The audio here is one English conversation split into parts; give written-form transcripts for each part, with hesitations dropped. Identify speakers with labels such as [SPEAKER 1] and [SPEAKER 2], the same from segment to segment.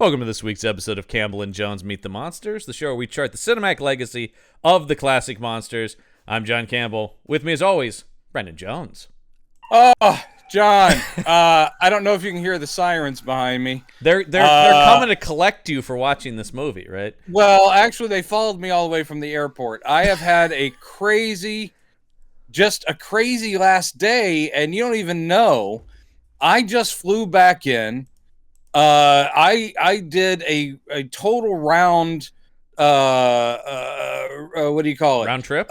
[SPEAKER 1] Welcome to this week's episode of Campbell and Jones Meet the Monsters, the show where we chart the cinematic legacy of the classic monsters. I'm John Campbell. With me, as always, Brendan Jones.
[SPEAKER 2] Oh, John, I don't know if you can hear the sirens behind me.
[SPEAKER 1] They're coming to collect you for watching this movie, right?
[SPEAKER 2] Well, actually, they followed me all the way from the airport. I have had a crazy last day, and you don't even know. I just flew back in. I did a total round. What do you call it?
[SPEAKER 1] Round trip?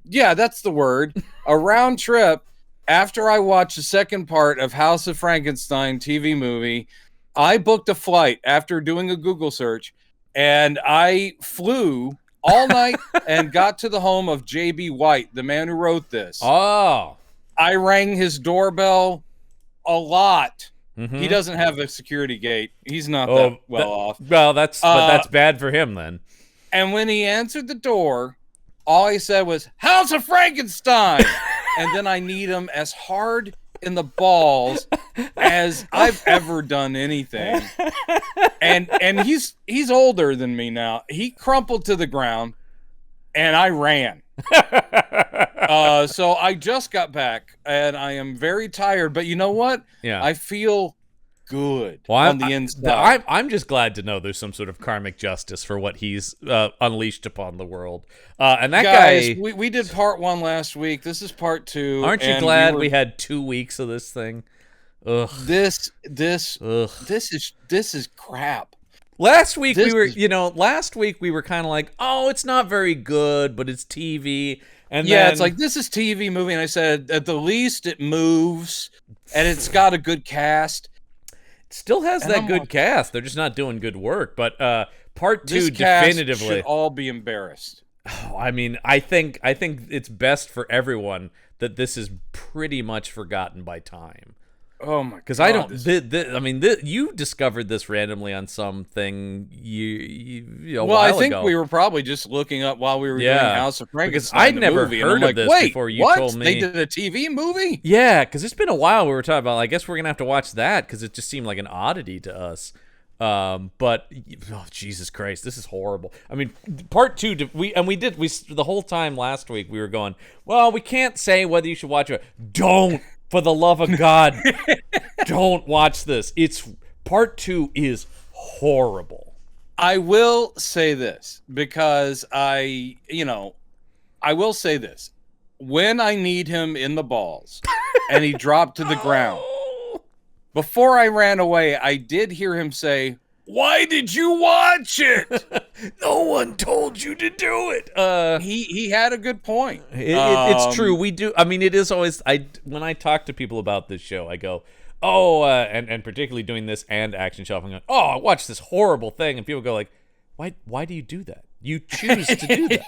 [SPEAKER 2] Yeah, that's the word. A round trip. After I watched the second part of House of Frankenstein TV movie, I booked a flight after doing a Google search, and I flew all night and got to the home of J.B. White, the man who wrote this.
[SPEAKER 1] Oh.
[SPEAKER 2] I rang his doorbell a lot.
[SPEAKER 1] Mm-hmm.
[SPEAKER 2] He doesn't have a security gate. He's not that well off.
[SPEAKER 1] Well, but that's bad for him then.
[SPEAKER 2] And when he answered the door, all he said was, "House of Frankenstein!" And then I need him as hard in the balls as I've ever done anything. And he's older than me now. He crumpled to the ground, and I ran. So I just got back, and I am very tired. But you know what?
[SPEAKER 1] Yeah.
[SPEAKER 2] I feel good on the inside.
[SPEAKER 1] I'm just glad to know there's some sort of karmic justice for what he's unleashed upon the world. And that
[SPEAKER 2] Guys,
[SPEAKER 1] guy,
[SPEAKER 2] we did part 1 last week. This is part 2.
[SPEAKER 1] Aren't you glad we had 2 weeks of this thing? Ugh.
[SPEAKER 2] This is crap.
[SPEAKER 1] Last week we were kind of like, oh, it's not very good, but it's TV. And
[SPEAKER 2] yeah,
[SPEAKER 1] then,
[SPEAKER 2] it's like, this is TV movie, and I said at the least it moves, and it's got a good cast.
[SPEAKER 1] Still has that good cast. They're just not doing good work. But part 2 definitively
[SPEAKER 2] should all be embarrassed.
[SPEAKER 1] Oh, I mean, I think it's best for everyone that this is pretty much forgotten by time.
[SPEAKER 2] Oh my!
[SPEAKER 1] Because I don't. You discovered this randomly on something a while
[SPEAKER 2] I think
[SPEAKER 1] ago.
[SPEAKER 2] we were probably just looking up while we were doing House of Frankenstein.
[SPEAKER 1] Because I'd never heard of this before you told me.
[SPEAKER 2] They did a TV movie?
[SPEAKER 1] Yeah, because it's been a while. We were talking about. I guess we're gonna have to watch that because it just seemed like an oddity to us. But Jesus Christ, this is horrible. I mean, part 2. The whole time last week we were going, well, we can't say whether you should watch it. Don't. For the love of God, don't watch this. Part 2 is horrible.
[SPEAKER 2] I will say this because I will say this. When I need him in the balls and he dropped to the ground, before I ran away, I did hear him say, "Why did you watch it?"
[SPEAKER 1] No one told you to do it.
[SPEAKER 2] He had a good point.
[SPEAKER 1] It's true. We do. I mean, it is always. When I talk to people about this show, I go, "Oh," and particularly doing this and Action Shelf, I'm going, "Oh, I watched this horrible thing," and people go like, "Why do you do that? You choose to do that."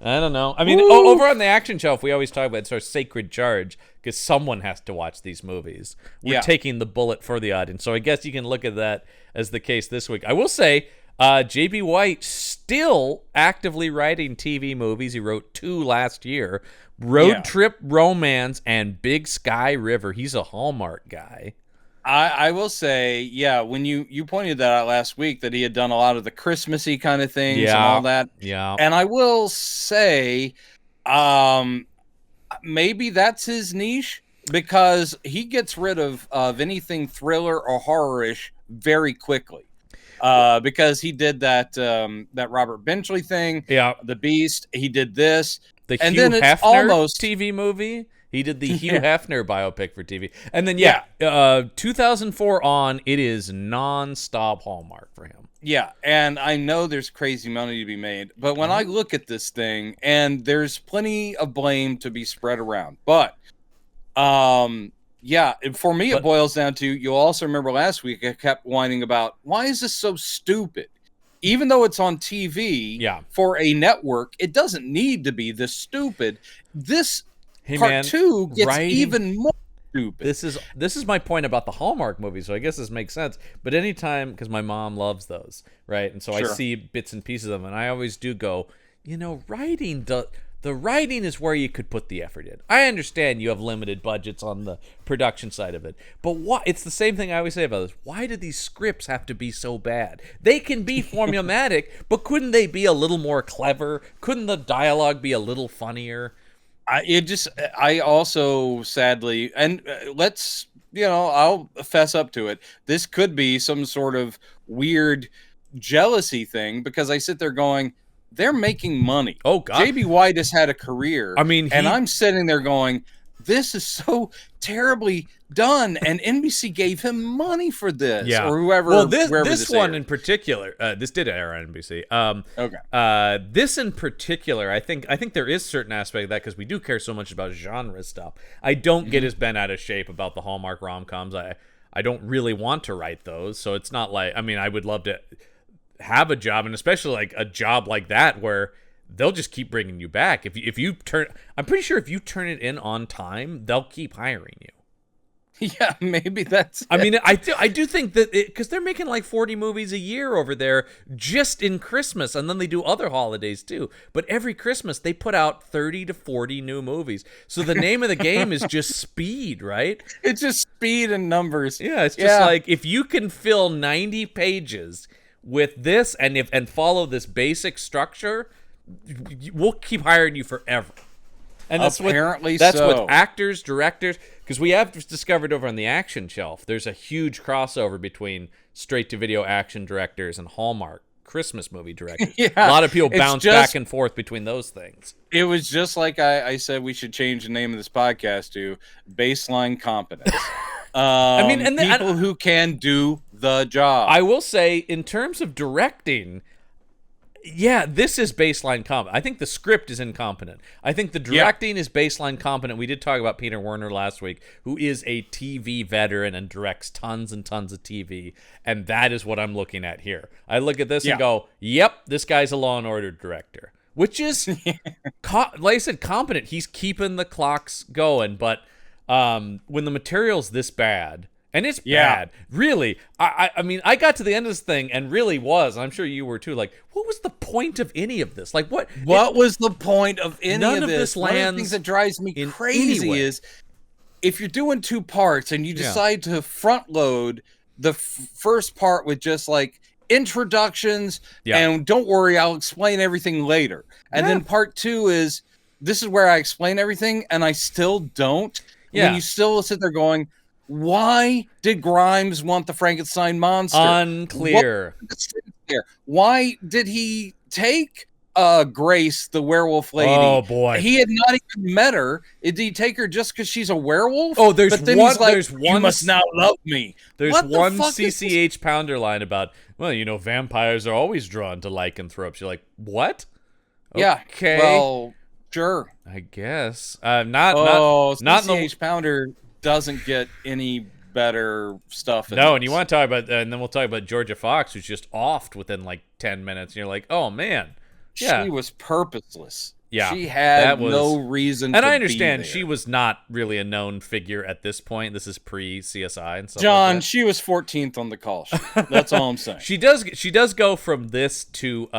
[SPEAKER 1] I don't know. I mean, over on the Action Shelf, we always talk about it's our sacred charge because someone has to watch these movies. We're taking the bullet for the audience. So I guess you can look at that as the case this week. I will say, J.B. White still actively writing TV movies. He wrote 2 last year, Road Trip Romance and Big Sky River. He's a Hallmark guy.
[SPEAKER 2] I will say, when you pointed that out last week that he had done a lot of the Christmassy kind of things and all that.
[SPEAKER 1] Yeah.
[SPEAKER 2] And I will say, maybe that's his niche because he gets rid of anything thriller or horrorish very quickly. Because he did that Robert Benchley thing. Yeah. The Beast. He did this.
[SPEAKER 1] The Hugh Hefner TV movie. He did the Hugh Hefner biopic for TV. And then, 2004 on, it is non-stop Hallmark for him.
[SPEAKER 2] Yeah, and I know there's crazy money to be made. But when I look at this thing, and there's plenty of blame to be spread around. But, for me, it boils down to, you'll also remember last week, I kept whining about, why is this so stupid? Even though it's on TV for a network, it doesn't need to be this stupid. This... Part 2 gets even more stupid.
[SPEAKER 1] This is my point about the Hallmark movies, so I guess this makes sense. But anytime, because my mom loves those, right? And so I see bits and pieces of them, and I always do go, writing The writing is where you could put the effort in. I understand you have limited budgets on the production side of it, but what? It's the same thing I always say about this. Why do these scripts have to be so bad? They can be formulaic, but couldn't they be a little more clever? Couldn't the dialogue be a little funnier?
[SPEAKER 2] I also sadly, and let's, I'll fess up to it. This could be some sort of weird jealousy thing, because I sit there going, they're making money.
[SPEAKER 1] Oh God,
[SPEAKER 2] JB White has had a career.
[SPEAKER 1] I mean,
[SPEAKER 2] and I'm sitting there going, this is so terribly done, and NBC gave him money for this, or whoever.
[SPEAKER 1] Well, this one in particular, this did air on NBC.
[SPEAKER 2] Okay.
[SPEAKER 1] This in particular, I think there is certain aspect of that, because we do care so much about genre stuff. I don't get as bent out of shape about the Hallmark rom-coms. I don't really want to write those, so it's not like, I mean, I would love to have a job, and especially like a job like that where they'll just keep bringing you back. If you turn, I'm pretty sure if you turn it in on time, they'll keep hiring you.
[SPEAKER 2] Yeah, maybe that's.
[SPEAKER 1] I mean, I do think that because they're making like 40 movies a year over there just in Christmas, and then they do other holidays too. But every Christmas they put out 30 to 40 new movies. So the name of the game is just speed, right?
[SPEAKER 2] It's just speed and numbers.
[SPEAKER 1] Yeah, it's just like if you can fill 90 pages with this and follow this basic structure, we'll keep hiring you forever. And that's with actors, directors, because we have discovered over on the Action Shelf, there's a huge crossover between straight-to-video action directors and Hallmark Christmas movie directors. A lot of people bounce back and forth between those things.
[SPEAKER 2] It was just like I said we should change the name of this podcast to Baseline Competence. I mean, and people who can do the job.
[SPEAKER 1] I will say, in terms of directing, yeah, this is baseline competent. I think the script is incompetent. I think the directing is baseline competent. We did talk about Peter Werner last week, who is a TV veteran and directs tons and tons of TV, and that is what I'm looking at here. I look at this and go, yep, this guy's a Law and Order director, which is, like I said, competent. He's keeping the clocks going, but when the material's this bad, and it's bad, really. I mean, I got to the end of this thing and really was, I'm sure you were too, like, what was the point of any of this? Like, what
[SPEAKER 2] was the point of any
[SPEAKER 1] none
[SPEAKER 2] of this?
[SPEAKER 1] One of the
[SPEAKER 2] things that drives me crazy is if you're doing two parts and you decide to front load the first part with just like introductions and don't worry, I'll explain everything later. And then part two is, this is where I explain everything and I still don't. When you still sit there going, why did Grimes want the Frankenstein monster?
[SPEAKER 1] Unclear.
[SPEAKER 2] Why did he take Grace, the werewolf lady?
[SPEAKER 1] Oh boy,
[SPEAKER 2] he had not even met her. Did he take her just because she's a werewolf?
[SPEAKER 1] Oh, there's
[SPEAKER 2] but then
[SPEAKER 1] one.
[SPEAKER 2] He's like,
[SPEAKER 1] there's one.
[SPEAKER 2] You must now love me.
[SPEAKER 1] There's one CCH Pounder line about, well, you know, vampires are always drawn to lycanthropes. You're like, what?
[SPEAKER 2] Yeah.
[SPEAKER 1] Okay.
[SPEAKER 2] Well, sure.
[SPEAKER 1] I guess.
[SPEAKER 2] CCH Pounder doesn't get any better stuff.
[SPEAKER 1] No, and you want to talk about, and then we'll talk about Georgia Fox, who's just offed within like 10 minutes. And you're like, oh man,
[SPEAKER 2] she was purposeless.
[SPEAKER 1] Yeah,
[SPEAKER 2] she had no reason.
[SPEAKER 1] And
[SPEAKER 2] to
[SPEAKER 1] I understand
[SPEAKER 2] be there.
[SPEAKER 1] she was not really a known figure at this point. This is pre CSI and stuff.
[SPEAKER 2] John,
[SPEAKER 1] like that.
[SPEAKER 2] She was 14th on the call sheet. That's all I'm saying.
[SPEAKER 1] She does go from this to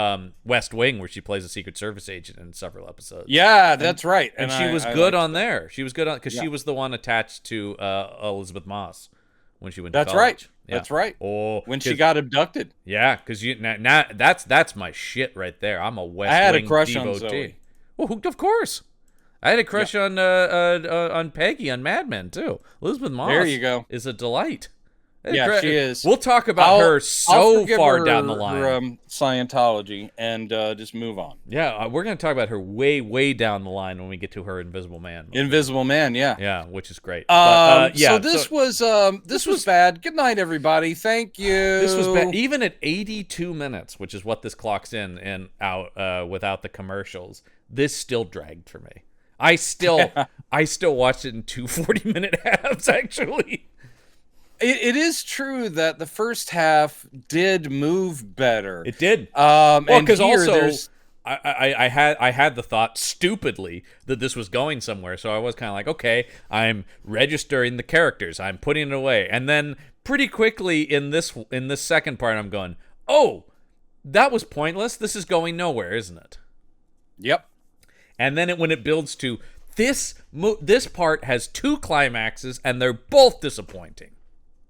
[SPEAKER 1] West Wing, where she plays a Secret Service agent in several episodes.
[SPEAKER 2] Yeah, that's right.
[SPEAKER 1] And she was good on there. She was good on because she was the one attached to Elizabeth Moss when she went to college.
[SPEAKER 2] Right.
[SPEAKER 1] Yeah.
[SPEAKER 2] That's right.
[SPEAKER 1] Oh,
[SPEAKER 2] when she got abducted.
[SPEAKER 1] Yeah, because now that's my shit right there. I'm a West Wing
[SPEAKER 2] I had a crush
[SPEAKER 1] devotee.
[SPEAKER 2] on Zoe.
[SPEAKER 1] Well, of course. I had a crush on Peggy on Mad Men too. Elizabeth Moss.
[SPEAKER 2] There you go.
[SPEAKER 1] Is a delight.
[SPEAKER 2] Yeah, she is.
[SPEAKER 1] We'll talk about her so far down the line.
[SPEAKER 2] Her, Scientology and just move on.
[SPEAKER 1] Yeah, we're going to talk about her way down the line when we get to her Invisible Man movie.
[SPEAKER 2] Invisible Man, yeah.
[SPEAKER 1] Yeah, which is great.
[SPEAKER 2] So this was bad. Good night, everybody. Thank you.
[SPEAKER 1] This was bad. Even at 82 minutes, which is what this clocks in and out without the commercials, this still dragged for me. I still watched it in 2 40-minute halves, actually.
[SPEAKER 2] It is true that the first half did move better.
[SPEAKER 1] It did.
[SPEAKER 2] Because
[SPEAKER 1] also I had the thought stupidly that this was going somewhere, so I was kind of like, okay, I'm registering the characters, I'm putting it away, and then pretty quickly in this second part, I'm going, oh, that was pointless. This is going nowhere, isn't it?
[SPEAKER 2] Yep.
[SPEAKER 1] And then when it builds to this part has 2 climaxes, and they're both disappointing.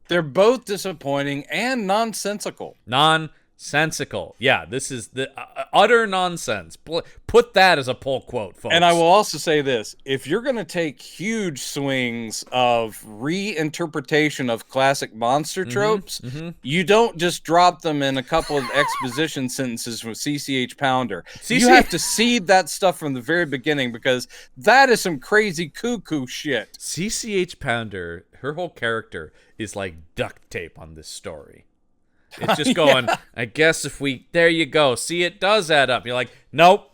[SPEAKER 2] They're both disappointing and nonsensical.
[SPEAKER 1] Nonsensical. Yeah, this is the utter nonsense. Put that as a pull quote, folks.
[SPEAKER 2] And I will also say this. If you're going to take huge swings of reinterpretation of classic monster tropes, you don't just drop them in a couple of exposition sentences from CCH Pounder. You have to seed that stuff from the very beginning, because that is some crazy cuckoo shit.
[SPEAKER 1] CCH Pounder, her whole character is like duct tape on this story. It's just going, I guess if we, there you go. See, it does add up. You're like, nope,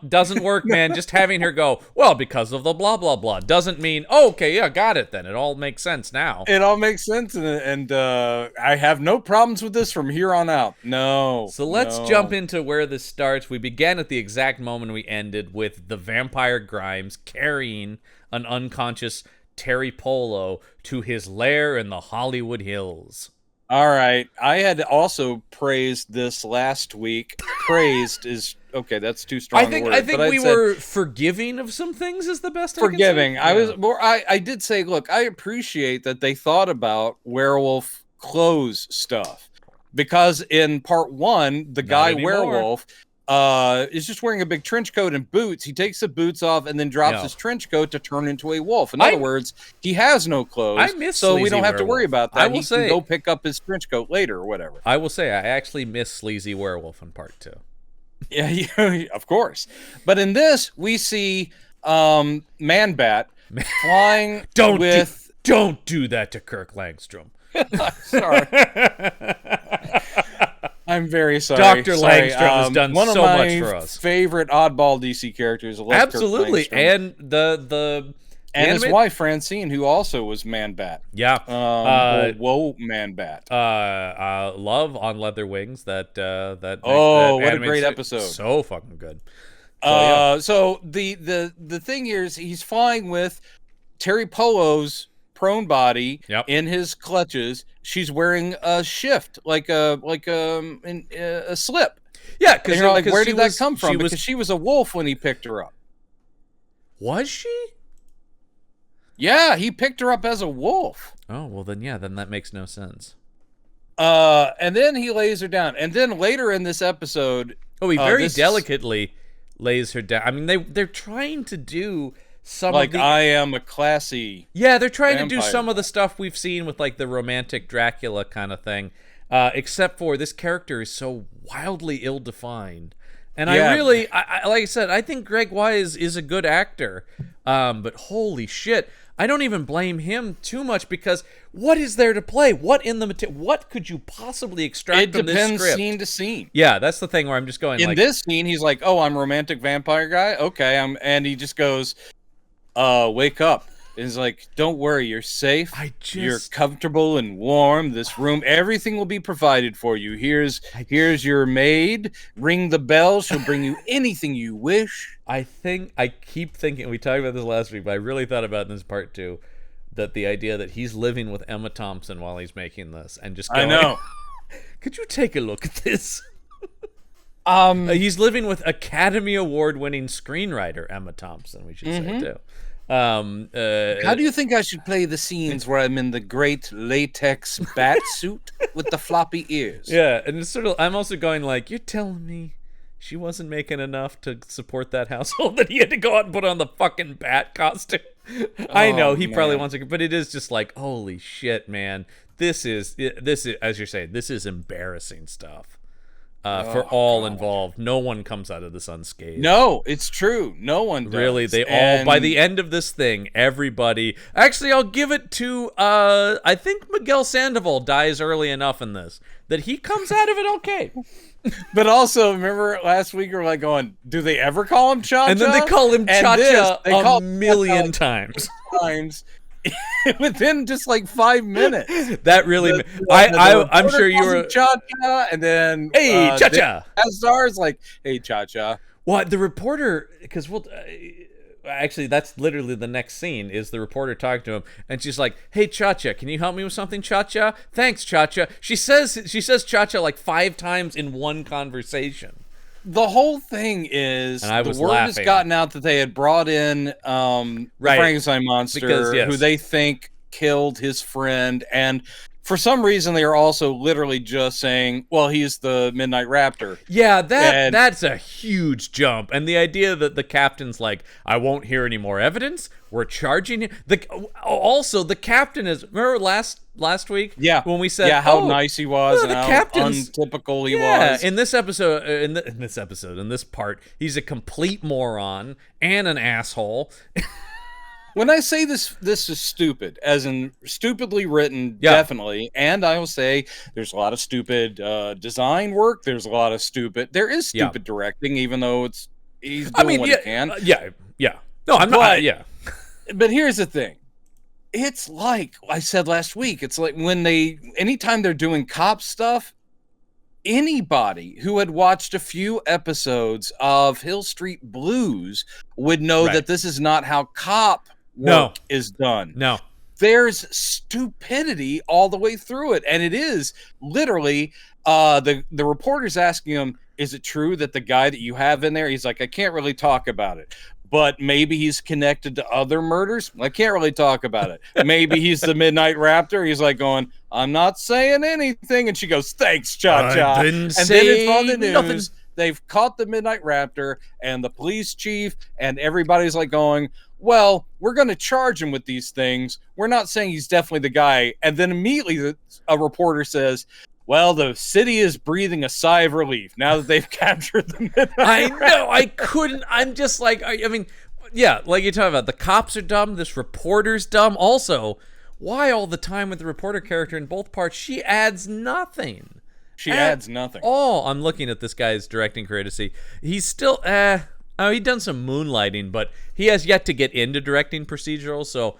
[SPEAKER 1] doesn't work, man. Just having her go, well, because of the blah, blah, blah, doesn't mean, oh, okay, yeah, got it then. It all makes sense now.
[SPEAKER 2] It all makes sense, and I have no problems with this from here on out. No.
[SPEAKER 1] So let's jump into where this starts. We began at the exact moment we ended, with the vampire Grimes carrying an unconscious Terry Polo to his lair in the Hollywood Hills.
[SPEAKER 2] All right. I had also praised this last week. Praised is okay. That's too strong.
[SPEAKER 1] I think we were forgiving of some things. Is the best.
[SPEAKER 2] Forgiving.
[SPEAKER 1] I can say.
[SPEAKER 2] I was more. I did say, look, I appreciate that they thought about werewolf clothes stuff, because in part 1, the guy werewolf is just wearing a big trench coat and boots. He takes the boots off and then drops his trench coat to turn into a wolf. In other words, he has no clothes, so we don't have to worry about that. He can go pick up his trench coat later or whatever.
[SPEAKER 1] I will say, I actually miss Sleazy Werewolf in part 2.
[SPEAKER 2] Yeah, of course. But in this, we see Man-Bat flying
[SPEAKER 1] Don't do that to Kirk Langstrom.
[SPEAKER 2] Sorry. I'm very sorry.
[SPEAKER 1] Dr. Langstrom has done so much for us.
[SPEAKER 2] One of my favorite oddball DC characters.
[SPEAKER 1] Absolutely. And the
[SPEAKER 2] his wife, Francine, who also was Man-Bat.
[SPEAKER 1] Yeah.
[SPEAKER 2] Whoa, Man-Bat.
[SPEAKER 1] Love on Leather Wings. What
[SPEAKER 2] a great episode.
[SPEAKER 1] So fucking good.
[SPEAKER 2] So the thing here is he's flying with Terry Polo's prone body in his clutches. She's wearing a shift, like a slip.
[SPEAKER 1] Yeah, because
[SPEAKER 2] you're like, where did that come from? Because she was a wolf when he picked her up.
[SPEAKER 1] Was she?
[SPEAKER 2] Yeah, he picked her up as a wolf.
[SPEAKER 1] Oh, well then that makes no sense.
[SPEAKER 2] And then he lays her down. And then later in this episode,
[SPEAKER 1] he very delicately lays her down. I mean, they're trying to do some
[SPEAKER 2] like
[SPEAKER 1] of the,
[SPEAKER 2] I am a classy.
[SPEAKER 1] Yeah, they're trying to do some of the stuff we've seen with like the romantic Dracula kind of thing, except for this character is so wildly ill-defined. And I really, like I said, I think Greg Wise is a good actor, but holy shit, I don't even blame him too much, because what is there to play? What could you possibly extract from this script?
[SPEAKER 2] It depends scene to scene.
[SPEAKER 1] Yeah, that's the thing where I'm just going.
[SPEAKER 2] In this scene, he's like, "Oh, I'm a romantic vampire guy. Okay, and he just goes, wake up." And he's like, "Don't worry, you're safe. You're comfortable and warm. This room, everything will be provided for you. Here's your maid. Ring the bell. She'll bring you anything you wish."
[SPEAKER 1] I keep thinking, we talked about this last week, but I really thought about in this part too, that the idea that he's living with Emma Thompson while he's making this, and just going,
[SPEAKER 2] I know.
[SPEAKER 1] Could you take a look at this? He's living with Academy Award-winning screenwriter Emma Thompson, we should say too.
[SPEAKER 2] How do you think I should play the scenes where I'm in the great latex bat suit with the floppy ears?
[SPEAKER 1] Yeah, and it's sort of, I'm also going like, you're telling me she wasn't making enough to support that household that he had to go out and put on the fucking bat costume? I know he probably wants to, but it is just like, holy shit, man. This is, as you're saying, this is embarrassing stuff. For all involved. No one comes out of this unscathed.
[SPEAKER 2] No, it's true. No one does.
[SPEAKER 1] Really, all, by the end of this thing, everybody... Actually, I'll give it to, I think Miguel Sandoval dies early enough in this that he comes out of it okay.
[SPEAKER 2] But also, remember last week we were like going, do they ever call him Cha-Cha?
[SPEAKER 1] And then they call him Cha-Cha a million times.
[SPEAKER 2] Within just like 5 minutes.
[SPEAKER 1] That really, I'm sure you were
[SPEAKER 2] Cha-Cha, and then
[SPEAKER 1] hey Cha-Cha.
[SPEAKER 2] Azar's like, hey Cha-Cha.
[SPEAKER 1] Well, the reporter, because actually that's literally the next scene is the reporter talking to him, and she's like, hey Cha-Cha, can you help me with something, Cha-Cha? Thanks, Cha-Cha. She says Cha-Cha like 5 times in one conversation.
[SPEAKER 2] the whole thing is
[SPEAKER 1] And I
[SPEAKER 2] the
[SPEAKER 1] was
[SPEAKER 2] word has
[SPEAKER 1] laughing.
[SPEAKER 2] gotten out that they had brought in the
[SPEAKER 1] Right.
[SPEAKER 2] Frankenstein monster,
[SPEAKER 1] Because, yes.
[SPEAKER 2] who they think killed his friend, and for some reason they are also literally just saying, well, he's the Midnight Raptor.
[SPEAKER 1] Yeah,
[SPEAKER 2] And-
[SPEAKER 1] that's a huge jump. And the idea that the captain's like, I won't hear any more evidence. We're charging him. Also, the captain is, remember last week?
[SPEAKER 2] Yeah.
[SPEAKER 1] When we said,
[SPEAKER 2] how nice he was and
[SPEAKER 1] the
[SPEAKER 2] how
[SPEAKER 1] captain's
[SPEAKER 2] untypical he
[SPEAKER 1] yeah,
[SPEAKER 2] was.
[SPEAKER 1] in this episode, in this part, he's a complete moron and an asshole.
[SPEAKER 2] When I say this is stupid, as in stupidly written,
[SPEAKER 1] Yeah.
[SPEAKER 2] definitely. And I will say there's a lot of stupid design work. There's a lot of there is stupid directing, even though he's doing what he can.
[SPEAKER 1] Yeah. No, I'm not. Yeah.
[SPEAKER 2] But here's the thing. It's like I said last week. It's like anytime they're doing cop stuff, anybody who had watched a few episodes of Hill Street Blues would know that this is not how cop work is done.
[SPEAKER 1] No.
[SPEAKER 2] There's stupidity all the way through it. And it is literally the reporter's asking him, is it true that the guy that you have in there, he's like, I can't really talk about it. But maybe he's connected to other murders. I can't really talk about it. Maybe he's the Midnight Raptor. He's like going, I'm not saying anything. And she goes, thanks, Cha-Cha. And then it's on the news.
[SPEAKER 1] Nothing.
[SPEAKER 2] They've caught the Midnight Raptor, and the police chief and everybody's like going, well, we're going to charge him with these things. We're not saying he's definitely the guy. And then immediately a reporter says, well, the city is breathing a sigh of relief now that they've captured the Midnight
[SPEAKER 1] I
[SPEAKER 2] Raptor.
[SPEAKER 1] know. I couldn't. I'm just like, I mean, yeah, like you're talking about. The cops are dumb. This reporter's dumb. Also, why all the time with the reporter character in both parts? She adds nothing.
[SPEAKER 2] She adds nothing.
[SPEAKER 1] Oh, I'm looking at this guy's directing career to see. He's still, he'd done some moonlighting, but he has yet to get into directing procedurals, so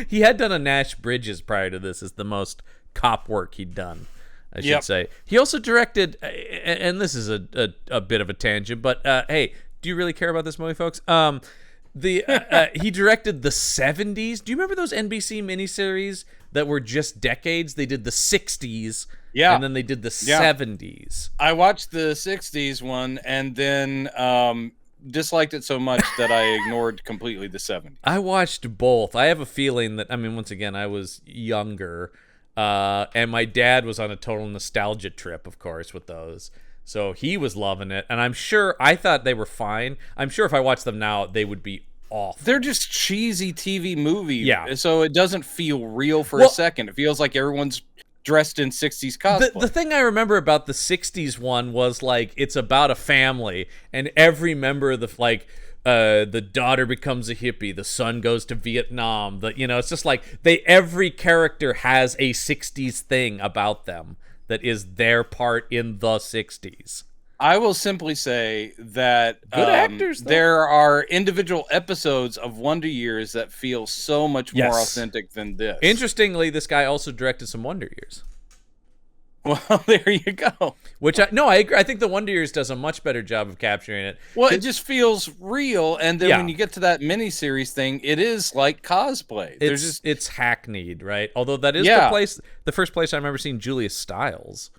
[SPEAKER 1] he had done a Nash Bridges prior to this as the most cop work he'd done, I should say. He also directed, and this is a bit of a tangent, but hey, do you really care about this movie, folks? He directed the 70s. Do you remember those NBC miniseries that were just decades? They did the 60s, and then they did the 70s.
[SPEAKER 2] I watched the 60s one and then disliked it so much that I ignored completely the 70s.
[SPEAKER 1] I watched both. I have a feeling that, I mean, once again, I was younger, and my dad was on a total nostalgia trip, of course, with those. So he was loving it, and I thought they were fine. I'm sure if I watched them now, they would be awful.
[SPEAKER 2] They're just cheesy TV movies.
[SPEAKER 1] Yeah.
[SPEAKER 2] So it doesn't feel real for a second. It feels like everyone's dressed in 60s cosplay.
[SPEAKER 1] The thing I remember about the 60s one was, like, it's about a family, and every member of the daughter becomes a hippie, the son goes to Vietnam, it's just like every character has a 60s thing about them that is their part in the 60s.
[SPEAKER 2] I will simply say that
[SPEAKER 1] good actors, though.
[SPEAKER 2] There are individual episodes of Wonder Years that feel so much more authentic than this.
[SPEAKER 1] Interestingly, this guy also directed some Wonder Years.
[SPEAKER 2] Well, there you go.
[SPEAKER 1] Which I agree. I think the Wonder Years does a much better job of capturing it.
[SPEAKER 2] Well, it just feels real, and then when you get to that miniseries thing, it is like cosplay.
[SPEAKER 1] It's hackneyed, right? Although that is the first place I remember seeing Julia Stiles.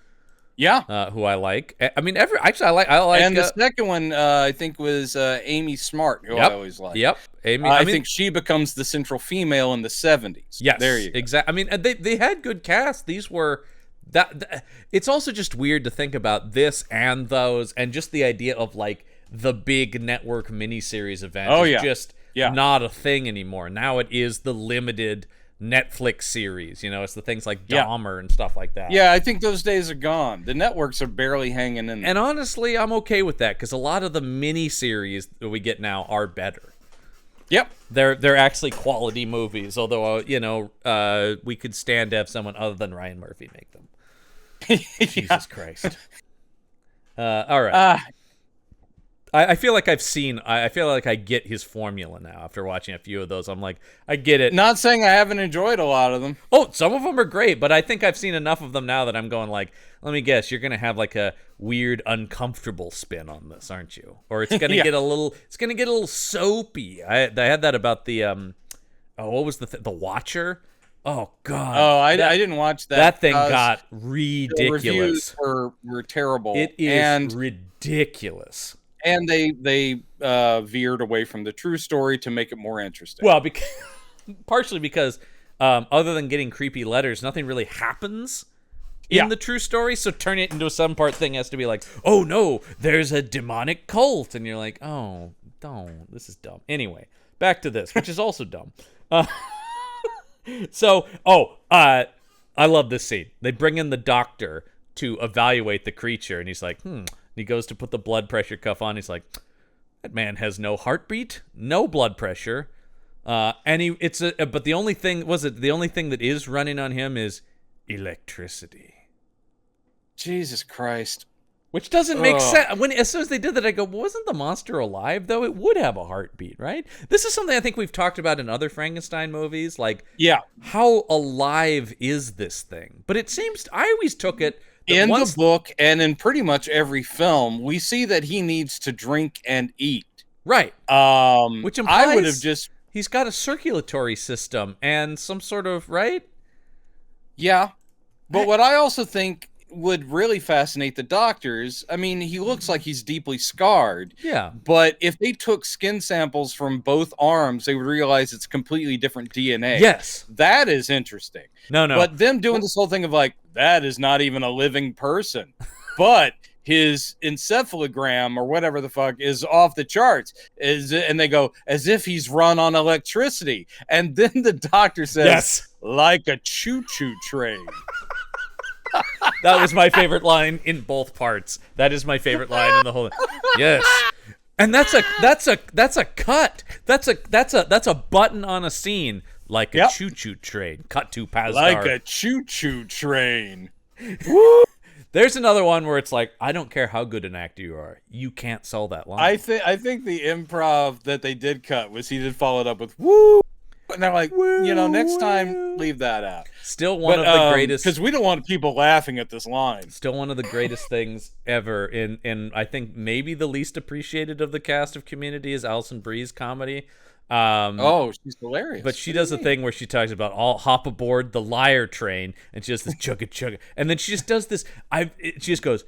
[SPEAKER 2] Yeah,
[SPEAKER 1] who I like. I mean, I like.
[SPEAKER 2] And the second one, I think, was Amy Smart, who I always like.
[SPEAKER 1] Yep, Amy.
[SPEAKER 2] I think she becomes the central female in the 70s.
[SPEAKER 1] Yes,
[SPEAKER 2] there you go.
[SPEAKER 1] Exactly. I mean, they had good casts. These were it's also just weird to think about this and those, and just the idea of like the big network miniseries event is just not a thing anymore. Now it is the limited Netflix series, it's the things like Dahmer and stuff like that.
[SPEAKER 2] Yeah, I think those days are gone. The networks are barely hanging in there.
[SPEAKER 1] And honestly, I'm okay with that, because a lot of the mini series that we get now are better.
[SPEAKER 2] Yep,
[SPEAKER 1] they're actually quality movies. Although we could stand to have someone other than Ryan Murphy make them. Jesus Christ! All right. I feel like I feel like I get his formula now after watching a few of those. I'm like, I get it.
[SPEAKER 2] Not saying I haven't enjoyed a lot of them.
[SPEAKER 1] Oh, some of them are great, but I think I've seen enough of them now that I'm going like, let me guess, you're gonna have like a weird, uncomfortable spin on this, aren't you? Or it's gonna get a little soapy. I had that about the what was the Watcher? Oh God.
[SPEAKER 2] Oh, I didn't watch that.
[SPEAKER 1] That thing
[SPEAKER 2] because
[SPEAKER 1] got
[SPEAKER 2] the
[SPEAKER 1] ridiculous.
[SPEAKER 2] reviews were terrible.
[SPEAKER 1] It is ridiculous.
[SPEAKER 2] And they veered away from the true story to make it more interesting.
[SPEAKER 1] Well, partially because other than getting creepy letters, nothing really happens in the true story. So turning it into a some-part thing has to be like, oh no, there's a demonic cult, and you're like, oh, don't. This is dumb. Anyway, back to this, which is also dumb. I love this scene. They bring in the doctor to evaluate the creature, and he's like, And he goes to put the blood pressure cuff on. He's like, that man has no heartbeat, no blood pressure. But the only thing that is running on him is electricity.
[SPEAKER 2] Jesus Christ.
[SPEAKER 1] Which doesn't make sense. As soon as they did that, I go, wasn't the monster alive, though? It would have a heartbeat, right? This is something I think we've talked about in other Frankenstein movies. Like, how alive is this thing? But it seems, I always took it.
[SPEAKER 2] In the book and in pretty much every film, we see that he needs to drink and eat.
[SPEAKER 1] Right. Which implies
[SPEAKER 2] I would have just...
[SPEAKER 1] He's got a circulatory system and some sort of, right?
[SPEAKER 2] Yeah. But what I also think would really fascinate the doctors, I mean, he looks like he's deeply scarred.
[SPEAKER 1] Yeah.
[SPEAKER 2] But if they took skin samples from both arms, they would realize it's completely different DNA.
[SPEAKER 1] Yes.
[SPEAKER 2] That is interesting.
[SPEAKER 1] No.
[SPEAKER 2] But them doing this whole thing of like, that is not even a living person. But his encephalogram or whatever the fuck is off the charts. And they go, as if he's run on electricity. And then the doctor says,
[SPEAKER 1] yes,
[SPEAKER 2] like a choo-choo train.
[SPEAKER 1] That was my favorite line in both parts. That is my favorite line in the whole. Yes, and that's a cut. That's a button on a scene, like a choo-choo train. Cut to Pazdar.
[SPEAKER 2] Like a choo-choo train.
[SPEAKER 1] There's another one where it's like, I don't care how good an actor you are, you can't sell that line.
[SPEAKER 2] I think the improv that they did cut was he did follow it up with woo. And they're like, next time, leave that out.
[SPEAKER 1] Still one of the greatest...
[SPEAKER 2] Because we don't want people laughing at this line.
[SPEAKER 1] Still one of the greatest things ever. In I think maybe the least appreciated of the cast of Community is Alison Brie's comedy.
[SPEAKER 2] She's hilarious.
[SPEAKER 1] But she does a thing where she talks about all hop aboard the liar train, and she does this chugga chugga. And then she just does this... she just goes...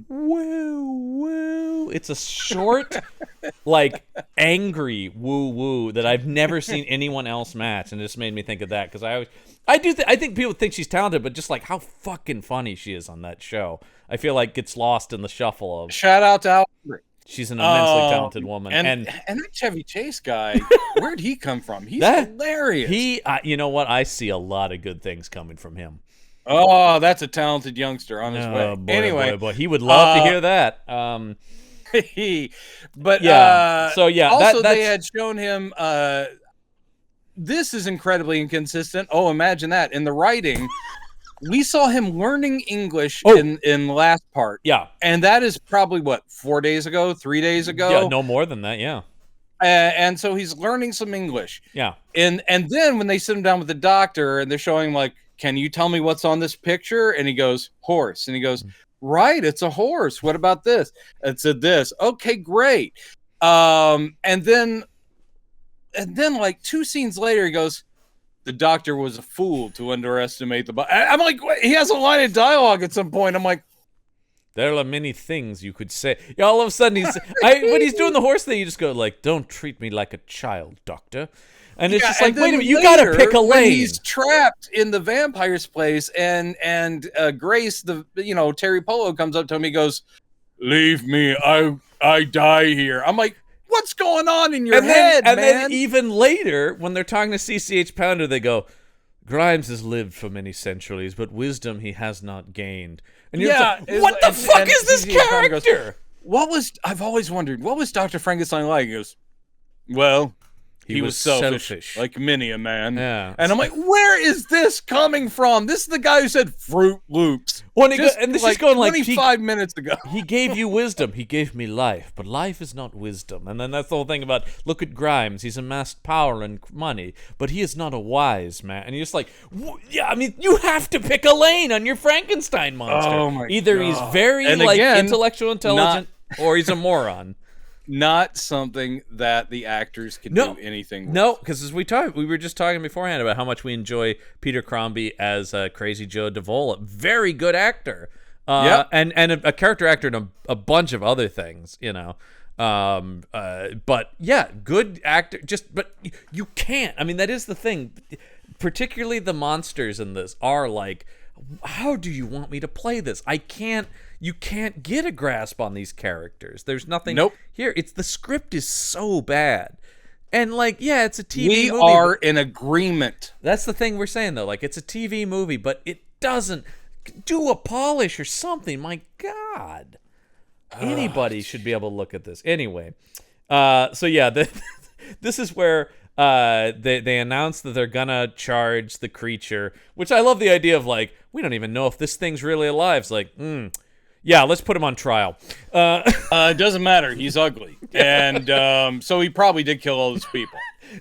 [SPEAKER 1] woo woo. It's a short, like, angry woo woo that I've never seen anyone else match, and it just made me think of that because I think people think she's talented, but just like how fucking funny she is on that show, I feel like gets lost in the shuffle of.
[SPEAKER 2] Shout out to Albert.
[SPEAKER 1] She's an immensely talented woman,
[SPEAKER 2] and that Chevy Chase guy, where'd he come from? He's hilarious.
[SPEAKER 1] You know what? I see a lot of good things coming from him.
[SPEAKER 2] Oh, that's a talented youngster on his way.
[SPEAKER 1] Boy,
[SPEAKER 2] anyway,
[SPEAKER 1] boy, he would love to hear that.
[SPEAKER 2] But
[SPEAKER 1] yeah,
[SPEAKER 2] also they had shown him. This is incredibly inconsistent. Oh, imagine that in the writing. We saw him learning English in the last part.
[SPEAKER 1] Yeah,
[SPEAKER 2] and that is probably what 4 days ago, 3 days ago.
[SPEAKER 1] Yeah, no more than that. Yeah.
[SPEAKER 2] And so he's learning some English.
[SPEAKER 1] Yeah.
[SPEAKER 2] And then when they sit him down with the doctor and they're showing him like, can you tell me what's on this picture? And he goes, horse. And he goes, right, it's a horse. What about this? It said this. Okay, great. And then like 2 scenes later, he goes, the doctor was a fool to underestimate the body. I'm like, he has a line of dialogue at some point. I'm like,
[SPEAKER 1] there are many things you could say. Yeah, all of a sudden, when he's doing the horse thing, you just go like, don't treat me like a child, doctor. And it's just like, wait a minute, you gotta pick a lane.
[SPEAKER 2] He's trapped in the vampire's place, and Grace, Terry Polo comes up to him. He goes, "Leave me, I die here." I'm like, what's going on in your head, man?
[SPEAKER 1] And then even later, when they're talking to CCH Pounder, they go, Grimes has lived for many centuries, but wisdom he has not gained. And you're like, what the fuck is this character?
[SPEAKER 2] I've always wondered, what was Dr. Frankenstein like? He goes, well, he was selfish, like many a man.
[SPEAKER 1] Yeah.
[SPEAKER 2] And I'm like, where is this coming from? This is the guy who said Fruit Loops.
[SPEAKER 1] And this is going like
[SPEAKER 2] 25 minutes ago.
[SPEAKER 1] He gave you wisdom. He gave me life, but life is not wisdom. And then that's the whole thing about, look at Grimes. He's amassed power and money, but he is not a wise man. And you're just like, yeah, I mean, you have to pick a lane on your Frankenstein monster.
[SPEAKER 2] Oh my
[SPEAKER 1] Either
[SPEAKER 2] God.
[SPEAKER 1] he's very intellectual, intelligent, or he's a moron.
[SPEAKER 2] not something that the actors can do anything with.
[SPEAKER 1] No, because as we were just talking beforehand about how much we enjoy Peter Crombie as Crazy Joe Davola. Very good actor. And a character actor in a bunch of other things, you know. But yeah, good actor. But you can't. I mean, that is the thing. Particularly the monsters in this are like, how do you want me to play this? You can't get a grasp on these characters. There's nothing here. The script is so bad. And like, yeah, it's a TV movie.
[SPEAKER 2] We are in agreement.
[SPEAKER 1] That's the thing we're saying though. Like, it's a TV movie, but it doesn't do a polish or something. My God. Anybody should be able to look at this. Anyway. So yeah, this is where they announced that they're gonna charge the creature, which I love the idea of, like, we don't even know if this thing's really alive. It's like, yeah, let's put him on trial.
[SPEAKER 2] It doesn't matter. He's ugly. And so he probably did kill all those people.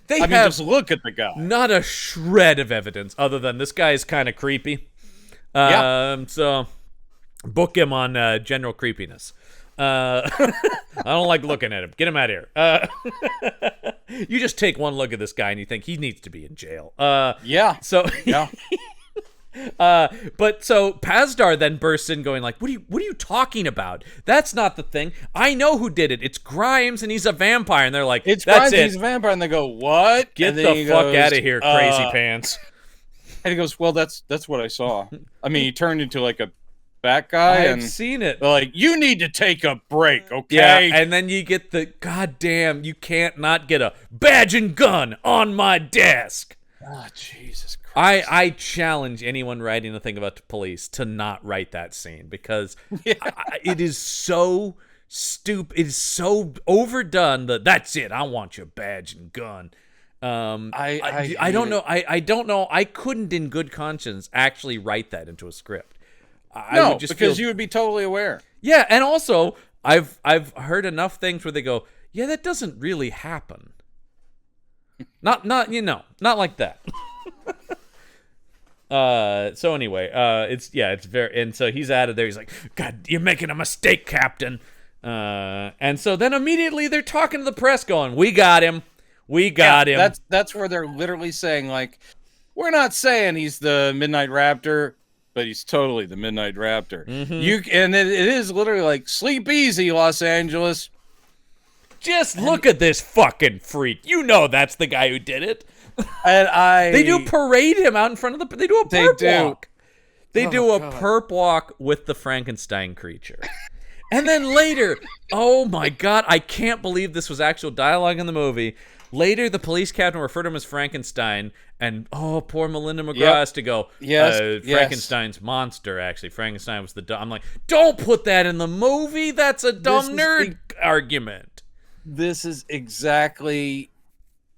[SPEAKER 2] I mean, just look at the guy.
[SPEAKER 1] Not a shred of evidence other than this guy is kind of creepy. So book him on general creepiness. I don't like looking at him. Get him out of here. You just take one look at this guy and you think he needs to be in jail.
[SPEAKER 2] Yeah.
[SPEAKER 1] So yeah. But so Pazdar then bursts in going like, what are you talking about? That's not the thing. I know who did it. It's Grimes and he's a vampire. And they're like,
[SPEAKER 2] it's
[SPEAKER 1] that's
[SPEAKER 2] Grimes
[SPEAKER 1] it.
[SPEAKER 2] He's a vampire. And they go, what?
[SPEAKER 1] Get the fuck out of here, crazy pants.
[SPEAKER 2] And he goes, well, that's what I saw. I mean, he turned into like a bat guy.
[SPEAKER 1] I've seen it.
[SPEAKER 2] They're like, you need to take a break, okay?
[SPEAKER 1] Yeah, and then you get the, goddamn, you can't not get a badge and gun on my desk.
[SPEAKER 2] Oh, Jesus Christ.
[SPEAKER 1] I challenge anyone writing a thing about the police to not write that scene because it is so stupid. It is so overdone that that's it. I want your badge and gun. I don't know. I don't know. I couldn't, in good conscience, actually write that into a script.
[SPEAKER 2] I would just because you would be totally aware.
[SPEAKER 1] Yeah, and also I've heard enough things where they go, yeah, that doesn't really happen. Not like that. So anyway, it's very, and so he's out of there. He's like, God, you're making a mistake, Captain. And so then immediately they're talking to the press going, we got him. We got him.
[SPEAKER 2] That's where they're literally saying, like, we're not saying he's the Midnight Raptor, but he's totally the Midnight Raptor. Mm-hmm. And it is literally like, sleep easy, Los Angeles.
[SPEAKER 1] Just look at this fucking freak. You know that's the guy who did it.
[SPEAKER 2] And
[SPEAKER 1] they do parade him out in front of they do a perp walk. They do a perp walk with the Frankenstein creature. And then later, oh my God, I can't believe this was actual dialogue in the movie. Later, the police captain referred to him as Frankenstein, and poor Melinda McGraw has to go, Frankenstein's monster, actually. Frankenstein was the I'm like, don't put that in the movie. That's a dumb nerd argument.
[SPEAKER 2] This is exactly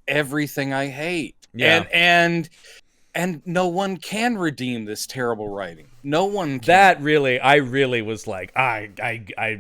[SPEAKER 2] everything I hate.
[SPEAKER 1] Yeah.
[SPEAKER 2] And no one can redeem this terrible writing. No one can.
[SPEAKER 1] That really, I really was like, I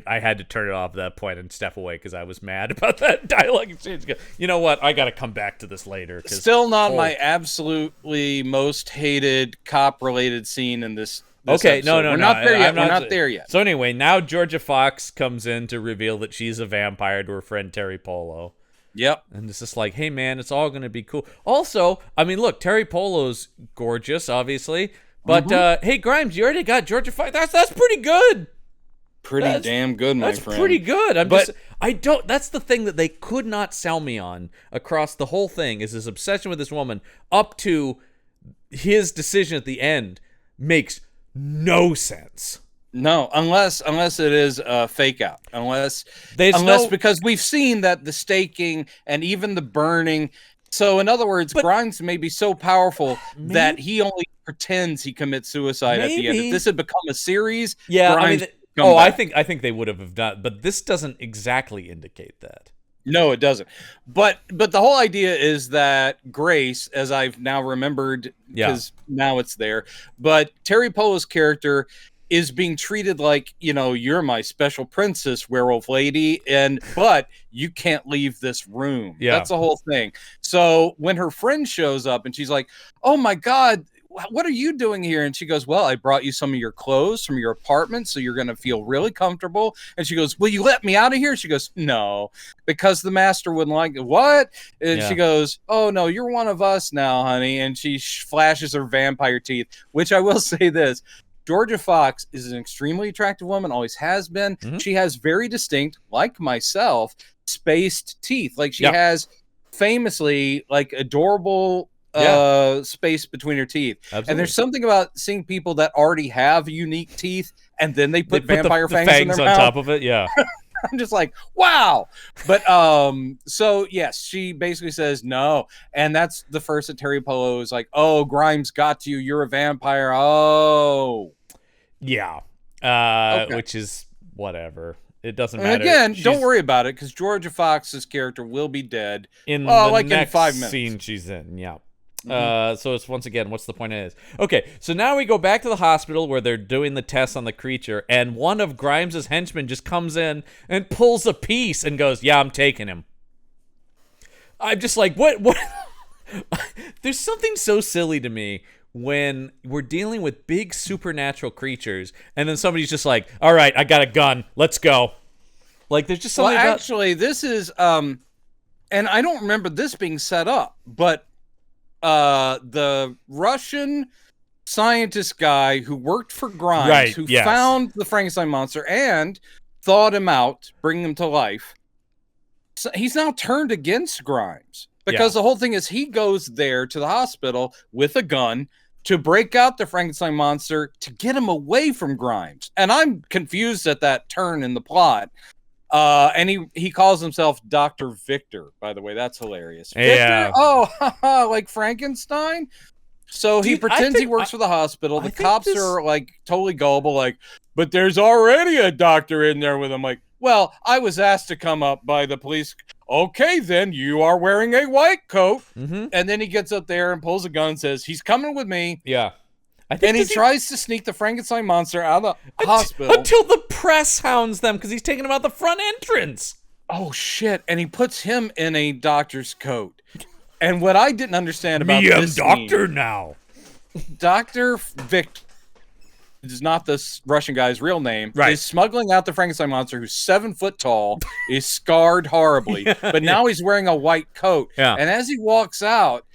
[SPEAKER 1] had to turn it off at that point and step away because I was mad about that dialogue exchange. You know what? I got to come back to this later.
[SPEAKER 2] Still not my absolutely most hated cop-related scene in this
[SPEAKER 1] okay,
[SPEAKER 2] episode.
[SPEAKER 1] no.
[SPEAKER 2] We're not there yet. We're not there yet.
[SPEAKER 1] So anyway, now Georgia Fox comes in to reveal that she's a vampire to her friend Terry Polo.
[SPEAKER 2] Yep.
[SPEAKER 1] And it's just like, hey, man, it's all going to be cool. Also, I mean, look, Terry Polo's gorgeous, obviously. But, hey, Grimes, you already got Georgia Fox. That's pretty good.
[SPEAKER 2] Pretty damn good, my friend.
[SPEAKER 1] That's pretty good. That's the thing that they could not sell me on across the whole thing is his obsession with this woman up to his decision at the end makes no sense.
[SPEAKER 2] No, unless it is a fake out. Unless because we've seen that the staking and even the burning. So in other words, Grimes may be so powerful that he only pretends he commits suicide at the end. If this had become a series, Grimes
[SPEAKER 1] I think they would have done, but this doesn't exactly indicate that.
[SPEAKER 2] No, it doesn't. But the whole idea is that Grace, as I've now remembered, because now it's there. But Terry Polo's character is being treated like, you're my special princess, werewolf lady, but you can't leave this room. Yeah. That's the whole thing. So when her friend shows up and she's like, oh my God, what are you doing here? And she goes, well, I brought you some of your clothes from your apartment, so you're going to feel really comfortable. And she goes, will you let me out of here? She goes, no, because the master wouldn't like it. What? And she goes, oh, no, you're one of us now, honey. And she flashes her vampire teeth, which I will say this. Georgia Fox is an extremely attractive woman, always has been. She has very distinct, like myself, spaced teeth. Like she has famously like adorable space between her teeth.
[SPEAKER 1] Absolutely.
[SPEAKER 2] And there's something about seeing people that already have unique teeth and then they put vampire
[SPEAKER 1] the
[SPEAKER 2] fangs in their
[SPEAKER 1] on
[SPEAKER 2] mouth.
[SPEAKER 1] top of it. Yeah.
[SPEAKER 2] I'm just like, wow. But so yes, she basically says no. And that's the first that Terry Polo is like, oh, Grimes got you. You're a vampire. Oh.
[SPEAKER 1] Yeah. Which is whatever. It doesn't matter.
[SPEAKER 2] And again, don't worry about it because Georgia Fox's character will be dead
[SPEAKER 1] in
[SPEAKER 2] like
[SPEAKER 1] next
[SPEAKER 2] in 5 minutes.
[SPEAKER 1] Scene she's in. Yeah. So it's once again, what's the point of this? Okay, so now we go back to the hospital where they're doing the tests on the creature, and one of Grimes's henchmen just comes in and pulls a piece and goes, "Yeah, I'm taking him." I'm just like, what? There's something so silly to me when we're dealing with big supernatural creatures, and then somebody's just like, "All right, I got a gun. Let's go." Like, there's just something.
[SPEAKER 2] Well, actually, this is, and I don't remember this being set up, but the Russian scientist guy who worked for Grimes, who found the Frankenstein monster and thawed him out, bringing him to life. So he's now turned against Grimes because the whole thing is he goes there to the hospital with a gun to break out the Frankenstein monster to get him away from Grimes. And I'm confused at that turn in the plot. And he calls himself Dr. Victor, by the way. That's hilarious.
[SPEAKER 1] Yeah.
[SPEAKER 2] Victor? Oh, like Frankenstein? So he pretends he works for the hospital. The cops are like totally gullible, like, but there's already a doctor in there with him. Like, well, I was asked to come up by the police. Okay, then you are wearing a white coat. And then he gets up there and pulls a gun and says, he's coming with me.
[SPEAKER 1] Yeah.
[SPEAKER 2] And he tries to sneak the Frankenstein monster out of the hospital.
[SPEAKER 1] Until the press hounds them because he's taking him out the front entrance.
[SPEAKER 2] Oh, shit. And he puts him in a doctor's coat. And what I didn't understand about this
[SPEAKER 1] doctor now.
[SPEAKER 2] Dr. Victor is not this Russian guy's real name.
[SPEAKER 1] Right.
[SPEAKER 2] Is smuggling out the Frankenstein monster who's 7 foot tall, is scarred horribly, but now he's wearing a white coat.
[SPEAKER 1] Yeah.
[SPEAKER 2] And as he walks out,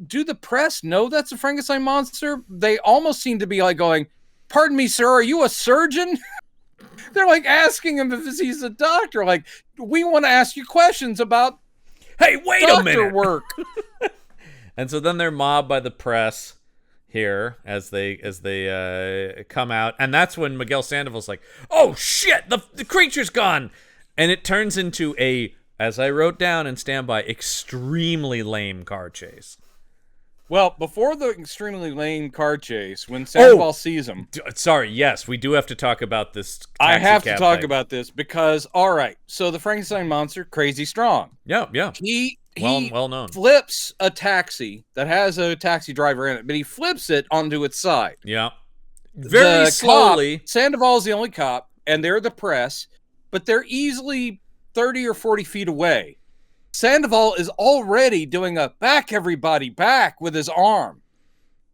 [SPEAKER 2] do the press know that's a Frankenstein monster? They almost seem to be like going, pardon me, sir, are you a surgeon? They're like asking him if he's a doctor. Like, we want to ask you questions about
[SPEAKER 1] wait a minute.
[SPEAKER 2] work.
[SPEAKER 1] And so then they're mobbed by the press here as they come out. And that's when Miguel Sandoval's like, oh shit, the creature's gone. And it turns into a, as I wrote down in Standby, extremely lame car chase.
[SPEAKER 2] Well, before the extremely lame car chase, when Sandoval sees him...
[SPEAKER 1] Sorry, yes, we do have to talk about this.
[SPEAKER 2] I have to talk about this because, all right, so the Frankenstein monster, crazy strong.
[SPEAKER 1] Yeah.
[SPEAKER 2] He
[SPEAKER 1] well known.
[SPEAKER 2] Flips a taxi that has a taxi driver in it, but he flips it onto its side.
[SPEAKER 1] Yeah. Very slowly.
[SPEAKER 2] Sandoval's the only cop, and they're the press, but they're easily 30 or 40 feet away. Sandoval is already doing a back everybody back with his arm.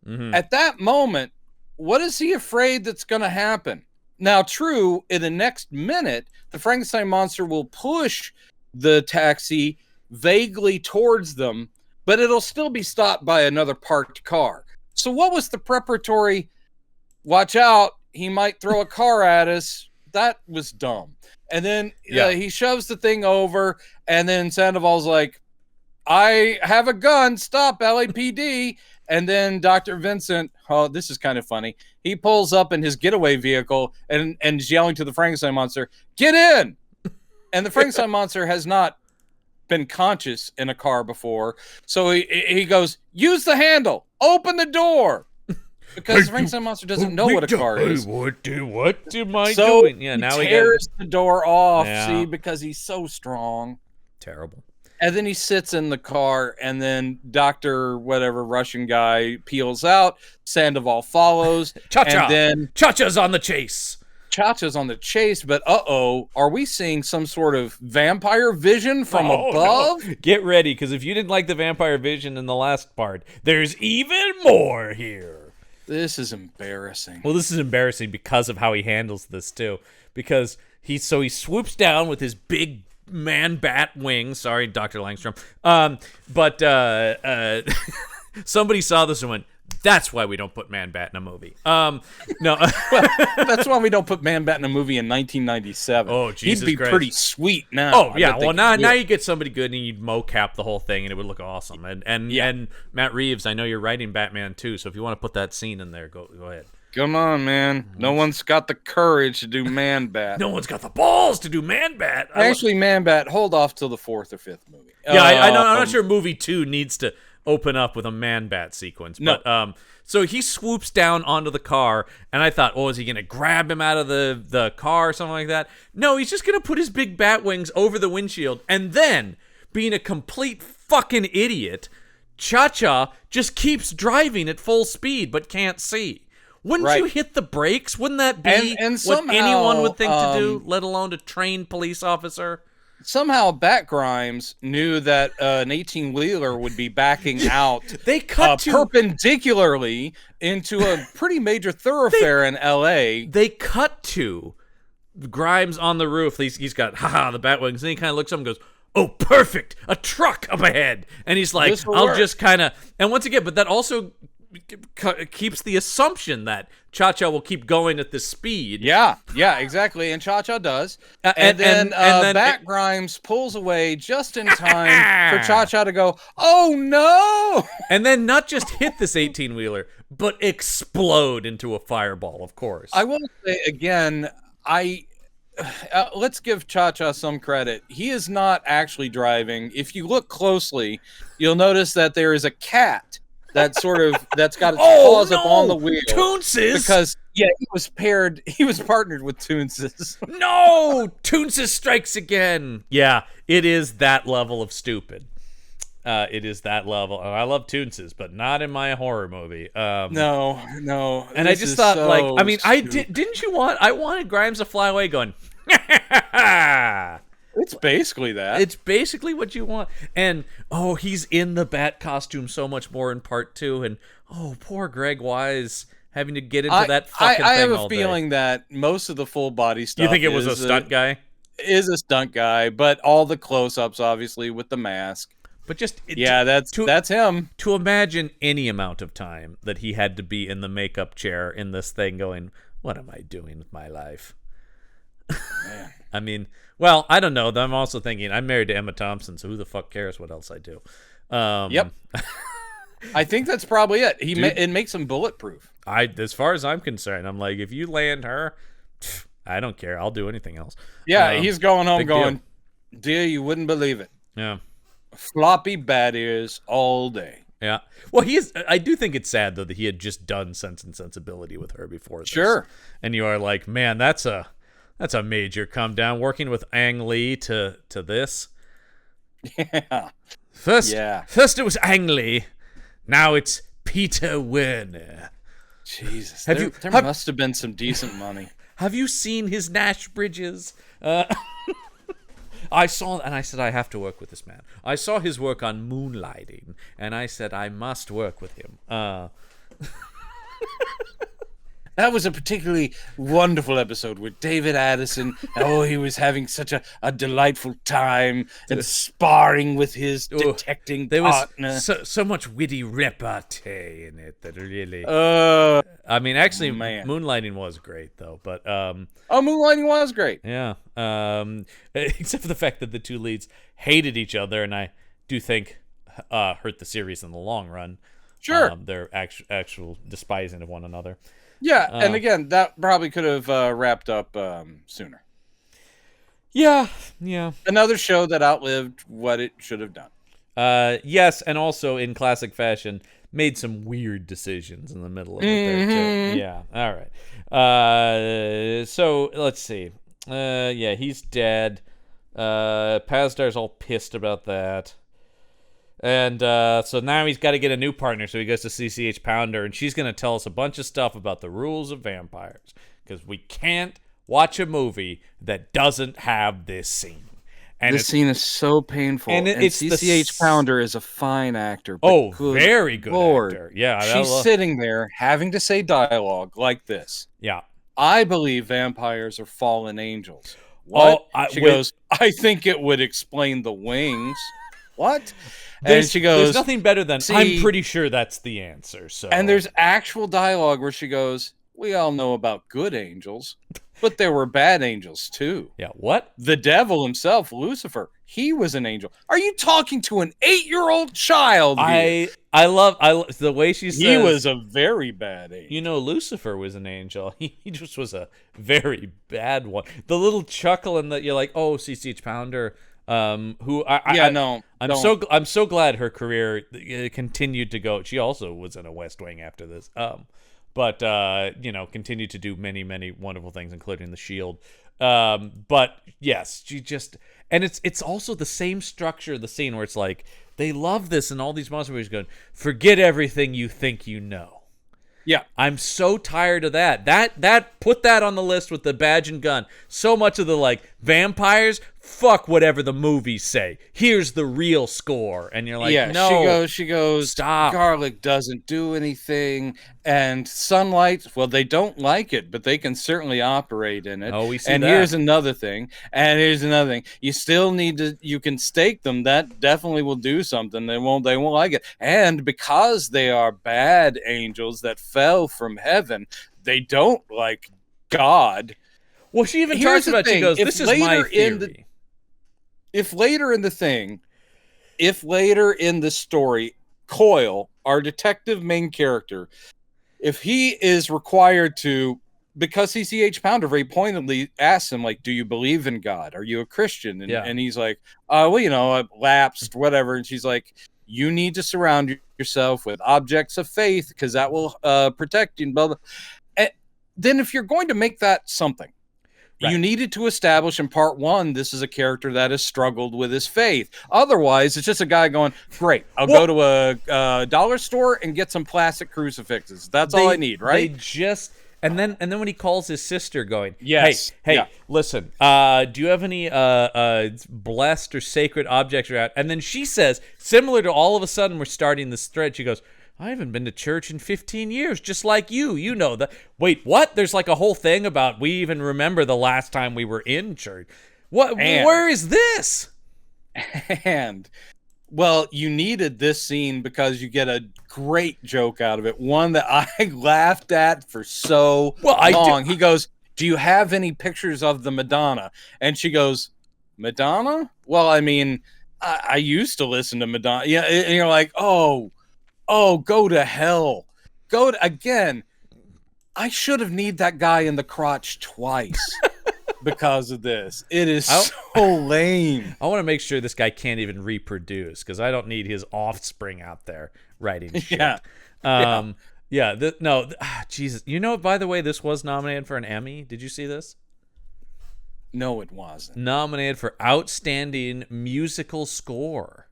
[SPEAKER 2] At that moment, what is he afraid that's going to happen? Now, true, in the next minute, the Frankenstein monster will push the taxi vaguely towards them, but it'll still be stopped by another parked car. So what was the preparatory, watch out, he might throw a car at us? That was dumb. And then he shoves the thing over, and then Sandoval's like, I have a gun, stop, LAPD. And then Dr. Vincent, oh, this is kind of funny. He pulls up in his getaway vehicle and is yelling to the Frankenstein monster, get in! And the Frankenstein monster has not been conscious in a car before. So he goes, use the handle, open the door. Because the Frankenstein monster doesn't know what a car is.
[SPEAKER 1] What am I doing? Yeah, now
[SPEAKER 2] he tears the door off, see, because he's so strong.
[SPEAKER 1] Terrible.
[SPEAKER 2] And then he sits in the car, and then Dr. whatever Russian guy peels out. Sandoval follows.
[SPEAKER 1] Cha-cha!
[SPEAKER 2] And then
[SPEAKER 1] Cha-cha's on the chase.
[SPEAKER 2] Cha-Cha's on the chase, but are we seeing some sort of vampire vision from above?
[SPEAKER 1] No. Get ready, because if you didn't like the vampire vision in the last part, there's even more here.
[SPEAKER 2] This is embarrassing.
[SPEAKER 1] Well, this is embarrassing because of how he handles this too. Because he swoops down with his big man bat wings. Sorry, Dr. Langstrom. But somebody saw this and went, "That's why we don't put Man Bat in a movie." No,
[SPEAKER 2] well, that's why we don't put Man Bat in a movie in 1997.
[SPEAKER 1] Oh, Jesus
[SPEAKER 2] He'd be
[SPEAKER 1] Christ.
[SPEAKER 2] pretty sweet now.
[SPEAKER 1] Oh yeah, well now you get somebody good and you'd mocap the whole thing and it would look awesome. And Matt Reeves, I know you're writing Batman too, so if you want to put that scene in there, go ahead.
[SPEAKER 2] Come on, man. No one's got the courage to do Man Bat.
[SPEAKER 1] No one's got the balls to do Man Bat.
[SPEAKER 2] Actually, Man Bat, hold off till the 4th or 5th movie.
[SPEAKER 1] Yeah, I know. I'm not sure movie 2 needs to open up with a Man Bat sequence.
[SPEAKER 2] No.
[SPEAKER 1] But so he swoops down onto the car, and I thought, is he gonna grab him out of the car or something like that? No, he's just gonna put his big bat wings over the windshield, and then, being a complete fucking idiot, Cha-Cha just keeps driving at full speed but can't see. Wouldn't you hit the brakes? Wouldn't that be
[SPEAKER 2] and
[SPEAKER 1] what
[SPEAKER 2] somehow,
[SPEAKER 1] anyone would think to do, let alone a trained police officer?
[SPEAKER 2] Somehow Bat Grimes knew that an 18-wheeler would be backing out
[SPEAKER 1] they cut
[SPEAKER 2] perpendicularly into a pretty major thoroughfare in L.A.
[SPEAKER 1] They cut to Grimes on the roof. He's got, the bat wings. And he kind of looks up and goes, "Oh, perfect! A truck up ahead!" And he's like, I'll just kind of... And once again, but that also keeps the assumption that Cha-Cha will keep going at this speed.
[SPEAKER 2] Yeah, exactly. And Cha-Cha does. And then Bat Grimes pulls away just in time for Cha-Cha to go, "Oh, no!"
[SPEAKER 1] And then not just hit this 18-wheeler, but explode into a fireball, of course.
[SPEAKER 2] I will say, again, let's give Cha-Cha some credit. He is not actually driving. If you look closely, you'll notice that there is a cat that's got its paws up on the wheel.
[SPEAKER 1] Toonses!
[SPEAKER 2] Because he was partnered with Toonses.
[SPEAKER 1] No! Toonses strikes again. Yeah, it is that level of stupid. It is that level. And I love Toonses, but not in my horror movie.
[SPEAKER 2] No.
[SPEAKER 1] And I just thought, didn't you want? I wanted Grimes to fly away going,
[SPEAKER 2] It's basically that.
[SPEAKER 1] It's basically what you want. And, he's in the bat costume so much more in part 2. And, poor Greg Wise having to get into that fucking thing all day.
[SPEAKER 2] I have a feeling that most of the full body stuff
[SPEAKER 1] You think it was a stunt guy?
[SPEAKER 2] Is a stunt guy, but all the close-ups, obviously, with the mask.
[SPEAKER 1] But just...
[SPEAKER 2] that's him.
[SPEAKER 1] To imagine any amount of time that he had to be in the makeup chair in this thing going, what am I doing with my life?
[SPEAKER 2] Man.
[SPEAKER 1] I mean... Well, I don't know. I'm also thinking I'm married to Emma Thompson, so who the fuck cares what else I do?
[SPEAKER 2] Yep. I think that's probably it. It makes him bulletproof.
[SPEAKER 1] As far as I'm concerned, I'm like, if you land her, I don't care. I'll do anything else.
[SPEAKER 2] Yeah, he's going home going, "Dear, you wouldn't believe it.
[SPEAKER 1] Yeah.
[SPEAKER 2] Floppy bat ears all day."
[SPEAKER 1] Yeah. Well, I do think it's sad, though, that he had just done Sense and Sensibility with her before this.
[SPEAKER 2] Sure.
[SPEAKER 1] And you are like, man, that's a major come down, working with Ang Lee to this.
[SPEAKER 2] Yeah.
[SPEAKER 1] First it was Ang Lee, now it's Peter Werner.
[SPEAKER 2] Jesus, there must have been some decent money.
[SPEAKER 1] Have you seen his Nash bridges? I saw, and I said, I have to work with this man. I saw his work on Moonlighting, and I said, I must work with him.
[SPEAKER 2] That was a particularly wonderful episode with David Addison. He was having such a delightful time and sparring with his detecting partner.
[SPEAKER 1] There was so much witty repartee in it that really... I mean, actually, Moonlighting was great, though. But
[SPEAKER 2] Moonlighting was great.
[SPEAKER 1] Yeah. Except for the fact that the two leads hated each other, and I do think hurt the series in the long run.
[SPEAKER 2] Sure.
[SPEAKER 1] Their actual despising of one another.
[SPEAKER 2] Yeah, and again, that probably could have wrapped up sooner.
[SPEAKER 1] Yeah.
[SPEAKER 2] Another show that outlived what it should have done.
[SPEAKER 1] Yes, and also in classic fashion, made some weird decisions in the middle of it there too. Yeah, all right. So let's see. He's dead. Pazdar's all pissed about that. And so now he's got to get a new partner, so he goes to CCH Pounder, and she's going to tell us a bunch of stuff about the rules of vampires, because we can't watch a movie that doesn't have this scene. And
[SPEAKER 2] this scene is so painful.
[SPEAKER 1] And it's
[SPEAKER 2] CCH Pounder is a fine actor. But
[SPEAKER 1] very good actor. Yeah,
[SPEAKER 2] she's sitting there having to say dialogue like this.
[SPEAKER 1] Yeah.
[SPEAKER 2] I believe vampires are fallen angels. What? She goes, I think it would explain the wings. What? And she goes,
[SPEAKER 1] there's nothing better than, I'm pretty sure that's the answer. So.
[SPEAKER 2] And there's actual dialogue where she goes, we all know about good angels, but there were bad angels too.
[SPEAKER 1] Yeah, what?
[SPEAKER 2] The devil himself, Lucifer, he was an angel. Are you talking to an 8-year-old child here?
[SPEAKER 1] I love the way she says,
[SPEAKER 2] he was a very bad angel.
[SPEAKER 1] You know, Lucifer was an angel. He just was a very bad one. The little chuckle and that you're like, oh, CCH Pounder, I'm so glad her career continued to go. She also was in a West Wing after this. But continued to do many, many wonderful things, including The Shield. But yes, she just, and it's also the same structure of the scene where it's like they love this in all these monster movies. Going, forget everything you think you know.
[SPEAKER 2] Yeah,
[SPEAKER 1] I'm so tired of that. That put that on the list with the badge and gun. So much of the like vampires, fuck whatever the movies say. Here's the real score, and you're like, no.
[SPEAKER 2] She goes.
[SPEAKER 1] Stop.
[SPEAKER 2] Garlic doesn't do anything, and sunlight. Well, they don't like it, but they can certainly operate in it.
[SPEAKER 1] Oh, we see
[SPEAKER 2] and
[SPEAKER 1] that.
[SPEAKER 2] Here's another thing. You still need to. You can stake them. That definitely will do something. They won't like it. And because they are bad angels that fell from heaven, they don't like God.
[SPEAKER 1] Well, she even talks about. She goes, "This is my theory."
[SPEAKER 2] If later in the story, Coyle, our detective main character, if he is required to, because CCH Pounder very pointedly asks him, like, do you believe in God? Are you a Christian? And he's like, I've lapsed, whatever. And she's like, you need to surround yourself with objects of faith because that will protect you. And blah, blah. And then if you're going to make that something, right, you needed to establish in part one, this is a character that has struggled with his faith. Otherwise, it's just a guy going, great, I'll go to a dollar store and get some plastic crucifixes. That's all I need, right?
[SPEAKER 1] And then when he calls his sister going,
[SPEAKER 2] yes,
[SPEAKER 1] hey, listen, do you have any blessed or sacred objects around? And then she says, similar to all of a sudden we're starting this thread, she goes, I haven't been to church in 15 years, just like you. You know that. Wait, what? There's like a whole thing about we even remember the last time we were in church. What? Where is this?
[SPEAKER 2] And, well, you needed this scene because you get a great joke out of it. One that I laughed at for so long. He goes, do you have any pictures of the Madonna? And she goes, Madonna? Well, I mean, I used to listen to Madonna. Yeah, and you're like, oh, go to hell. Again, I should have kneed that guy in the crotch twice because of this. It is so lame.
[SPEAKER 1] I want to make sure this guy can't even reproduce because I don't need his offspring out there writing shit. Jesus. You know, by the way, this was nominated for an Emmy. Did you see this?
[SPEAKER 2] No, it wasn't.
[SPEAKER 1] Nominated for Outstanding Musical Score.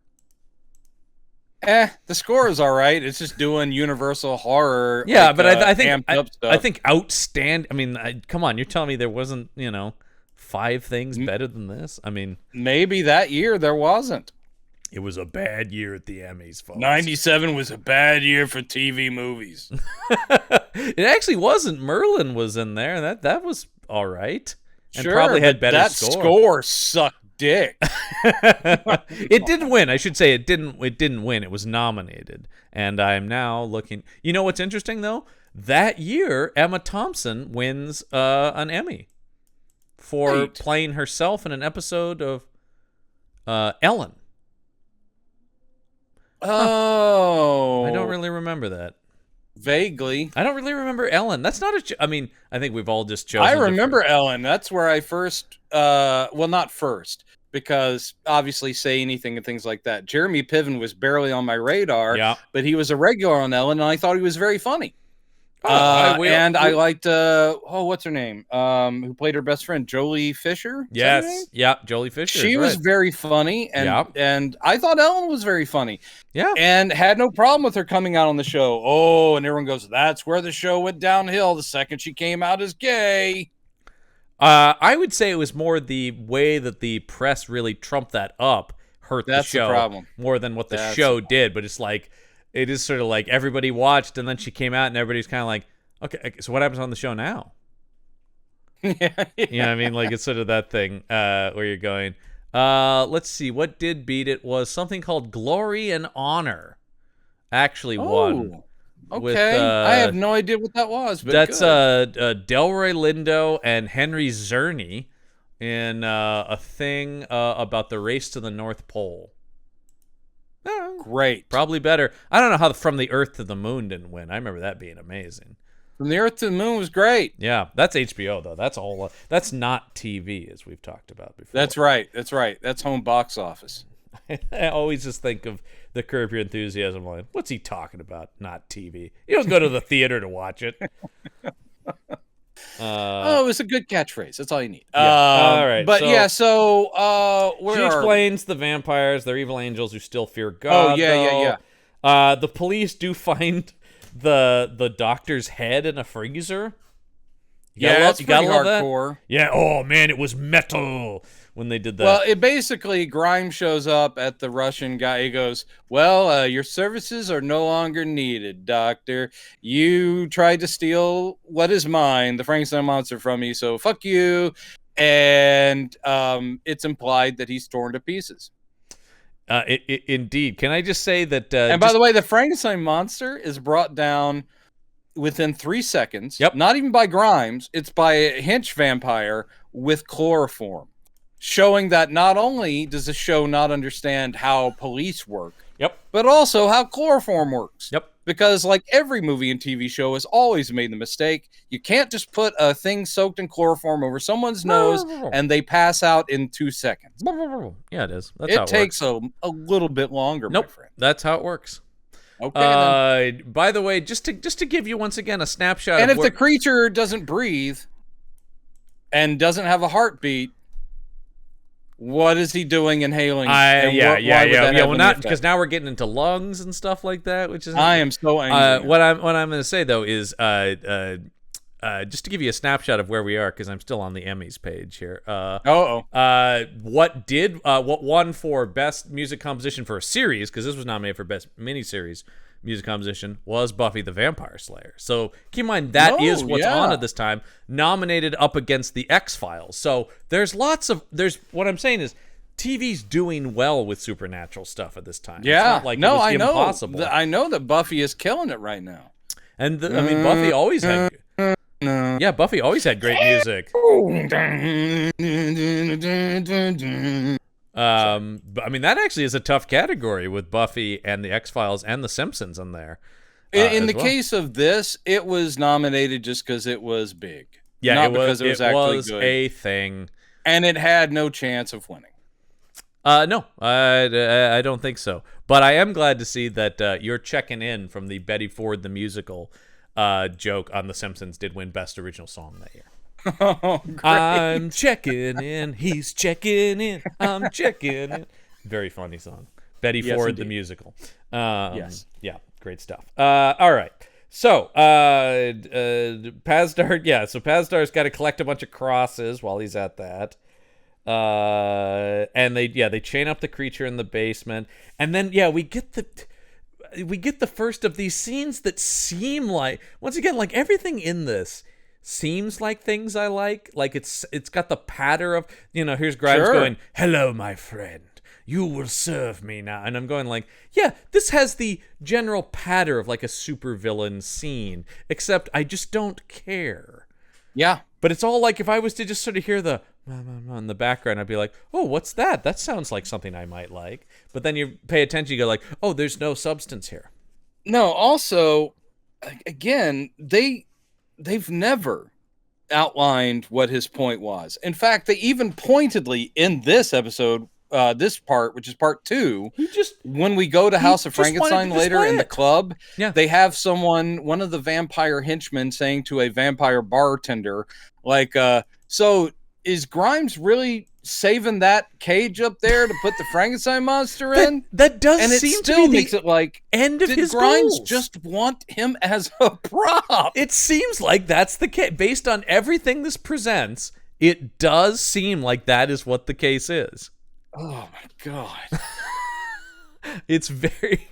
[SPEAKER 2] The score is all right. It's just doing Universal horror.
[SPEAKER 1] Yeah, but I think outstanding. I mean, come on, you're telling me there wasn't 5 things better than this? I mean,
[SPEAKER 2] maybe that year there wasn't.
[SPEAKER 1] It was a bad year at the Emmys, folks.
[SPEAKER 2] 97 was a bad year for TV movies.
[SPEAKER 1] It actually wasn't. Merlin was in there. That was all right. And
[SPEAKER 2] sure,
[SPEAKER 1] probably had better
[SPEAKER 2] that
[SPEAKER 1] score.
[SPEAKER 2] Score sucked dick.
[SPEAKER 1] It didn't win. I should say it didn't win. It was nominated. And I'm now looking. You know what's interesting though? That year Emma Thompson wins an Emmy for playing herself in an episode of Ellen.
[SPEAKER 2] Oh.
[SPEAKER 1] I don't really remember that.
[SPEAKER 2] Vaguely.
[SPEAKER 1] I don't really remember Ellen. That's not I mean, I think we've all just chosen.
[SPEAKER 2] I remember Ellen. That's where I first well, not first, because obviously Say Anything and things like that. Jeremy Piven was barely on my radar, but he was a regular on Ellen, and I thought he was very funny. I liked what's her name? Who played her best friend, Jolie Fisher?
[SPEAKER 1] Yes, yeah, Jolie Fisher.
[SPEAKER 2] She was very funny, and I thought Ellen was very funny.
[SPEAKER 1] Yeah,
[SPEAKER 2] and had no problem with her coming out on the show. Oh, and everyone goes, "That's where the show went downhill the second she came out as gay."
[SPEAKER 1] I would say it was more the way that the press really trumped that up hurt the show
[SPEAKER 2] problem.
[SPEAKER 1] more than what the show did. But it's like, it is sort of like everybody watched, and then she came out, and everybody's kind of like, okay, so what happens on the show now?
[SPEAKER 2] Yeah.
[SPEAKER 1] You know what I mean? Like, it's sort of that thing where you're going, let's see, what did beat it was something called Glory and Honor. Actually won.
[SPEAKER 2] Okay.
[SPEAKER 1] With,
[SPEAKER 2] I have no idea what that was. But
[SPEAKER 1] that's Delroy Lindo and Henry Czerny in a thing about the race to the North Pole.
[SPEAKER 2] Great.
[SPEAKER 1] Probably better. I don't know how From the Earth to the Moon didn't win. I remember that being amazing.
[SPEAKER 2] From the Earth to the Moon was great.
[SPEAKER 1] Yeah, that's HBO though. That's all. That's not TV, as we've talked about before.
[SPEAKER 2] That's right. That's home box office.
[SPEAKER 1] I always just think of the Curb Your Enthusiasm line. What's he talking about? Not TV. You don't go to the theater to watch it.
[SPEAKER 2] It was a good catchphrase. That's all you need.
[SPEAKER 1] Yeah. All right.
[SPEAKER 2] But
[SPEAKER 1] she explains the vampires, they're evil angels who still fear God.
[SPEAKER 2] Oh, yeah.
[SPEAKER 1] The police do find the doctor's head in a freezer.
[SPEAKER 2] That's pretty hardcore.
[SPEAKER 1] Yeah. Oh man, it was metal when they did that.
[SPEAKER 2] Well, it basically Grimes shows up at the Russian guy. He goes, "Well, your services are no longer needed, Doctor. You tried to steal what is mine, the Frankenstein monster, from me. So fuck you." And it's implied that he's torn to pieces.
[SPEAKER 1] Indeed. Can I just say that?
[SPEAKER 2] And by the way, the Frankenstein monster is brought down within 3 seconds.
[SPEAKER 1] Yep.
[SPEAKER 2] Not even by Grimes. It's by a hench vampire with chloroform, showing that not only does the show not understand how police work, but also how chloroform works.
[SPEAKER 1] Yep.
[SPEAKER 2] Because like every movie and TV show has always made the mistake, you can't just put a thing soaked in chloroform over someone's nose and they pass out in 2 seconds.
[SPEAKER 1] Yeah, it is. That's how
[SPEAKER 2] it takes a little bit longer, my friend.
[SPEAKER 1] That's how it works.
[SPEAKER 2] Okay.
[SPEAKER 1] By the way, just to give you once again a snapshot.
[SPEAKER 2] And if the creature doesn't breathe and doesn't have a heartbeat, what is he doing inhaling?
[SPEAKER 1] Well, not because now we're getting into lungs and stuff like that, which is.
[SPEAKER 2] I am so angry.
[SPEAKER 1] What I'm going to say though is, just to give you a snapshot of where we are, because I'm still on the Emmys page here. What won for best music composition for a series? Because this was nominated for best miniseries music composition was Buffy the Vampire Slayer. So keep in mind that is what's on at this time, nominated up against the X-Files. So there's what I'm saying is TV's doing well with supernatural stuff at this time.
[SPEAKER 2] Yeah,
[SPEAKER 1] it's not like it was impossible.
[SPEAKER 2] I know that Buffy is killing it right now.
[SPEAKER 1] And Buffy always had. Yeah, Buffy always had great music. But I mean, that actually is a tough category with Buffy and the X-Files and the Simpsons in there.
[SPEAKER 2] In the case of this, it was nominated just because it was big.
[SPEAKER 1] Yeah,
[SPEAKER 2] not because it was actually good.
[SPEAKER 1] A thing.
[SPEAKER 2] And it had no chance of winning.
[SPEAKER 1] No, I don't think so. But I am glad to see that you're checking in from the Betty Ford the Musical joke on The Simpsons did win Best Original Song that year.
[SPEAKER 2] Oh, great.
[SPEAKER 1] I'm checking in. He's checking in. I'm checking in. Very funny song. Betty Ford the Musical.
[SPEAKER 2] Yes.
[SPEAKER 1] Yeah, great stuff. All right. So, Pazdar, so Pazdar's got to collect a bunch of crosses while he's at that. And they chain up the creature in the basement. And then, we get the first of these scenes that seem like, once again, like everything in this seems like things I like. Like it's got the patter of, here's Grimes going, "Hello, my friend. You will serve me now." And I'm going like, yeah, this has the general patter of like a supervillain scene, except I just don't care.
[SPEAKER 2] Yeah.
[SPEAKER 1] But it's all like if I was to just sort of hear the in the background, I'd be like, oh, what's that? That sounds like something I might like. But then you pay attention, you go like, oh, there's no substance here.
[SPEAKER 2] No, also, again, they've never outlined what his point was. In fact, they even pointedly in this episode, this part, which is part 2, when we go to House of Frankenstein later in the club, they have one of the vampire henchmen saying to a vampire bartender, like, so is Grimes really saving that cage up there to put the Frankenstein monster in?
[SPEAKER 1] That does
[SPEAKER 2] and
[SPEAKER 1] seem
[SPEAKER 2] it still
[SPEAKER 1] to be
[SPEAKER 2] makes it like
[SPEAKER 1] end of his
[SPEAKER 2] Grimes
[SPEAKER 1] goals.
[SPEAKER 2] Just want him as a prop.
[SPEAKER 1] It seems like that's the case. Based on everything this presents, It does seem like that is what the case is.
[SPEAKER 2] Oh my God.
[SPEAKER 1] It's very.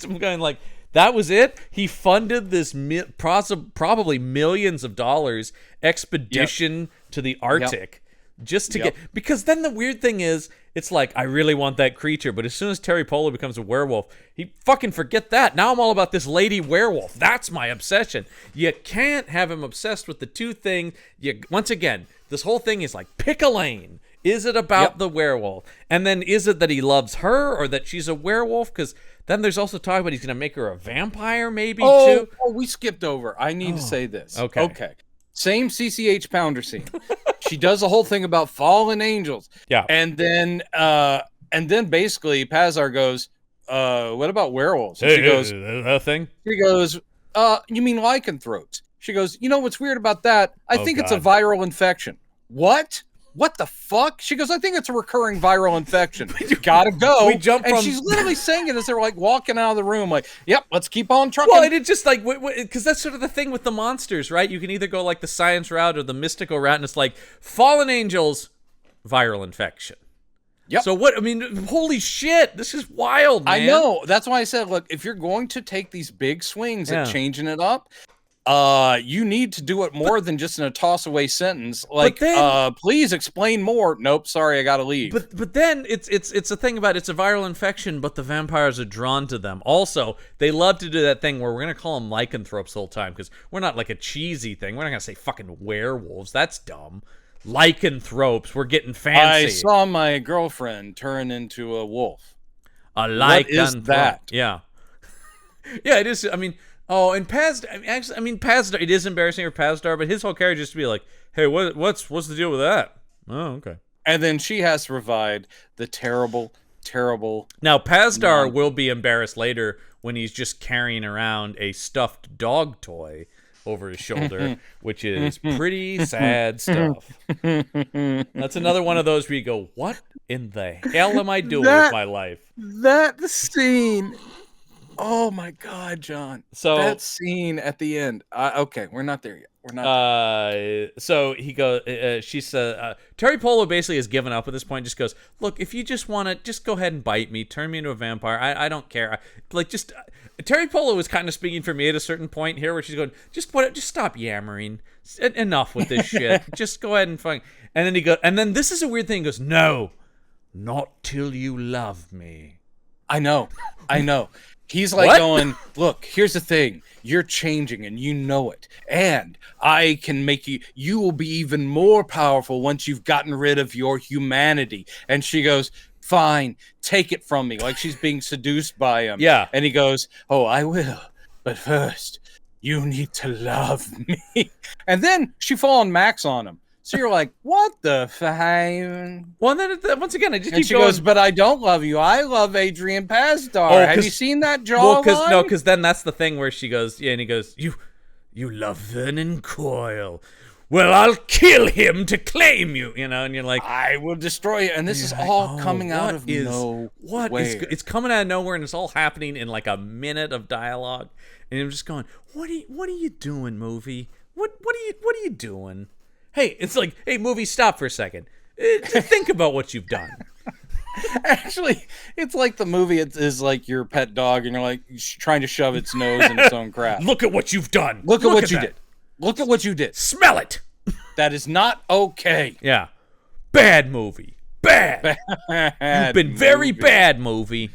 [SPEAKER 1] I'm going like, that was it. He funded this probably millions of dollars expedition to the Arctic just to get, because then the weird thing is, it's like, I really want that creature, but as soon as Terry Polo becomes a werewolf, he fucking forget that. Now I'm all about this lady werewolf. That's my obsession. You can't have him obsessed with the two things. Once again, this whole thing is like, pick a lane. Is it about the werewolf? And then is it that he loves her or that she's a werewolf? Because then there's also talk about he's going to make her a vampire maybe too.
[SPEAKER 2] Oh, we skipped over. I need to say this.
[SPEAKER 1] Okay.
[SPEAKER 2] Same CCH Pounder scene. She does the whole thing about fallen angels.
[SPEAKER 1] Yeah.
[SPEAKER 2] And then basically Pazar goes, what about werewolves? And she goes,
[SPEAKER 1] that thing?
[SPEAKER 2] She goes, you mean lycanthropes? She goes, you know what's weird about that? I think it's a viral infection. What? What the fuck? She goes, I think it's a recurring viral infection. Gotta go. And she's literally saying it as they're like walking out of the room, like, yep, let's keep on trucking.
[SPEAKER 1] Well, and it's just like, because that's sort of the thing with the monsters, right? You can either go like the science route or the mystical route, and it's like, fallen angels, viral infection. Yep. So what, I mean, holy shit, this is wild, man.
[SPEAKER 2] I know. That's why I said, look, if you're going to take these big swings at changing it up, you need to do it more than just in a toss away sentence. Like, please explain more. Nope, sorry, I gotta leave.
[SPEAKER 1] But then it's a thing about it's a viral infection, but the vampires are drawn to them. Also, they love to do that thing where we're gonna call them lycanthropes the whole time because we're not like a cheesy thing. We're not gonna say fucking werewolves. That's dumb. Lycanthropes. We're getting fancy.
[SPEAKER 2] I saw my girlfriend turn into a wolf.
[SPEAKER 1] A lycanthrope.
[SPEAKER 2] What is that?
[SPEAKER 1] Yeah. Yeah, it is. I mean. Oh, and Pazdar, it is embarrassing for Pazdar, but his whole character just to be like, hey, what's the deal with that? Oh, okay.
[SPEAKER 2] And then she has to provide the terrible.
[SPEAKER 1] Now, Pazdar will be embarrassed later when he's just carrying around a stuffed dog toy over his shoulder, which is pretty sad stuff. That's another one of those where you go, what in the hell am I doing with my life?
[SPEAKER 2] That scene... Oh my God, John!
[SPEAKER 1] So
[SPEAKER 2] that scene at the end. Okay, we're not there yet. We're not.
[SPEAKER 1] So he goes. She said, Terry Polo basically has given up at this point. Just goes, look, if you just want to, just go ahead and bite me, turn me into a vampire. I don't care. Terry Polo was kind of speaking for me at a certain point here, where she's going, just stop yammering. Enough with this shit. Just go ahead and find. And then he goes, and then this is a weird thing. He goes, no, not till you love me.
[SPEAKER 2] I know. He's like going, look, here's the thing. You're changing and you know it. And I can make you will be even more powerful once you've gotten rid of your humanity. And she goes, fine, take it from me. Like she's being seduced by him.
[SPEAKER 1] Yeah.
[SPEAKER 2] And he goes, oh, I will. But first, you need to love me. And then she falls Max on him. So you're like, what the fuck?
[SPEAKER 1] Well, and then once again, I just
[SPEAKER 2] and
[SPEAKER 1] keep
[SPEAKER 2] she
[SPEAKER 1] going.
[SPEAKER 2] goes, but I don't love you. I love Adrian Pazdar. Have you seen that jawline?
[SPEAKER 1] Well, because then that's the thing where she goes, and he goes, you love Vernon Coyle. Well, I'll kill him to claim you, and you're like,
[SPEAKER 2] I will destroy you. And this is all coming out of nowhere.
[SPEAKER 1] It's coming out of nowhere, and it's all happening in like a minute of dialogue, and I'm just going, what are you doing, movie? What are you doing? Hey, it's like, hey, movie, stop for a second. Think about what you've done.
[SPEAKER 2] Actually, it's like the movie is like your pet dog, and you're like trying to shove its nose in its own crap.
[SPEAKER 1] Look at what you've done.
[SPEAKER 2] Look at what you did. Look at what you did.
[SPEAKER 1] Smell it.
[SPEAKER 2] That is not okay.
[SPEAKER 1] Yeah. Bad movie. Bad. You've been very bad, movie.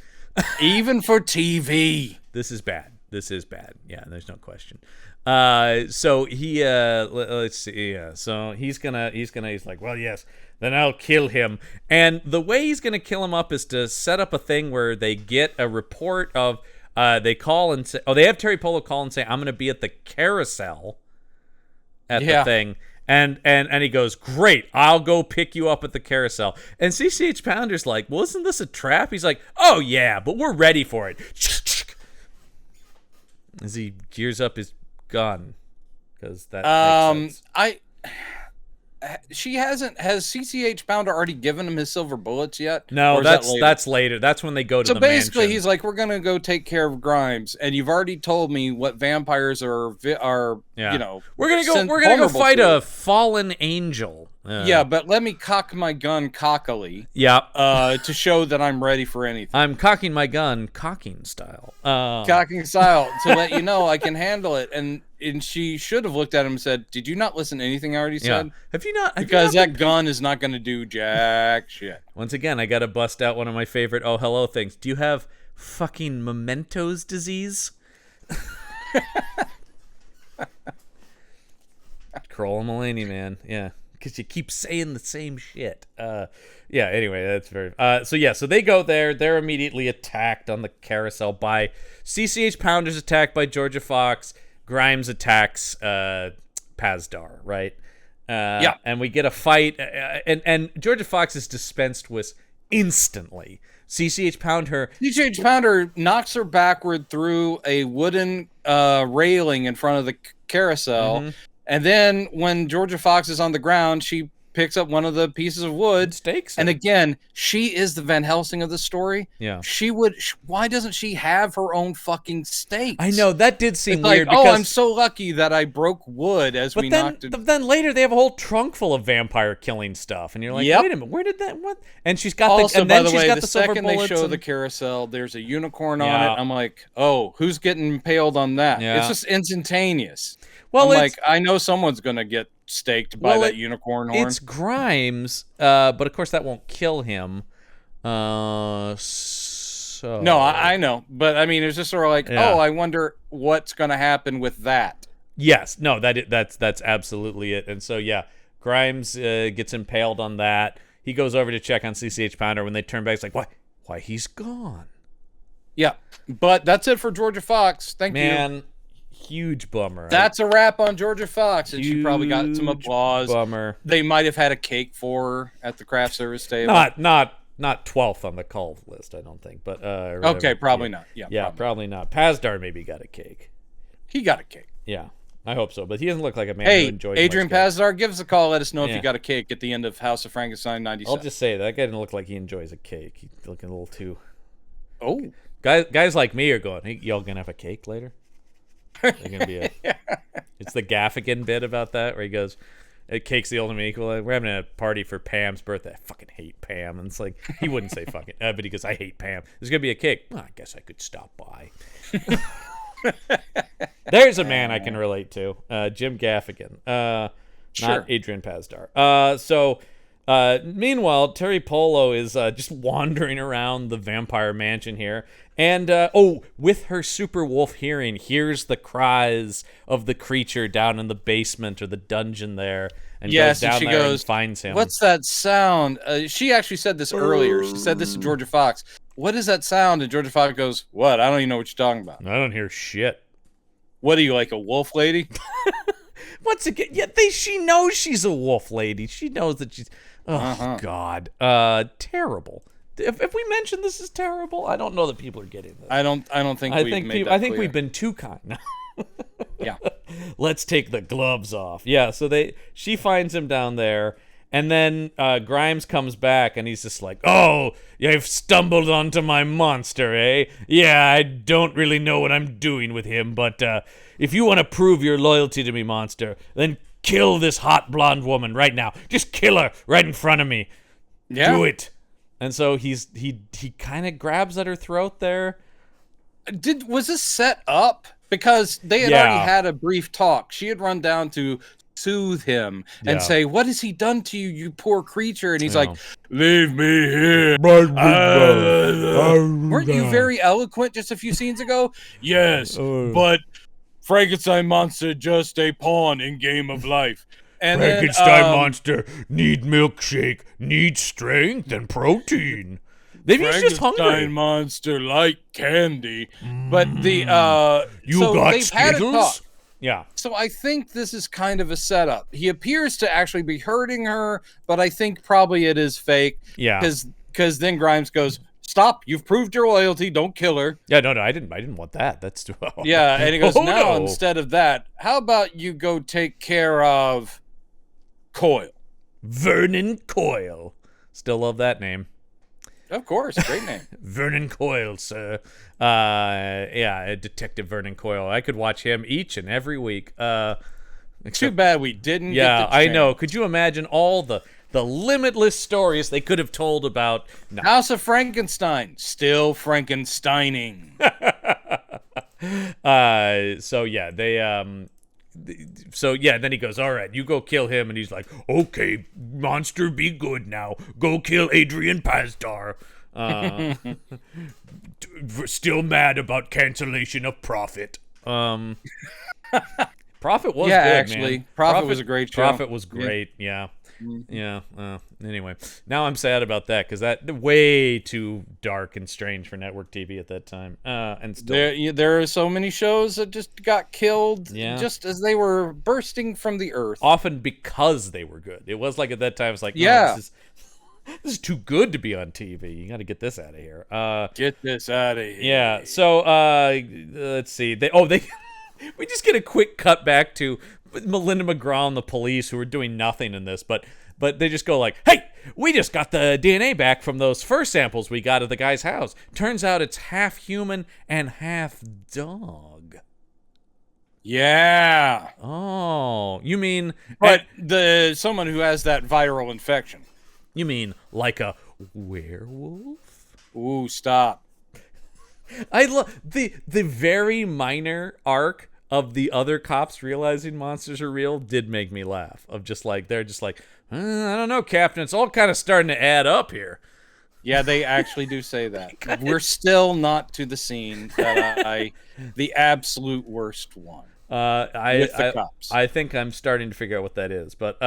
[SPEAKER 2] Even for TV.
[SPEAKER 1] This is bad. Yeah, there's no question. So he let's see. Yeah. So he's like, well, yes, then I'll kill him. And the way he's gonna kill him up is to set up a thing where they get a report of they call and say, they have Terry Polo call and say, I'm gonna be at the carousel at the thing. And he goes, great, I'll go pick you up at the carousel. And CCH Pounder's like, well, isn't this a trap? He's like, oh yeah, but we're ready for it. As he gears up his gun, because that makes sense.
[SPEAKER 2] she hasn't. Has CCH Pounder already given him his silver bullets yet?
[SPEAKER 1] No,
[SPEAKER 2] Or is
[SPEAKER 1] that's
[SPEAKER 2] that later?
[SPEAKER 1] that's later. That's when they go to
[SPEAKER 2] So
[SPEAKER 1] the
[SPEAKER 2] basically,
[SPEAKER 1] mansion.
[SPEAKER 2] he's like, "We're gonna go take care of Grimes," and you've already told me what vampires are.
[SPEAKER 1] Yeah.
[SPEAKER 2] You know,
[SPEAKER 1] We're gonna go fight
[SPEAKER 2] to.
[SPEAKER 1] a fallen angel.
[SPEAKER 2] Yeah, but let me cock my gun cockily.
[SPEAKER 1] Yeah.
[SPEAKER 2] To show that I'm ready for anything.
[SPEAKER 1] I'm cocking my gun, cocking style.
[SPEAKER 2] Cocking style to let you know I can handle it. And she should have looked at him and said, "Did you not listen to anything I already said?
[SPEAKER 1] Have you not?
[SPEAKER 2] Because that gun is not going to do jack shit."
[SPEAKER 1] Once again, I got to bust out one of my favorite "Oh hello" things. Do you have fucking mementos disease? Kroll Mulaney, man. Yeah. Because you keep saying the same shit. Yeah, anyway, that's very... So they go there. They're immediately attacked on the carousel by... CCH Pounder's attacked by Georgia Fox. Grimes attacks Pazdar, right?
[SPEAKER 2] Yeah.
[SPEAKER 1] And we get a fight. And Georgia Fox is dispensed with instantly. CCH
[SPEAKER 2] Pounder knocks her backward through a wooden railing in front of the carousel. Mm-hmm. And then when Georgia Fox is on the ground, she picks up one of the pieces of wood.
[SPEAKER 1] Stakes.
[SPEAKER 2] And again, she is the Van Helsing of the story.
[SPEAKER 1] Yeah.
[SPEAKER 2] Why doesn't she have her own fucking stakes?
[SPEAKER 1] I know, that did seem
[SPEAKER 2] it's
[SPEAKER 1] weird.
[SPEAKER 2] Like, because... I'm so lucky that I broke wood as we knocked it.
[SPEAKER 1] But then later they have a whole trunk full of vampire killing stuff. And you're like, wait a minute, where did that, what? And she's got
[SPEAKER 2] also,
[SPEAKER 1] and then
[SPEAKER 2] by the way,
[SPEAKER 1] got
[SPEAKER 2] the
[SPEAKER 1] silver
[SPEAKER 2] second they show
[SPEAKER 1] and...
[SPEAKER 2] the carousel, there's a unicorn on it. I'm like, oh, who's getting impaled on that?
[SPEAKER 1] Yeah.
[SPEAKER 2] It's just instantaneous.
[SPEAKER 1] Well,
[SPEAKER 2] I'm like, I know somene's going to get staked by that unicorn horn.
[SPEAKER 1] It's Grimes, but of course that won't kill him. So
[SPEAKER 2] no, I know, but I mean, it's just sort of like, oh, I wonder what's going to happen with that.
[SPEAKER 1] Yes, no, that's absolutely it. And so Grimes gets impaled on that. He goes over to check on CCH Pounder. When they turn back, it's like, why he's gone.
[SPEAKER 2] Yeah, but that's it for Georgia Fox. Thank you,
[SPEAKER 1] man. Huge bummer.
[SPEAKER 2] That's a wrap on Georgia Fox, and she probably got some applause.
[SPEAKER 1] Bummer.
[SPEAKER 2] They might have had a cake for her at the craft service table.
[SPEAKER 1] Not 12th on the call list, I don't think. But
[SPEAKER 2] okay, probably not. Yeah,
[SPEAKER 1] probably not. Pazdar maybe got a cake.
[SPEAKER 2] He got a cake.
[SPEAKER 1] Yeah, I hope so. But he doesn't look like a man who enjoys.
[SPEAKER 2] Hey, Adrian Pazdar, give us a call. Let us know if you got a cake at the end of House of Frankenstein '97.
[SPEAKER 1] I'll just say that guy didn't look like he enjoys a cake. He's looking a little too.
[SPEAKER 2] Oh,
[SPEAKER 1] guys like me are going, hey, y'all gonna have a cake later? Gonna be it's the Gaffigan bit about that where he goes, cake's the ultimate equal. We're having a party for Pam's birthday. I fucking hate Pam. And it's like, he wouldn't say fucking, but he goes, I hate Pam. There's gonna be a cake. Well, I guess I could stop by. There's a man I can relate to. Jim Gaffigan. Not Adrian Pazdar. Meanwhile, Terry Polo is just wandering around the vampire mansion here. And, with her super wolf hearing, hears the cries of the creature down in the basement or the dungeon there. And goes down there and finds him.
[SPEAKER 2] What's that sound? She actually said this earlier. She said this to Georgia Fox. What is that sound? And Georgia Fox goes, what? I don't even know what you're talking about.
[SPEAKER 1] I don't hear shit.
[SPEAKER 2] What are you, like a wolf lady?
[SPEAKER 1] Once again, she knows she's a wolf lady. She knows that she's... Oh, God. Terrible. If we mentioned this is terrible, I don't know that people are getting this.
[SPEAKER 2] I don't think
[SPEAKER 1] I think we've been too kind.
[SPEAKER 2] Yeah.
[SPEAKER 1] Let's take the gloves off. Yeah, so she finds him down there, and then Grimes comes back, and he's just like, oh, you've stumbled onto my monster, eh? Yeah, I don't really know what I'm doing with him, but if you want to prove your loyalty to me, monster, then kill this hot blonde woman right now. Just kill her right in front of me. Yeah. Do it. And so he kind of grabs at her throat there.
[SPEAKER 2] Was this set up? Because they had already had a brief talk. She had run down to soothe him and say, what has he done to you, you poor creature? And he's like, leave me here. Weren't you very eloquent just a few scenes ago? Yes, but Frankenstein monster just a pawn in game of life. And
[SPEAKER 1] Frankenstein monster need milkshake, need strength and protein. Maybe he's just hungry.
[SPEAKER 2] Frankenstein monster like candy, but the
[SPEAKER 1] got Skittles? Yeah.
[SPEAKER 2] So I think this is kind of a setup. He appears to actually be hurting her, but I think probably it is fake.
[SPEAKER 1] Yeah.
[SPEAKER 2] Because then Grimes goes, "Stop! You've proved your loyalty. Don't kill her."
[SPEAKER 1] Yeah, no, I didn't want that. That's too.
[SPEAKER 2] Yeah, and he goes, instead of that, how about you go take care of Coyle?
[SPEAKER 1] Vernon Coyle. Still love that name.
[SPEAKER 2] Of course, great name.
[SPEAKER 1] Vernon Coyle, sir. Detective Vernon Coyle. I could watch him each and every week.
[SPEAKER 2] Too bad we didn't.
[SPEAKER 1] Yeah,
[SPEAKER 2] get the
[SPEAKER 1] I
[SPEAKER 2] chance.
[SPEAKER 1] know. Could you imagine all the limitless stories they could have told about
[SPEAKER 2] House of Frankenstein, still Frankensteining.
[SPEAKER 1] Then he goes, all right, you go kill him, and he's like, okay, monster, be good now, go kill Adrian Pasdar. Still mad about cancellation of Prophet. Prophet was good,
[SPEAKER 2] actually,
[SPEAKER 1] man.
[SPEAKER 2] Prophet was a great show.
[SPEAKER 1] Prophet was great, yeah. Anyway, now I'm sad about that because that way too dark and strange for network TV at that time. And still,
[SPEAKER 2] there are so many shows that just got killed just as they were bursting from the earth.
[SPEAKER 1] Often because they were good. It was like at that time, it's like, this is too good to be on TV. You got to get this out of here.
[SPEAKER 2] Get this out of here.
[SPEAKER 1] Yeah. So let's see. We just get a quick cut back to Melinda McGraw and the police who are doing nothing in this, but they just go like, hey, we just got the DNA back from those first samples we got at the guy's house. Turns out it's half human and half dog.
[SPEAKER 2] Yeah.
[SPEAKER 1] Oh, you mean...
[SPEAKER 2] But someone who has that viral infection.
[SPEAKER 1] You mean like a werewolf?
[SPEAKER 2] Ooh, stop.
[SPEAKER 1] I love the very minor arc of the other cops realizing monsters are real did make me laugh. Of just like, they're just like, I don't know, Captain, it's all kind of starting to add up here.
[SPEAKER 2] Yeah, they actually do say that. We're still not to the scene that the absolute worst one. With the cops.
[SPEAKER 1] I think I'm starting to figure out what that is. But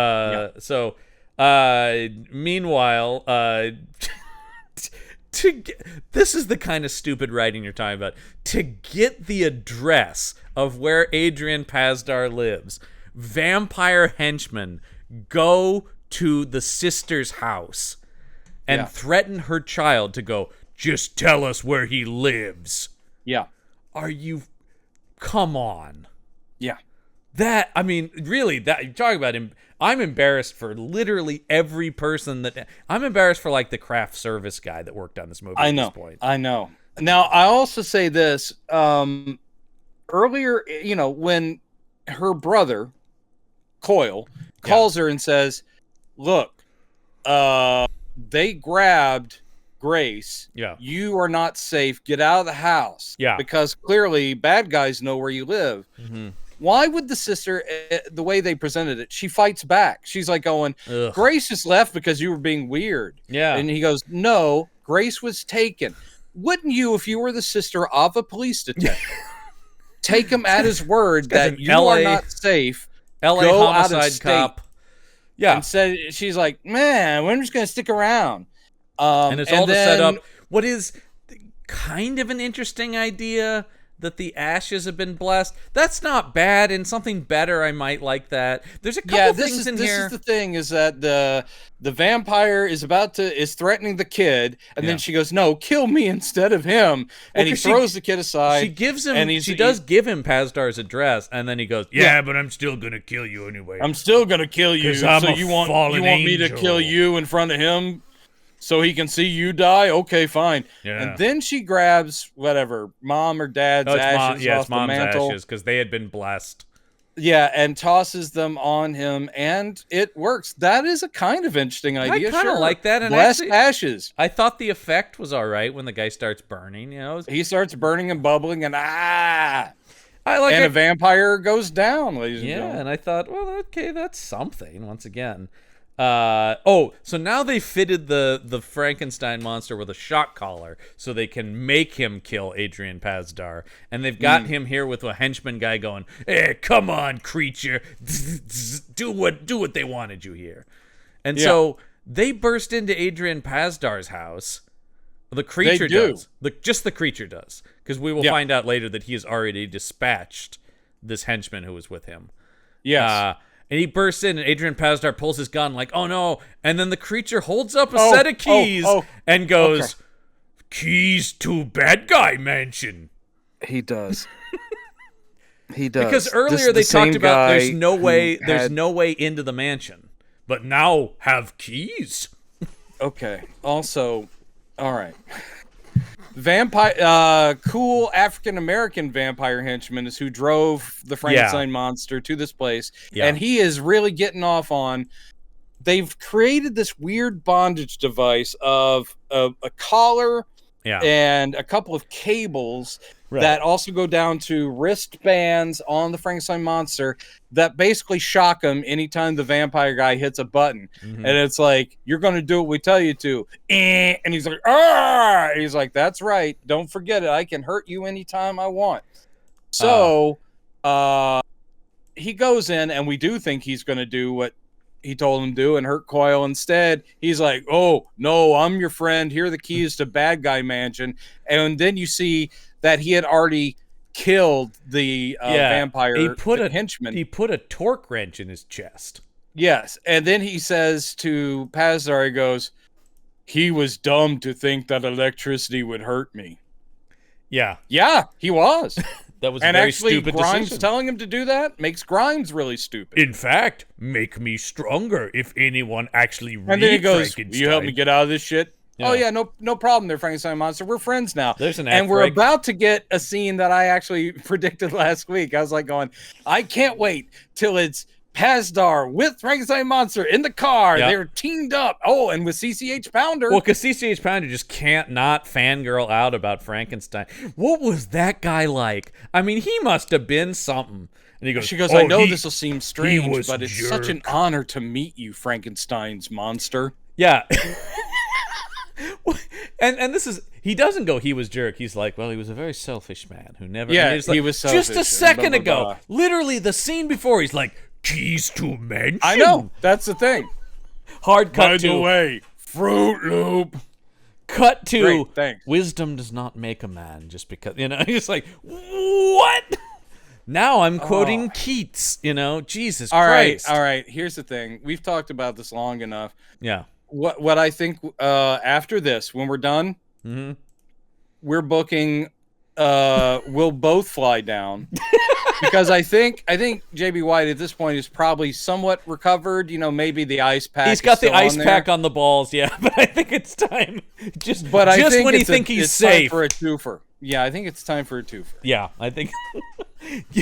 [SPEAKER 1] meanwhile, this is the kind of stupid writing you're talking about. To get the address of where Adrian Pasdar lives, vampire henchmen go to the sister's house and threaten her child to go, just tell us where he lives.
[SPEAKER 2] Yeah.
[SPEAKER 1] Come on.
[SPEAKER 2] Yeah.
[SPEAKER 1] That, I mean, really, that you're talking about him. I'm embarrassed for literally every person I'm embarrassed for like the craft service guy that worked on this movie at this point.
[SPEAKER 2] I know. Now, I also say this, earlier, when her brother, Coyle, calls her and says, look, they grabbed Grace.
[SPEAKER 1] Yeah.
[SPEAKER 2] You are not safe. Get out of the house.
[SPEAKER 1] Yeah.
[SPEAKER 2] Because clearly bad guys know where you live.
[SPEAKER 1] Mm-hmm.
[SPEAKER 2] Why would the sister, the way they presented it, she fights back. She's like going,
[SPEAKER 1] ugh.
[SPEAKER 2] Grace just left because you were being weird.
[SPEAKER 1] Yeah.
[SPEAKER 2] And he goes, no, Grace was taken. Wouldn't you, if you were the sister of a police detective, take him at his word that you are not safe,
[SPEAKER 1] LA
[SPEAKER 2] go
[SPEAKER 1] homicide
[SPEAKER 2] out of state,
[SPEAKER 1] cop. Yeah.
[SPEAKER 2] Instead, she's like, man, we're just going to stick around.
[SPEAKER 1] And it's all to set up what is kind of an interesting idea, that the ashes have been blessed. That's not bad, and something better I might like that. There's a couple things in here.
[SPEAKER 2] This is the thing, is that the vampire is threatening the kid, and then she goes, no, kill me instead of him. And he throws the kid aside.
[SPEAKER 1] She gives him, she does give him Pasdar's address, and then he goes, yeah, but I'm still going to kill you anyway.
[SPEAKER 2] I'm still going to kill you.
[SPEAKER 1] So
[SPEAKER 2] you want me to kill you in front of him? So he can see you die? Okay, fine. Yeah. And then she grabs, mom or dad's ashes off the mantle.
[SPEAKER 1] Ashes, because they had been blessed.
[SPEAKER 2] Yeah, and tosses them on him, and it works. That is a kind of interesting idea.
[SPEAKER 1] I kind of like that. And
[SPEAKER 2] blessed ashes.
[SPEAKER 1] I thought the effect was all right when the guy starts burning.
[SPEAKER 2] He starts burning and bubbling, and a
[SPEAKER 1] a
[SPEAKER 2] vampire goes down, ladies and gentlemen.
[SPEAKER 1] Yeah, and I thought, well, okay, that's something, once again. So now they fitted the Frankenstein monster with a shock collar so they can make him kill Adrian Pasdar, and they've got him here with a henchman guy going, hey, come on, creature, do what they wanted you here. And so they burst into Adrian Pasdar's house. The creature does. Just the creature does, because we will find out later that he has already dispatched this henchman who was with him.
[SPEAKER 2] Yes.
[SPEAKER 1] And he bursts in, and Adrian Pasdar pulls his gun like, oh no. And then the creature holds up a set of keys and goes, keys to bad guy mansion.
[SPEAKER 2] He does. He does.
[SPEAKER 1] Because earlier they talked about there's no way into the mansion. but now have keys.
[SPEAKER 2] Okay. Also, all right. Vampire, cool African American vampire henchman is who drove the Frankenstein monster to this place, and he is really getting off on. They've created this weird bondage device of a collar and a couple of cables that also go down to wristbands on the Frankenstein monster that basically shock him anytime the vampire guy hits a button. And it's like, you're going to do what we tell you to. And he's like, ah! And he's like, that's right. Don't forget it. I can hurt you anytime I want. So he goes in, and we do think he's going to do what he told him to do and hurt Coyle. Instead, he's like, oh, no, I'm your friend. Here are the keys to Bad Guy Mansion. And then you see that he had already killed the vampire henchman.
[SPEAKER 1] He put a torque wrench in his chest.
[SPEAKER 2] Yes. And then he says to Pazar, he goes, he was dumb to think that electricity would hurt me.
[SPEAKER 1] Yeah.
[SPEAKER 2] Yeah, he was.
[SPEAKER 1] That was a very stupid
[SPEAKER 2] Grimes
[SPEAKER 1] decision.
[SPEAKER 2] telling him to do that makes Grimes really stupid.
[SPEAKER 1] In fact, make me stronger if anyone actually reads
[SPEAKER 2] And then he goes,
[SPEAKER 1] Frankenstein.
[SPEAKER 2] will you help me get out of this shit? Yeah. Oh, yeah, no problem there, Frankenstein monster. We're friends now.
[SPEAKER 1] There's an
[SPEAKER 2] and we're about to get a scene that I actually predicted last week. I was like going, I can't wait till it's Pazdar with Frankenstein monster in the car.
[SPEAKER 1] Yep.
[SPEAKER 2] They're teamed up. Oh, and with CCH Pounder.
[SPEAKER 1] Well, because CCH Pounder just can't not fangirl out about Frankenstein. What was that guy like? I mean, he must have been something. And he goes,
[SPEAKER 2] she goes, I know this will seem strange, but it's
[SPEAKER 1] jerk.
[SPEAKER 2] Such an honor to meet you, Frankenstein's monster.
[SPEAKER 1] Yeah. And this is, he doesn't go, he was jerk. He's like, well, he was a very selfish man who never.
[SPEAKER 2] Yeah,
[SPEAKER 1] like,
[SPEAKER 2] he was selfish.
[SPEAKER 1] Just a second
[SPEAKER 2] blah, blah,
[SPEAKER 1] ago,
[SPEAKER 2] blah.
[SPEAKER 1] literally the scene before, he's like, keys to mansion.
[SPEAKER 2] I know. That's the thing.
[SPEAKER 1] Hard cut
[SPEAKER 2] By
[SPEAKER 1] to.
[SPEAKER 2] the way, Fruit Loop.
[SPEAKER 1] Cut to.
[SPEAKER 2] Great, thanks.
[SPEAKER 1] Wisdom does not make a man just because, he's like, what? Now I'm quoting Keats, Jesus Christ.
[SPEAKER 2] All right. Here's the thing. We've talked about this long enough.
[SPEAKER 1] Yeah.
[SPEAKER 2] What I think after this, when we're done, we're booking. We'll both fly down because I think JB White at this point is probably somewhat recovered. Maybe the ice pack.
[SPEAKER 1] He's got the ice pack on the balls, yeah. But I think it's time. Just when you think he's safe
[SPEAKER 2] for a twofer. Yeah, I think it's time for a twofer.
[SPEAKER 1] Yeah, I think.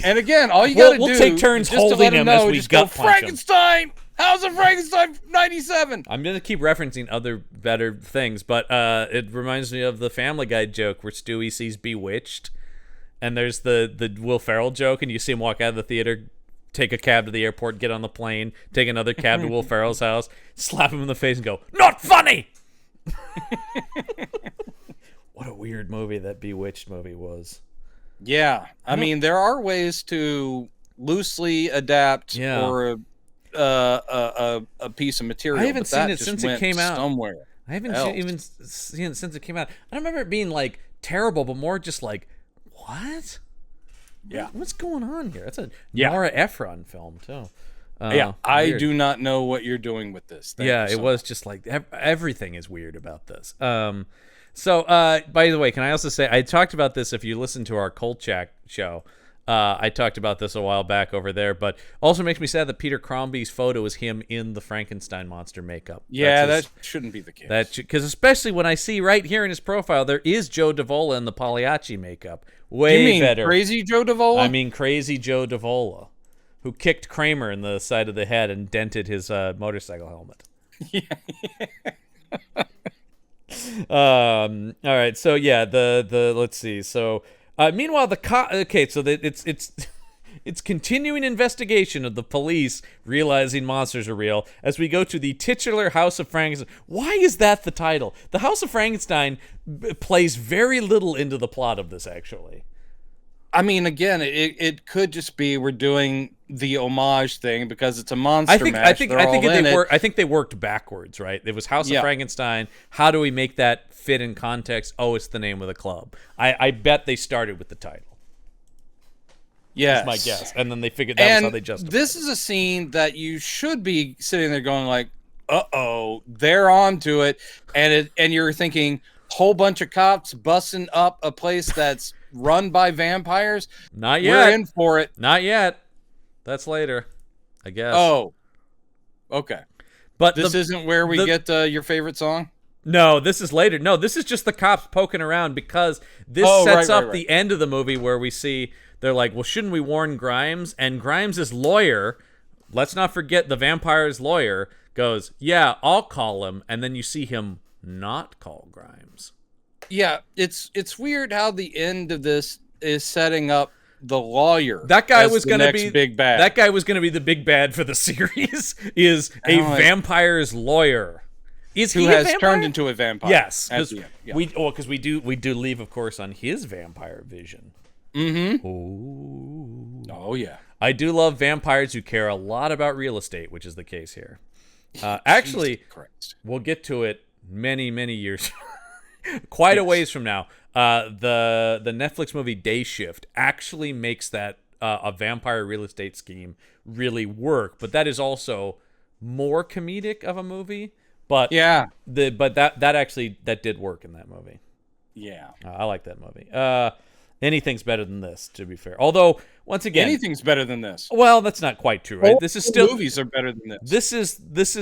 [SPEAKER 2] And again, all you got to do,
[SPEAKER 1] we'll take turns
[SPEAKER 2] just
[SPEAKER 1] holding
[SPEAKER 2] to let
[SPEAKER 1] him as we
[SPEAKER 2] just
[SPEAKER 1] gut
[SPEAKER 2] go,
[SPEAKER 1] punch
[SPEAKER 2] Frankenstein. How's a Frankenstein 97?
[SPEAKER 1] I'm gonna keep referencing other better things, but it reminds me of the Family Guy joke where Stewie sees Bewitched, and there's the Will Ferrell joke, and you see him walk out of the theater, take a cab to the airport, get on the plane, take another cab to Will Ferrell's house, slap him in the face, and go, "Not funny." What a weird movie that Bewitched movie was.
[SPEAKER 2] Yeah, I mean, there are ways to loosely adapt or a piece of material.
[SPEAKER 1] I haven't seen it since it came out.
[SPEAKER 2] Somewhere.
[SPEAKER 1] I haven't even seen it since it came out. I don't remember it being like terrible, but more just like, what?
[SPEAKER 2] Yeah.
[SPEAKER 1] What's going on here? It's a Nora Ephron film too.
[SPEAKER 2] I do not know what you're doing with this.
[SPEAKER 1] It was just like everything is weird about this. So, by the way, can I also say, I talked about this if you listen to our Kolchak show. I talked about this a while back over there, but also makes me sad that Peter Crombie's photo is him in the Frankenstein monster makeup.
[SPEAKER 2] Yeah, that shouldn't be the case.
[SPEAKER 1] Because especially when I see right here in his profile, there is Joe Davola in the Pagliacci makeup. Way
[SPEAKER 2] you mean
[SPEAKER 1] better.
[SPEAKER 2] Crazy Joe Davola?
[SPEAKER 1] I mean Crazy Joe Davola, who kicked Kramer in the side of the head and dented his motorcycle helmet. All right, so yeah, the let's see. So meanwhile, it's continuing investigation of the police realizing monsters are real as we go to the titular House of Frankenstein. Why is that the title? The House of Frankenstein plays very little into the plot of this, actually.
[SPEAKER 2] I mean, again, it could just be we're doing the homage thing because it's a monster mash.
[SPEAKER 1] I think they worked backwards, right? It was House of Frankenstein. How do we make that fit in context? Oh, it's the name of the club. I bet they started with the title.
[SPEAKER 2] Yes.
[SPEAKER 1] That's my guess. And then they figured that was how they justified
[SPEAKER 2] this is a scene that you should be sitting there going like, uh-oh, they're onto it. And you're thinking, whole bunch of cops busting up a place that's run by vampires?
[SPEAKER 1] Not yet.
[SPEAKER 2] We're in for it.
[SPEAKER 1] Not yet. That's later, I guess.
[SPEAKER 2] Oh, okay.
[SPEAKER 1] But
[SPEAKER 2] this isn't where we get your favorite song?
[SPEAKER 1] No, this is later. No, this is just the cops poking around because this sets up the end of the movie where we see they're like, well, shouldn't we warn Grimes? And Grimes' lawyer, let's not forget the vampire's lawyer, goes, yeah, I'll call him. And then you see him not call Grimes.
[SPEAKER 2] Yeah, it's weird how the end of this is setting up the lawyer.
[SPEAKER 1] That guy was going to be
[SPEAKER 2] big bad.
[SPEAKER 1] That guy was going to be the big bad for the series. Is a vampire's lawyer.
[SPEAKER 2] Who has turned into a vampire?
[SPEAKER 1] Yes, because we do leave, of course, on his vampire vision.
[SPEAKER 2] Mm-hmm.
[SPEAKER 1] Oh yeah. I do love vampires who care a lot about real estate, which is the case here. Actually, we'll get to it many years, quite a ways from now. The Netflix movie Day Shift actually makes that a vampire real estate scheme really work, but that is also more comedic of a movie. But
[SPEAKER 2] yeah,
[SPEAKER 1] that did work in that movie.
[SPEAKER 2] Yeah,
[SPEAKER 1] I like that movie. Anything's better than this, to be fair. Although, once again,
[SPEAKER 2] anything's better than this.
[SPEAKER 1] Well, that's not quite true, right? This is still
[SPEAKER 2] movies are better than this.
[SPEAKER 1] This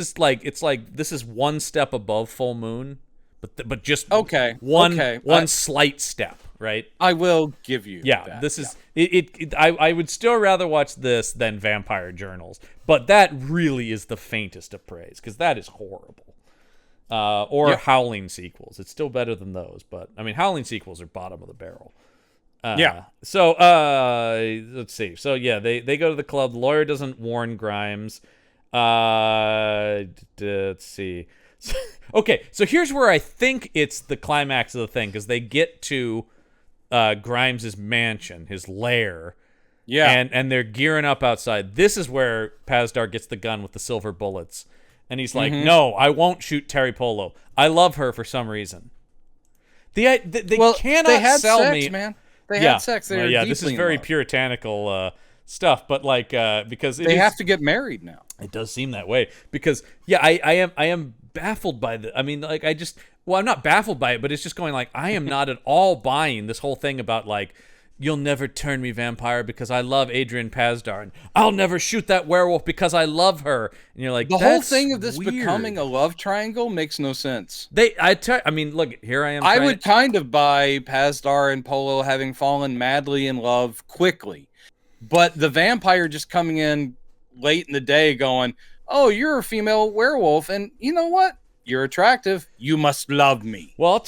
[SPEAKER 1] is one step above Full Moon, but just one slight step, right?
[SPEAKER 2] I will give you.
[SPEAKER 1] Yeah,
[SPEAKER 2] that.
[SPEAKER 1] This is it. I would still rather watch this than Vampire Journals, but that really is the faintest of praise because that is horrible. Howling sequels. It's still better than those, but I mean, Howling sequels are bottom of the barrel. So let's see. So yeah, they go to the club. The lawyer doesn't warn Grimes. Let's see. Okay, so here's where I think it's the climax of the thing because they get to Grimes' mansion, his lair. Yeah, and they're gearing up outside. This is where Pazdar gets the gun with the silver bullets. And he's like, no, I won't shoot Terry Polo. I love her for some reason. They cannot sell
[SPEAKER 2] sex,
[SPEAKER 1] me,
[SPEAKER 2] man. They had sex. They were
[SPEAKER 1] this is very puritanical stuff, but because
[SPEAKER 2] they have to get married now.
[SPEAKER 1] It does seem that way because I am baffled by the. I mean, like I'm not baffled by it, but it's just going like I am not at all buying this whole thing about like. You'll never turn me vampire because I love Adrian Pazdar. And I'll never shoot that werewolf because I love her. And you're like,
[SPEAKER 2] the whole thing of this becoming a love triangle makes no sense.
[SPEAKER 1] I mean, look, here I am.
[SPEAKER 2] I would kind of buy Pazdar and Polo having fallen madly in love quickly. But the vampire just coming in late in the day going, oh, you're a female werewolf. And you know what? You're attractive. You must love me.
[SPEAKER 1] Well,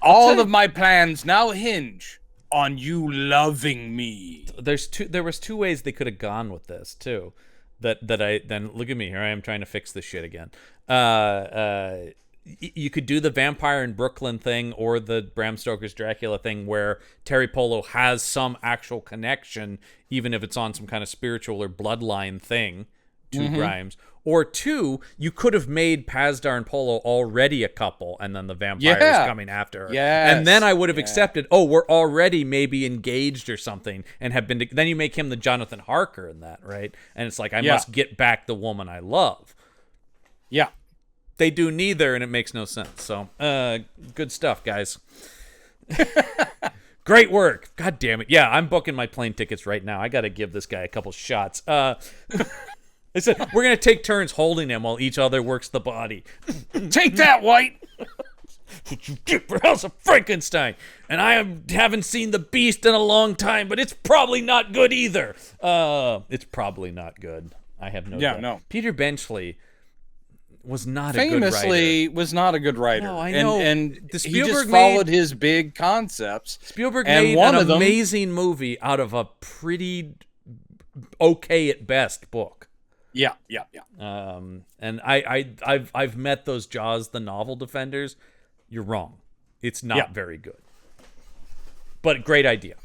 [SPEAKER 2] all of my plans now hinge on you loving me.
[SPEAKER 1] There was two ways they could have gone with this too. Then look at me, here I am trying to fix this shit again. You could do the Vampire in Brooklyn thing or the Bram Stoker's Dracula thing where Terry Polo has some actual connection, even if it's on some kind of spiritual or bloodline thing to Grimes. Or two, you could have made Pazdar and Polo already a couple, and then the vampire is coming after her.
[SPEAKER 2] Yes.
[SPEAKER 1] And then I would have accepted, oh, we're already maybe engaged or something, and have been. Then you make him the Jonathan Harker in that, right? And it's like, I must get back the woman I love.
[SPEAKER 2] Yeah.
[SPEAKER 1] They do neither, and it makes no sense. So, good stuff, guys. Great work. God damn it. Yeah, I'm booking my plane tickets right now. I got to give this guy a couple shots. They said, we're going to take turns holding him while each other works the body.
[SPEAKER 2] Take that, White!
[SPEAKER 1] That's what you did for House of Frankenstein. And I haven't seen The Beast in a long time, but it's probably not good either. It's probably not good. I have no doubt.
[SPEAKER 2] No.
[SPEAKER 1] Peter Benchley was not a good writer.
[SPEAKER 2] Famously was not a good writer.
[SPEAKER 1] No, I know.
[SPEAKER 2] And he just followed his big concepts.
[SPEAKER 1] Spielberg made an amazing movie out of a pretty okay at best book.
[SPEAKER 2] Yeah.
[SPEAKER 1] And I've met those Jaws the novel defenders. You're wrong. It's not very good. But great idea.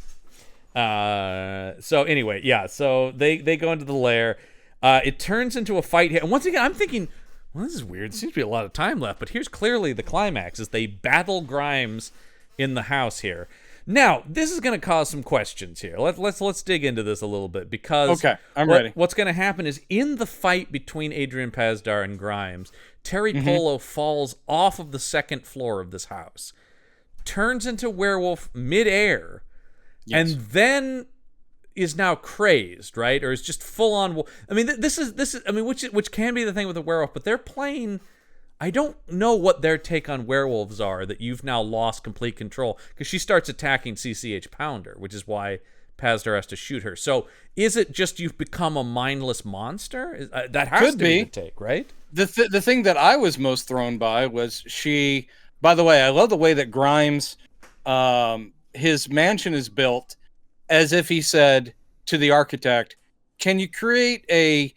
[SPEAKER 1] So anyway, so they go into the lair. It turns into a fight here. And once again, I'm thinking, well, this is weird. There seems to be a lot of time left, but here's clearly the climax as they battle Grimes in the house here. Now, this is going to cause some questions here. Let's dig into this a little bit because
[SPEAKER 2] I'm ready.
[SPEAKER 1] What's going to happen is in the fight between Adrian Pazdar and Grimes, Terry Polo falls off of the second floor of this house, turns into werewolf midair, and then is now crazed, right? Or is just full on. I mean, this is. I mean, which can be the thing with a werewolf, but they're playing. I don't know what their take on werewolves are that you've now lost complete control, because she starts attacking CCH Pounder, which is why Pazdar has to shoot her. So is it just you've become a mindless monster? That has to be the take, right?
[SPEAKER 2] The thing that I was most thrown by was she. By the way, I love the way that Grimes, his mansion is built as if he said to the architect, "Can you create a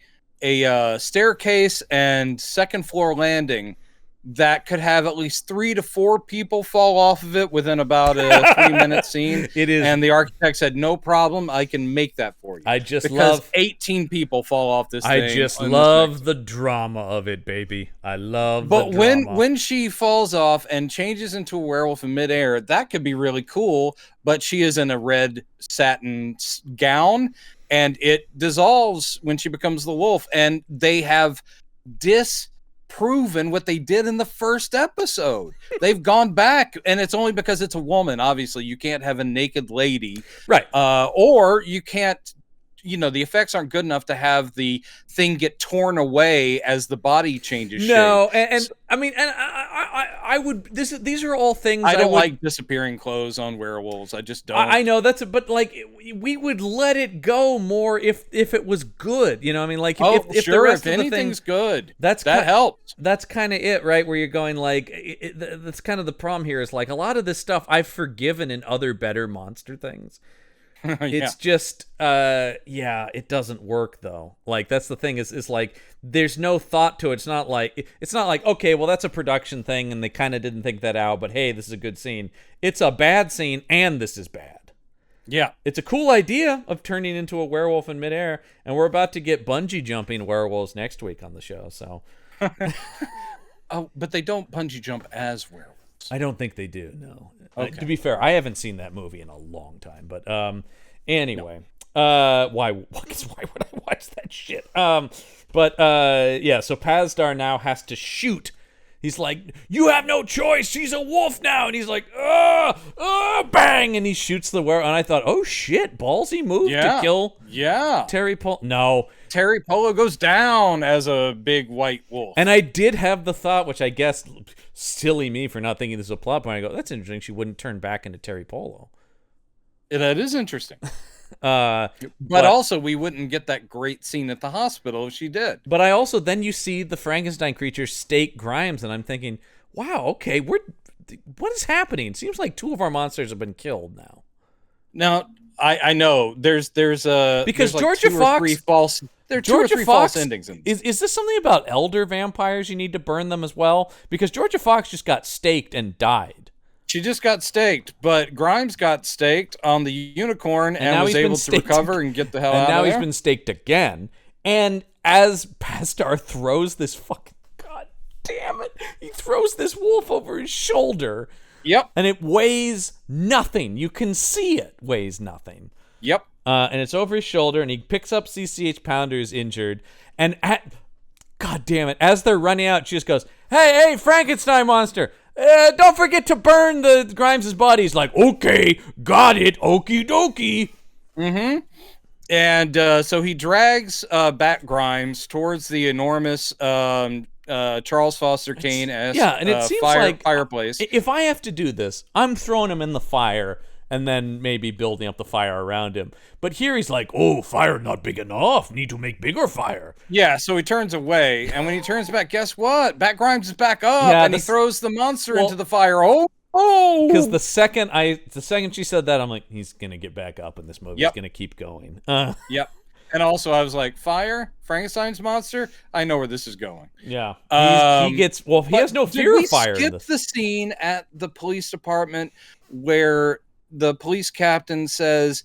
[SPEAKER 2] staircase and second floor landing that could have at least 3 to 4 people fall off of it within about a 3-minute scene?"
[SPEAKER 1] It is.
[SPEAKER 2] And the architect said, "No problem, I can make that for you."
[SPEAKER 1] Because
[SPEAKER 2] love 18 people fall off this thing.
[SPEAKER 1] I just love the drama of it, baby. I love
[SPEAKER 2] but
[SPEAKER 1] the drama.
[SPEAKER 2] when she falls off and changes into a werewolf in midair, that could be really cool, but she is in a red satin gown, and it dissolves when she becomes the wolf, and they have disproven what they did in the first episode. They've gone back, and it's only because it's a woman. Obviously, you can't have a naked lady,
[SPEAKER 1] right?
[SPEAKER 2] Or you can't. The effects aren't good enough to have the thing get torn away as the body changes shape.
[SPEAKER 1] No, and I mean, and I would. These are all things
[SPEAKER 2] I don't like disappearing clothes on werewolves. I just don't.
[SPEAKER 1] I know but like we would let it go more if it was good. You know, I mean, like if
[SPEAKER 2] sure,
[SPEAKER 1] the rest
[SPEAKER 2] if
[SPEAKER 1] of the
[SPEAKER 2] anything's
[SPEAKER 1] thing,
[SPEAKER 2] good,
[SPEAKER 1] that
[SPEAKER 2] helps.
[SPEAKER 1] That's kind of it, right? Where you're going like that's kind of the problem here is like a lot of this stuff I've forgiven in other better monster things. It's just it doesn't work though. Like that's the thing is like there's no thought to it. It's not like okay, well that's a production thing and they kind of didn't think that out, but hey, this is a good scene. It's a bad scene and this is bad.
[SPEAKER 2] Yeah.
[SPEAKER 1] It's a cool idea of turning into a werewolf in midair, and we're about to get bungee jumping werewolves next week on the show, so
[SPEAKER 2] Oh, but they don't bungee jump as werewolves.
[SPEAKER 1] I don't think they do, no.
[SPEAKER 2] Okay.
[SPEAKER 1] To be fair, I haven't seen that movie in a long time, but anyway, why would I watch that shit? So Pazdar now has to shoot. He's like, "You have no choice. She's a wolf now." And he's like, bang, and he shoots the werewolf. And I thought, oh shit, ballsy move to kill Terry Polo. No.
[SPEAKER 2] Terry Polo goes down as a big white wolf.
[SPEAKER 1] And I did have the thought, which I guess silly me for not thinking this is a plot point. I go, that's interesting. She wouldn't turn back into Terry Polo.
[SPEAKER 2] That is interesting. But also we wouldn't get that great scene at the hospital if she did.
[SPEAKER 1] But I also, then you see the Frankenstein creature stake Grimes, and I'm thinking, wow, okay, what is happening? It seems like 2 of our monsters have been killed now.
[SPEAKER 2] Now, I know there's because
[SPEAKER 1] there's like
[SPEAKER 2] Georgia Fox, there are 2 or 3 false endings in this.
[SPEAKER 1] Is this something about elder vampires? You need to burn them as well? Because Georgia Fox just got staked and died.
[SPEAKER 2] She just got staked, but Grimes got staked on the unicorn and was able to recover and get the hell out of there.
[SPEAKER 1] And now he's been staked again. And as Pazdar throws this fucking, god damn it, he throws this wolf over his shoulder.
[SPEAKER 2] Yep.
[SPEAKER 1] And it weighs nothing. You can see it weighs nothing.
[SPEAKER 2] Yep.
[SPEAKER 1] And it's over his shoulder, and he picks up CCH Pounder, who's injured. And god damn it, as they're running out, she just goes, hey, Frankenstein monster, don't forget to burn the Grimes' body. He's like, okay, got it, okie dokie.
[SPEAKER 2] Mm-hmm. And so he drags back Grimes towards the enormous Charles Foster Kane-esque
[SPEAKER 1] and it seems like
[SPEAKER 2] fireplace.
[SPEAKER 1] If I have to do this, I'm throwing him in the fire and then maybe building up the fire around him. But here he's like, oh, fire not big enough. Need to make bigger fire. Yeah,
[SPEAKER 2] so he turns away. And when he turns back, guess what? Bat Grimes is back up. And he throws the monster into the fire. Oh!
[SPEAKER 1] Because the second she said that, I'm like, he's going to get back up and this movie's going to keep going.
[SPEAKER 2] Yep. And also I was like, fire? Frankenstein's monster? I know where this is going.
[SPEAKER 1] Yeah. He has no fear of fire.
[SPEAKER 2] Skip the scene at the police department where the police captain says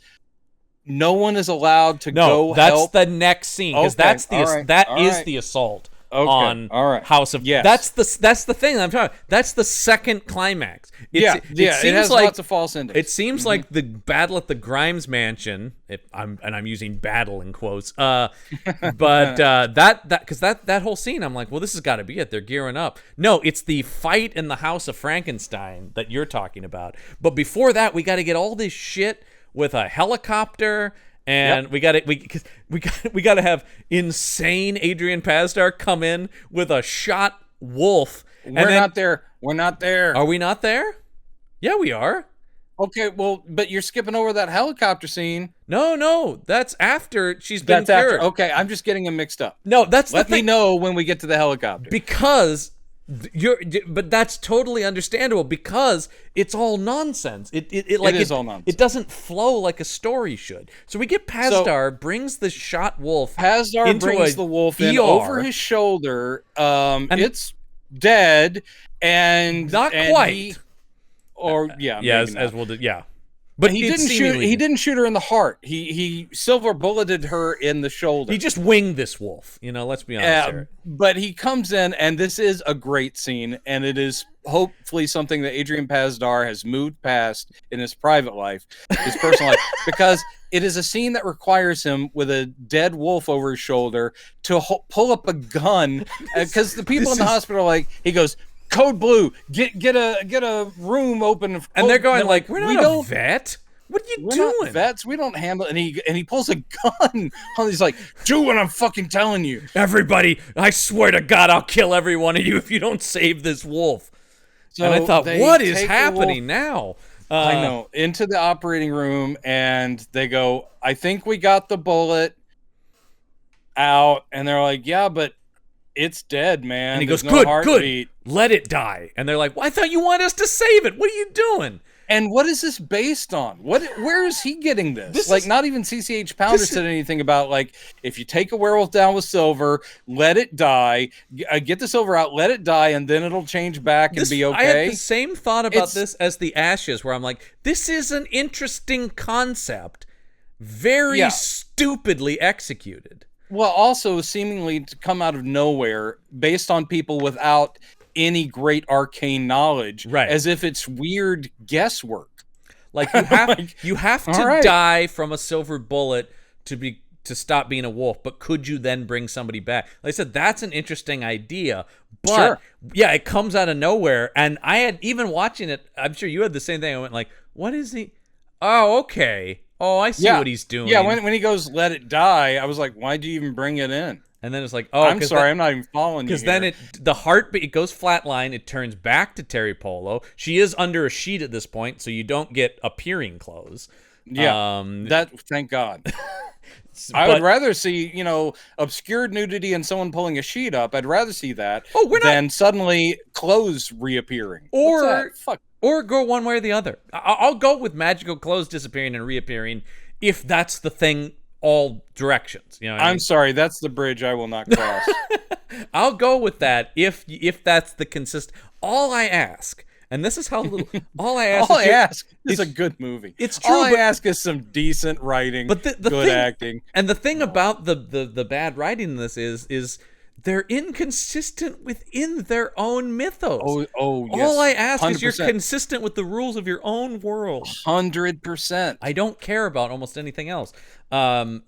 [SPEAKER 2] no one is allowed to go
[SPEAKER 1] that's
[SPEAKER 2] help.
[SPEAKER 1] The next scene, because that's the assault on House of.
[SPEAKER 2] Yes.
[SPEAKER 1] That's the thing I'm talking about. That's the second climax. It seems
[SPEAKER 2] it has
[SPEAKER 1] like
[SPEAKER 2] lots of false endings.
[SPEAKER 1] It seems like the battle at the Grimes mansion. I'm using battle in quotes. But that whole scene, I'm like, well, this has got to be it. They're gearing up. No, it's the fight in the House of Frankenstein that you're talking about. But before that, we got to get all this shit with a helicopter And we got to have insane Adrian Pasdar come in with a shot wolf.
[SPEAKER 2] We're not there. We're not there.
[SPEAKER 1] Are we not there? Yeah, we are.
[SPEAKER 2] Okay, well, but you're skipping over that helicopter scene.
[SPEAKER 1] No, that's after she's been cured.
[SPEAKER 2] Okay, I'm just getting them mixed up.
[SPEAKER 1] No, that's
[SPEAKER 2] Let me know when we get to the helicopter.
[SPEAKER 1] Because but that's totally understandable because it's all nonsense. It is all nonsense. It doesn't flow like a story should. So we get Pasdar brings the shot wolf.
[SPEAKER 2] Brings the wolf in over his shoulder. And it's dead and
[SPEAKER 1] not quite.
[SPEAKER 2] As
[SPEAKER 1] we'll do. Yeah.
[SPEAKER 2] But he didn't shoot her in the heart. He silver bulleted her in the shoulder.
[SPEAKER 1] He just winged this wolf. Let's be honest here.
[SPEAKER 2] But he comes in, and this is a great scene, and it is hopefully something that Adrian Pasdar has moved past in his private life, his personal life, because it is a scene that requires him with a dead wolf over his shoulder to pull up a gun, because the people in the hospital are like, he goes, "Code Blue, get a room open."
[SPEAKER 1] And they're going like, "We're not a vet. What are you doing?
[SPEAKER 2] Not vets, we don't handle." And he pulls a gun. He's like, "Do what I'm fucking telling you."
[SPEAKER 1] Everybody, I swear to God, I'll kill every one of you if you don't save this wolf. So and I thought, what is happening now?
[SPEAKER 2] I know. Into the operating room, and they go, "I think we got the bullet out." And they're like, "Yeah, but it's dead, man."
[SPEAKER 1] And he goes, good, let it die. And they're like, well, I thought you wanted us to save it. What are you doing?
[SPEAKER 2] And what is this based on? Where is he getting this? Not even CCH Pounder said anything about, like, if you take a werewolf down with silver, let it die, get the silver out, let it die, and then it'll change back and be okay.
[SPEAKER 1] I had the same thought about this as the ashes, where I'm like, this is an interesting concept, very stupidly executed.
[SPEAKER 2] Well, also seemingly to come out of nowhere based on people without any great arcane knowledge,
[SPEAKER 1] right?
[SPEAKER 2] As if it's weird guesswork.
[SPEAKER 1] Like you have to die from a silver bullet to stop being a wolf, but could you then bring somebody back? Like I said, that's an interesting idea, but it comes out of nowhere. And I had, even watching it, I'm sure you had the same thing. I went like, what is he? Oh, okay. Oh, I see what he's doing.
[SPEAKER 2] Yeah, when he goes, let it die, I was like, why'd you even bring it in?
[SPEAKER 1] And then it's like, oh,
[SPEAKER 2] I'm sorry, I'm not even following you.
[SPEAKER 1] Because then the heartbeat, it goes flatline, it turns back to Terry Polo. She is under a sheet at this point, so you don't get appearing clothes.
[SPEAKER 2] Yeah, thank God. I would rather see, obscured nudity and someone pulling a sheet up. I'd rather see that than suddenly clothes reappearing.
[SPEAKER 1] Or go one way or the other. I'll go with magical clothes disappearing and reappearing if that's the thing all directions.
[SPEAKER 2] I'm sorry, that's the bridge I will not cross.
[SPEAKER 1] I'll go with that if that's the all I ask, and this is how little all I ask
[SPEAKER 2] is a good movie.
[SPEAKER 1] It's true.
[SPEAKER 2] All I ask is some decent writing, but good acting.
[SPEAKER 1] And the thing about the bad writing in this is they're inconsistent within their own mythos.
[SPEAKER 2] Oh, yes.
[SPEAKER 1] All I ask
[SPEAKER 2] 100%.
[SPEAKER 1] is you're consistent with the rules of your own world.
[SPEAKER 2] 100%.
[SPEAKER 1] I don't care about almost anything else. You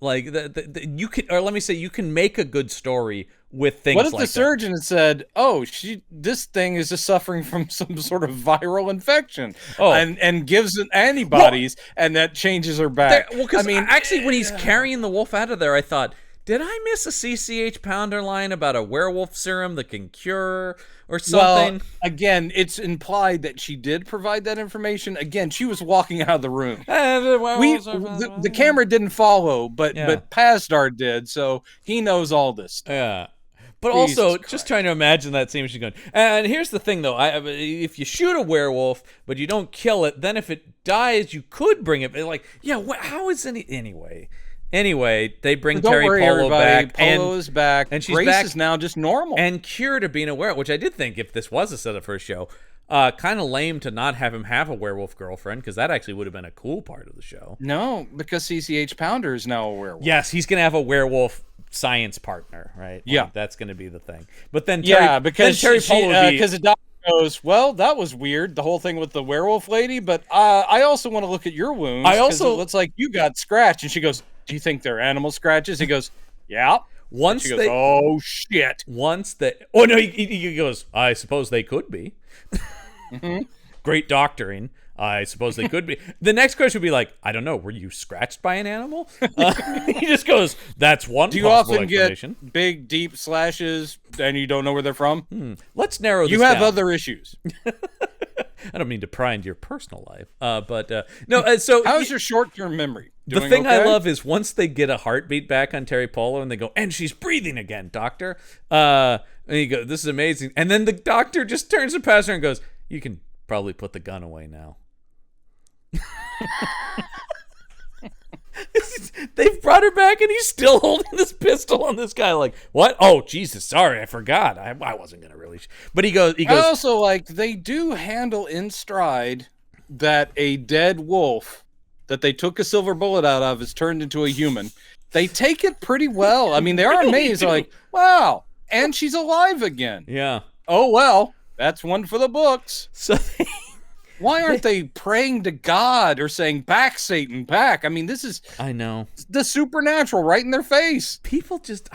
[SPEAKER 1] can make a good story with things like that.
[SPEAKER 2] What if the surgeon had said, "Oh, this thing is just suffering from some sort of viral infection," and gives it antibodies, and that changes her back?
[SPEAKER 1] Actually, when he's carrying the wolf out of there, I thought, did I miss a CCH Pounder line about a werewolf serum that can cure or something?
[SPEAKER 2] Well, again, it's implied that she did provide that information. Again, she was walking out of the room. The camera didn't follow, but Pasdar did, so he knows all this stuff.
[SPEAKER 1] Yeah. But also, just trying to imagine that scene, she's going, and here's the thing, though. If you shoot a werewolf, but you don't kill it, then if it dies, you could bring it. Like, how is anyway? Anyway, they bring Terry Polo back.
[SPEAKER 2] Polo is back.
[SPEAKER 1] And she's
[SPEAKER 2] Grace
[SPEAKER 1] back
[SPEAKER 2] is now just normal.
[SPEAKER 1] And cured of being a werewolf, which I did think, if this was a setup for a show, kind of lame to not have him have a werewolf girlfriend, because that actually would have been a cool part of the show.
[SPEAKER 2] No, because CCH Pounder is now a werewolf.
[SPEAKER 1] Yes, he's going to have a werewolf science partner, right?
[SPEAKER 2] Yeah.
[SPEAKER 1] That's going to be the thing. But then
[SPEAKER 2] because
[SPEAKER 1] Terry Polo
[SPEAKER 2] because the doctor goes, well, that was weird, the whole thing with the werewolf lady, but I also want to look at your wounds, because it looks like you got scratched. And she goes, do you think they're animal scratches? He goes, yeah. She goes, oh, shit.
[SPEAKER 1] He goes, I suppose they could be. Mm-hmm. Great doctoring. I suppose they could be. The next question would be like, I don't know, were you scratched by an animal? He just goes, that's one
[SPEAKER 2] Do you
[SPEAKER 1] possible
[SPEAKER 2] often
[SPEAKER 1] explanation.
[SPEAKER 2] get big, deep slashes and you don't know where they're from?
[SPEAKER 1] Let's narrow this
[SPEAKER 2] You
[SPEAKER 1] down.
[SPEAKER 2] have other issues.
[SPEAKER 1] I don't mean to pry into your personal life, but no. So
[SPEAKER 2] How's your short-term memory?
[SPEAKER 1] the
[SPEAKER 2] Doing
[SPEAKER 1] thing I
[SPEAKER 2] okay?
[SPEAKER 1] love is once they get a heartbeat back on Terry Polo and they go, and she's breathing again, doctor. And you go, this is amazing. And then the doctor just turns to Pastor and goes, you can probably put the gun away now. They've brought her back and he's still holding this pistol on this guy. Like, what? Oh, Jesus, sorry, I forgot. I wasn't gonna really. But he goes.
[SPEAKER 2] I also like they do handle in stride that a dead wolf that they took a silver bullet out of is turned into a human. They take it pretty well. I mean, they are amazed. They're like, wow, and she's alive again.
[SPEAKER 1] Yeah.
[SPEAKER 2] Oh well, that's one for the books.
[SPEAKER 1] So
[SPEAKER 2] Why aren't they praying to God or saying, back, Satan, back? I mean, this is
[SPEAKER 1] I know.
[SPEAKER 2] the supernatural right in their face.
[SPEAKER 1] People just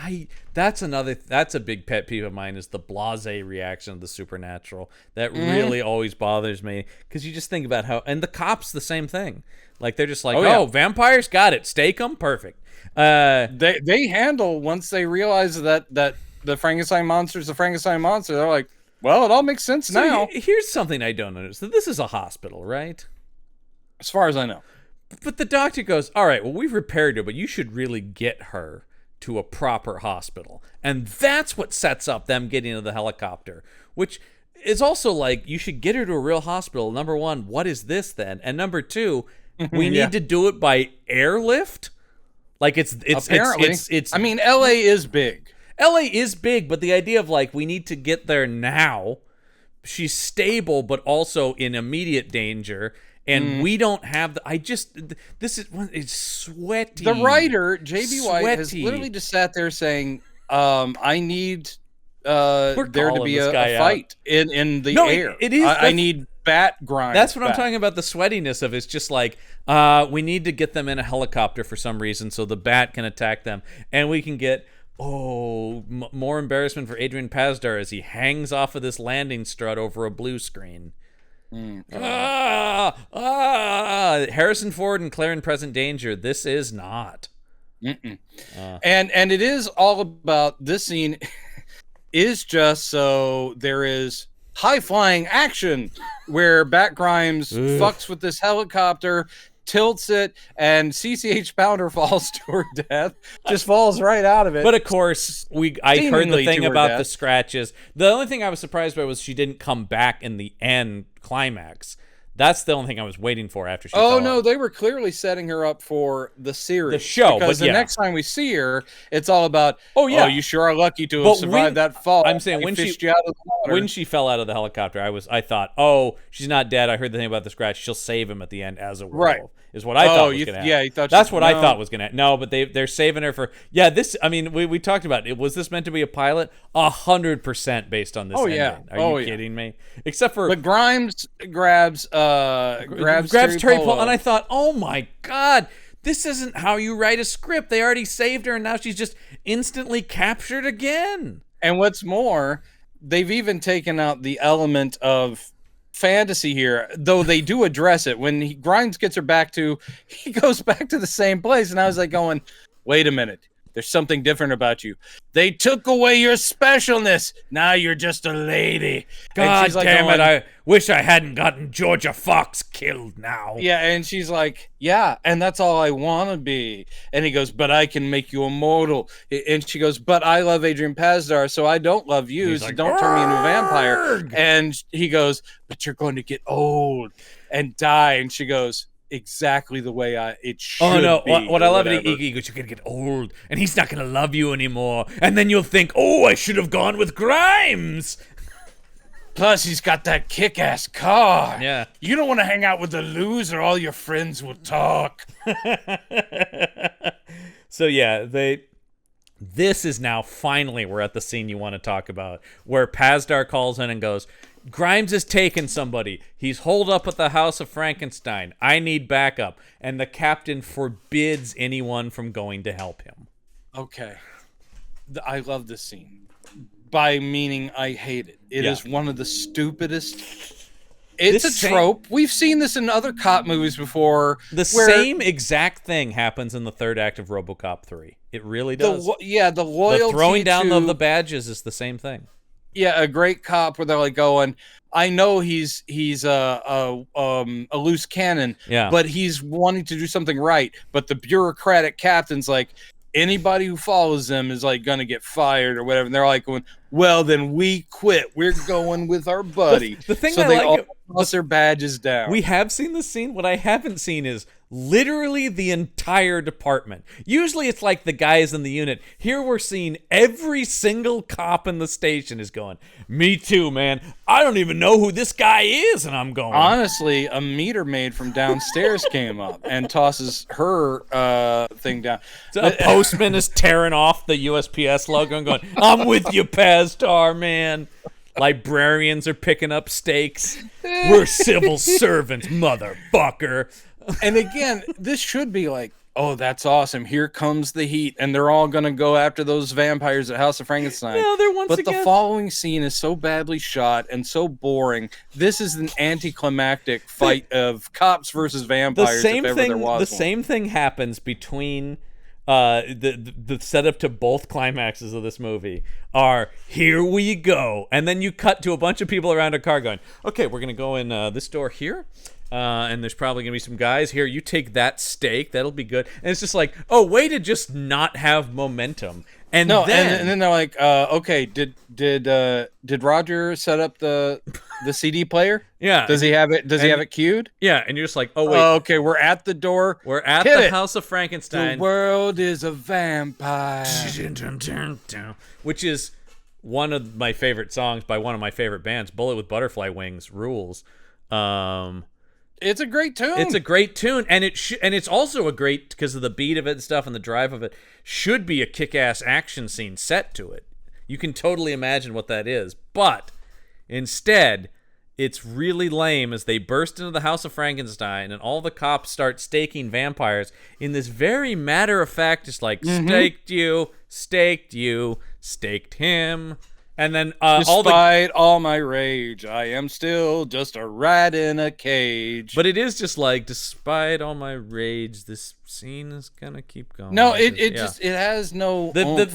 [SPEAKER 1] that's a big pet peeve of mine is the blasé reaction of the supernatural. That really always bothers me because you just think about how, and the cops the same thing. Like they're just like, oh, vampires, got it, stake them, perfect.
[SPEAKER 2] They handle once they realize that the Frankenstein monster is the Frankenstein monster. They're like, well, it all makes sense now.
[SPEAKER 1] Here's something I don't understand. This is a hospital, right?
[SPEAKER 2] As far as I know.
[SPEAKER 1] But the doctor goes, all right, well, we've repaired her, but you should really get her to a proper hospital. And that's what sets up them getting into the helicopter, which is also like, you should get her to a real hospital. Number one, what is this then? And number two, we need to do it by airlift? Like it's
[SPEAKER 2] apparently. I mean, LA is big.
[SPEAKER 1] LA is big, but the idea of like, we need to get there now. She's stable, but also in immediate danger. And we don't have it's sweaty.
[SPEAKER 2] The writer, J.B. White, has literally just sat there saying, I need there to be a fight in the air.
[SPEAKER 1] It is.
[SPEAKER 2] I need bat grind.
[SPEAKER 1] That's what I'm talking about. The sweatiness of it's just like, we need to get them in a helicopter for some reason so the bat can attack them. And we can get... more embarrassment for Adrian Pasdar as he hangs off of this landing strut over a blue screen. Harrison Ford and Claire in Present Danger. This is not.
[SPEAKER 2] And it is all about this scene is just so there is high flying action where Bat Grimes fucks with this helicopter, tilts it, and CCH Pounder falls to her death. Just falls right out of it.
[SPEAKER 1] But of course, I heard the thing about the scratches. The only thing I was surprised by was she didn't come back in the end climax. That's the only thing I was waiting for after she fell
[SPEAKER 2] no,
[SPEAKER 1] off.
[SPEAKER 2] they were clearly setting her up for the series.
[SPEAKER 1] The show,
[SPEAKER 2] because the next time we see her, it's all about, you sure are lucky to have survived that fall.
[SPEAKER 1] I'm saying when she fell out of the helicopter, I thought, she's not dead. I heard the thing about the scratch. She'll save him at the end as a werewolf.
[SPEAKER 2] Right.
[SPEAKER 1] Is what I thought was going to happen.
[SPEAKER 2] Yeah, you thought
[SPEAKER 1] that's what I thought was going to happen. No, but they're saving her for... Yeah, this... I mean, we talked about it. Was this meant to be a pilot? 100% based on this ending.
[SPEAKER 2] Yeah.
[SPEAKER 1] Are you kidding me? Except for...
[SPEAKER 2] But Grimes grabs
[SPEAKER 1] Terry Polo. And I thought, oh my God, this isn't how you write a script. They already saved her and now she's just instantly captured again.
[SPEAKER 2] And what's more, they've even taken out the element of fantasy here, though they do address it. When Grimes gets her back he goes back to the same place. And I was like going, wait a minute. There's something different about you. They took away your specialness. Now you're just a lady.
[SPEAKER 1] God damn it. I wish I hadn't gotten Georgia Fox killed now.
[SPEAKER 2] Yeah, and she's like, yeah, and that's all I want to be. And he goes, but I can make you immortal. And she goes, but I love Adrian Pasdar, so I don't love you. So don't turn me into a vampire. And he goes, but you're going to get old and die. And she goes, exactly the way it should be.
[SPEAKER 1] What I love is he goes, you're gonna get old and he's not gonna love you anymore, and then you'll think, I should have gone with Grimes.
[SPEAKER 2] Plus he's got that kick-ass car.
[SPEAKER 1] Yeah,
[SPEAKER 2] you don't want to hang out with a loser. All your friends will talk.
[SPEAKER 1] So yeah, this is now finally we're at the scene you want to talk about, where Pasdar calls in and goes, Grimes has taken somebody. He's holed up at the house of Frankenstein. I need backup. And the captain forbids anyone from going to help him.
[SPEAKER 2] Okay. I love this scene. By meaning I hate it. It is one of the stupidest It's a trope. We've seen this in other cop movies before.
[SPEAKER 1] The same exact thing happens in the third act of RoboCop 3. It really does.
[SPEAKER 2] The loyalty,
[SPEAKER 1] the throwing down of the badges is the same thing.
[SPEAKER 2] Yeah, a great cop where they're like going, I know he's a loose cannon, but he's wanting to do something right. But the bureaucratic captain's like, anybody who follows them is like gonna get fired or whatever. And they're like going, well, then we quit. We're going with our buddy.
[SPEAKER 1] The thing
[SPEAKER 2] so
[SPEAKER 1] I
[SPEAKER 2] they
[SPEAKER 1] like
[SPEAKER 2] all toss their badges down.
[SPEAKER 1] We have seen this scene. What I haven't seen is literally the entire department. Usually it's like the guys in the unit. Here we're seeing every single cop in the station is going, me too, man. I don't even know who this guy is, and I'm going.
[SPEAKER 2] Honestly, a meter maid from downstairs came up and tosses her thing down.
[SPEAKER 1] So a postman is tearing off the USPS logo and going, I'm with you, Pastar, man. Librarians are picking up stakes. We're civil servants, motherfucker.
[SPEAKER 2] And again, this should be like, oh, that's awesome. Here comes the heat. And they're all going to go after those vampires at House of Frankenstein.
[SPEAKER 1] No, they're once
[SPEAKER 2] but
[SPEAKER 1] again...
[SPEAKER 2] the following scene is so badly shot and so boring. This is an anticlimactic fight of cops versus vampires.
[SPEAKER 1] The same thing happens between the setup to both climaxes of this movie are, here we go. And then you cut to a bunch of people around a car going, okay, we're going to go in this door here. And there's probably going to be some guys here. You take that steak. That'll be good. And it's just like, oh, way to just not have momentum. And
[SPEAKER 2] then they're like, okay, did Roger set up the CD player?
[SPEAKER 1] Yeah.
[SPEAKER 2] Does he have it? Does he have it queued?
[SPEAKER 1] Yeah. And you're just like, oh, wait.
[SPEAKER 2] Okay, we're at the door.
[SPEAKER 1] We're at the House of Frankenstein.
[SPEAKER 2] The world is a vampire.
[SPEAKER 1] Which is one of my favorite songs by one of my favorite bands. Bullet with Butterfly Wings rules.
[SPEAKER 2] It's a great tune.
[SPEAKER 1] It's a great tune, and it's also a great, because of the beat of it and stuff and the drive of it, should be a kick-ass action scene set to it. You can totally imagine what that is, but instead, it's really lame as they burst into the House of Frankenstein and all the cops start staking vampires in this very matter-of-fact, just like, staked you, staked him. And then
[SPEAKER 2] despite all my rage, I am still just a rat in a cage.
[SPEAKER 1] But it is just like, despite all my rage, this scene is gonna keep going.
[SPEAKER 2] No, it has no
[SPEAKER 1] the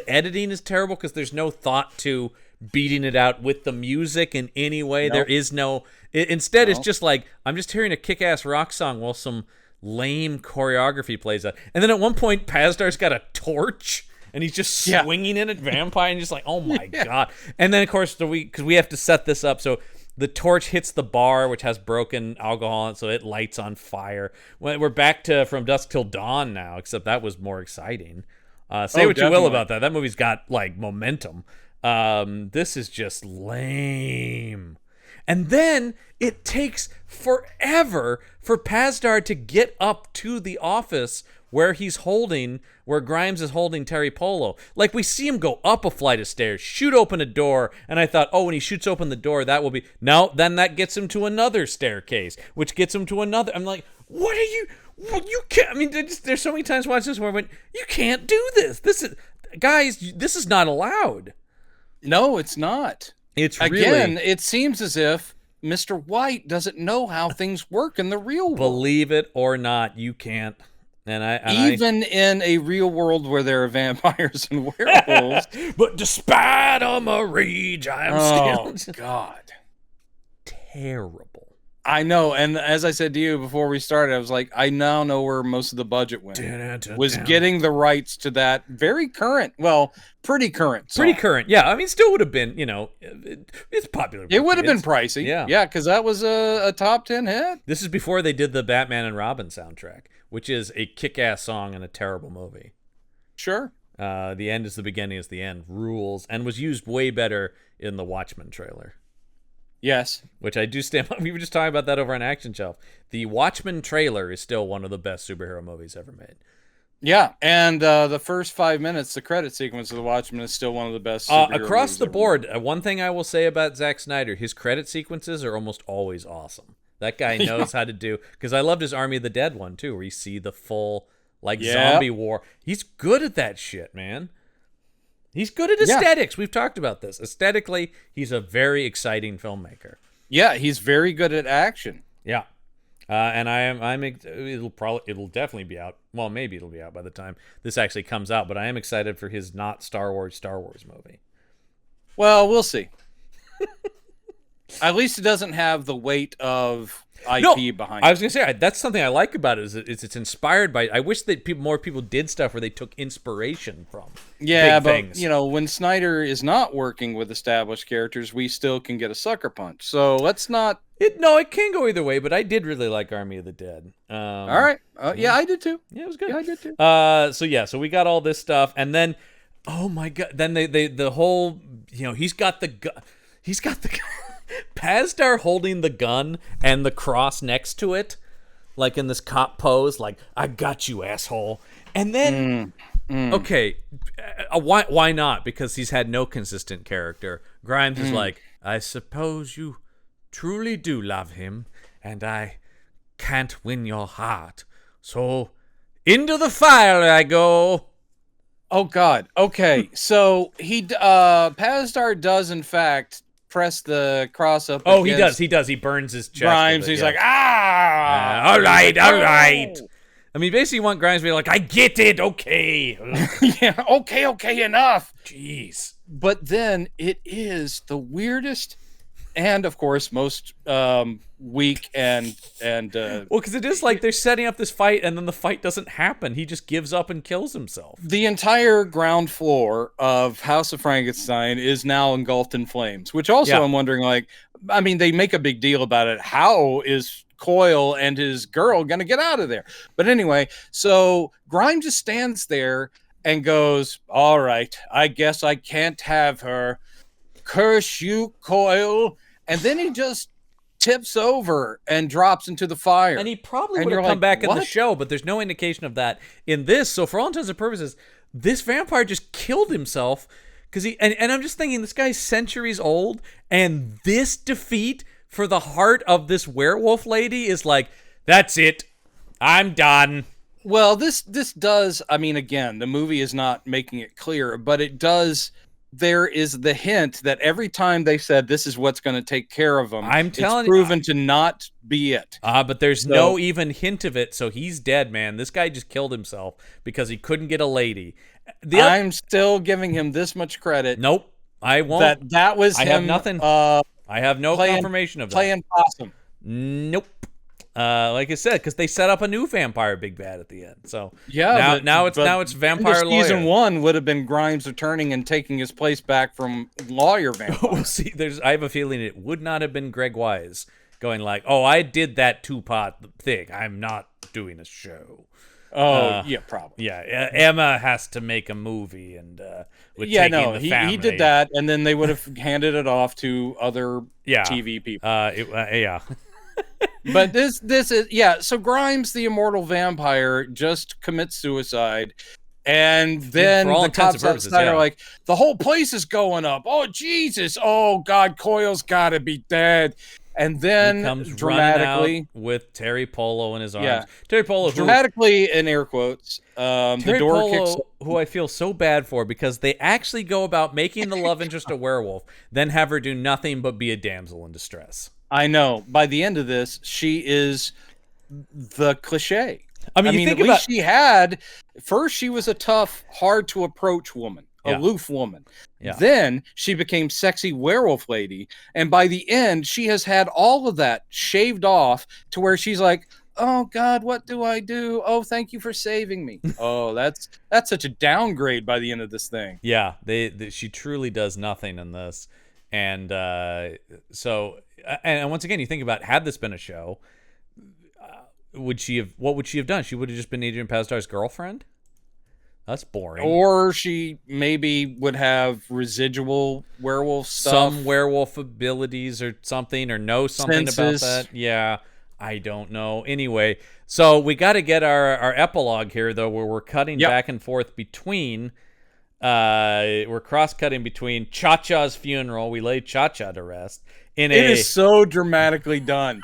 [SPEAKER 1] editing is terrible because there's no thought to beating it out with the music in any way. Nope. There is no. Instead, it's just like, I'm just hearing a kick-ass rock song while some lame choreography plays out. And then at one point, Pazdar's got a torch. And he's just swinging it at vampire and just like, oh my God. And then, of course, because we have to set this up. So the torch hits the bar, which has broken alcohol, and so it lights on fire. We're back to From Dusk Till Dawn now, except that was more exciting. Say what you will about that. That movie's got, like, momentum. This is just lame. And then it takes forever for Pazdar to get up to the office where Grimes is holding Terry Polo. Like, we see him go up a flight of stairs, shoot open a door, and I thought, oh, when he shoots open the door, that will be... No, then that gets him to another staircase, which gets him to another... I'm like, what are you... Well, you can't... I mean, there's so many times watching this where I went, you can't do this. Guys, this is not allowed.
[SPEAKER 2] No, it's not.
[SPEAKER 1] It's really...
[SPEAKER 2] Again, it seems as if Mr. White doesn't know how things work in the real world.
[SPEAKER 1] Believe it or not, you can't.
[SPEAKER 2] Even in a real world where there are vampires and werewolves.
[SPEAKER 1] But despite all my rage, I am still...
[SPEAKER 2] God.
[SPEAKER 1] Terrible.
[SPEAKER 2] I know, and as I said to you before we started, I was like, I now know where most of the budget went. Was getting the rights to that very current, pretty current song.
[SPEAKER 1] Pretty current, yeah. I mean, still would have been, it's popular.
[SPEAKER 2] It would have been pricey.
[SPEAKER 1] Yeah,
[SPEAKER 2] because that was a top 10 hit.
[SPEAKER 1] This is before they did the Batman and Robin soundtrack, which is a kick-ass song and a terrible movie.
[SPEAKER 2] Sure.
[SPEAKER 1] The end is the beginning is the end. Rules. And was used way better in the Watchmen trailer.
[SPEAKER 2] Yes.
[SPEAKER 1] Which I do stand by. We were just talking about that over on Action Shelf. The Watchmen trailer is still one of the best superhero movies ever made.
[SPEAKER 2] Yeah, and the first 5 minutes, the credit sequence of The Watchmen is still one of the best superhero
[SPEAKER 1] across
[SPEAKER 2] movies
[SPEAKER 1] the
[SPEAKER 2] ever
[SPEAKER 1] board,
[SPEAKER 2] made.
[SPEAKER 1] One thing I will say about Zack Snyder, his credit sequences are almost always awesome. That guy knows how to do, because I loved his Army of the Dead one too, where you see the full zombie war. He's good at that shit, man. He's good at aesthetics. We've talked about this. Aesthetically, he's a very exciting filmmaker.
[SPEAKER 2] Yeah, he's very good at action.
[SPEAKER 1] Yeah. And it'll definitely be out. Well, maybe it'll be out by the time this actually comes out, but I am excited for his not Star Wars movie.
[SPEAKER 2] Well, we'll see. At least it doesn't have the weight of IP behind it.
[SPEAKER 1] I was going to say, that's something I like about it, is it's inspired by, I wish that more people did stuff where they took inspiration from big things.
[SPEAKER 2] When Snyder is not working with established characters, we still can get a sucker punch. So let's not...
[SPEAKER 1] It can go either way, but I did really like Army of the Dead.
[SPEAKER 2] All right. Yeah, I did too.
[SPEAKER 1] Yeah, it was good.
[SPEAKER 2] Yeah, I did too.
[SPEAKER 1] So we got all this stuff, and then, oh my God, then the whole, he's got the gun. Pazdar holding the gun and the cross next to it, like in this cop pose, like, I got you, asshole. And then, okay, why not? Because he's had no consistent character. Grimes is like, I suppose you truly do love him, and I can't win your heart. So, into the fire I go.
[SPEAKER 2] Oh, God. Okay, so Pazdar does, in fact... press the cross up.
[SPEAKER 1] Oh, he does. He burns his chest.
[SPEAKER 2] Grimes. He's like,
[SPEAKER 1] all right. I mean, basically, you want Grimes to be like, I get it. Okay.
[SPEAKER 2] Yeah. Okay. Enough.
[SPEAKER 1] Jeez.
[SPEAKER 2] But then it is the weirdest, and of course, most weak and
[SPEAKER 1] well, because it is like they're setting up this fight, and then the fight doesn't happen. He just gives up and kills himself.
[SPEAKER 2] The entire ground floor of House of Frankenstein is now engulfed in flames, which also I'm wondering, they make a big deal about it. How is Coyle and his girl going to get out of there? But anyway, so Grimes just stands there and goes, all right, I guess I can't have her. Curse you, Coyle. And then he just tips over and drops into the fire.
[SPEAKER 1] And he probably would have come back in the show, but there's no indication of that in this. So for all intents and purposes, this vampire just killed himself because and I'm just thinking, this guy's centuries old, and this defeat for the heart of this werewolf lady is like, that's it. I'm done.
[SPEAKER 2] Well, this does, again, the movie is not making it clear, but it does. There is the hint that every time they said this is what's going to take care of him, it's proven to not be it.
[SPEAKER 1] But there's no even hint of it, so he's dead, man. This guy just killed himself because he couldn't get a lady.
[SPEAKER 2] I'm still giving him this much credit.
[SPEAKER 1] Nope, I won't.
[SPEAKER 2] That was him.
[SPEAKER 1] I have nothing. I have no confirmation of that.
[SPEAKER 2] Playing possum.
[SPEAKER 1] Nope. Like I said, because they set up a new vampire big bad at the end. So now it's vampire lawyer.
[SPEAKER 2] Season 1 would have been Grimes returning and taking his place back from lawyer vampire.
[SPEAKER 1] See, I have a feeling it would not have been Greg Wise going like, "Oh, I did that 2-pot thing. I'm not doing a show."
[SPEAKER 2] Yeah, probably.
[SPEAKER 1] Yeah, Emma has to make a movie, and
[SPEAKER 2] he did that, and then they would have handed it off to other TV people.
[SPEAKER 1] Yeah.
[SPEAKER 2] But this is so Grimes, the immortal vampire, just commits suicide, and then the cops outside are like, the whole place is going up. Oh Jesus! Oh God! Coyle's got to be dead. And then
[SPEAKER 1] he comes
[SPEAKER 2] dramatically
[SPEAKER 1] out with Terry Polo in his arms. Yeah. Terry Polo,
[SPEAKER 2] dramatically in air quotes.
[SPEAKER 1] Terry
[SPEAKER 2] the door
[SPEAKER 1] Polo,
[SPEAKER 2] kicks.
[SPEAKER 1] Who I feel so bad for, because they actually go about making the love interest a werewolf, then have her do nothing but be a damsel in distress.
[SPEAKER 2] I know. By the end of this, she is the cliche.
[SPEAKER 1] I mean,
[SPEAKER 2] at least she had. First, she was a tough, hard to approach woman, aloof woman. Yeah. Then she became sexy werewolf lady, and by the end, she has had all of that shaved off to where she's like, "Oh God, what do I do? Oh, thank you for saving me." Oh, that's such a downgrade by the end of this thing.
[SPEAKER 1] Yeah, she truly does nothing in this, and so. And once again, you think about, had this been a show, what would she have done? She would have just been Adrian Pazdar's girlfriend? That's boring.
[SPEAKER 2] Or she maybe would have residual werewolf stuff.
[SPEAKER 1] Some werewolf abilities or something, or know something about that. Yeah, I don't know. Anyway, so we got to get our epilogue here, though, where we're cutting back and forth between... we're cross-cutting between Cha-Cha's funeral. We lay Cha-Cha to rest. It
[SPEAKER 2] is so dramatically done.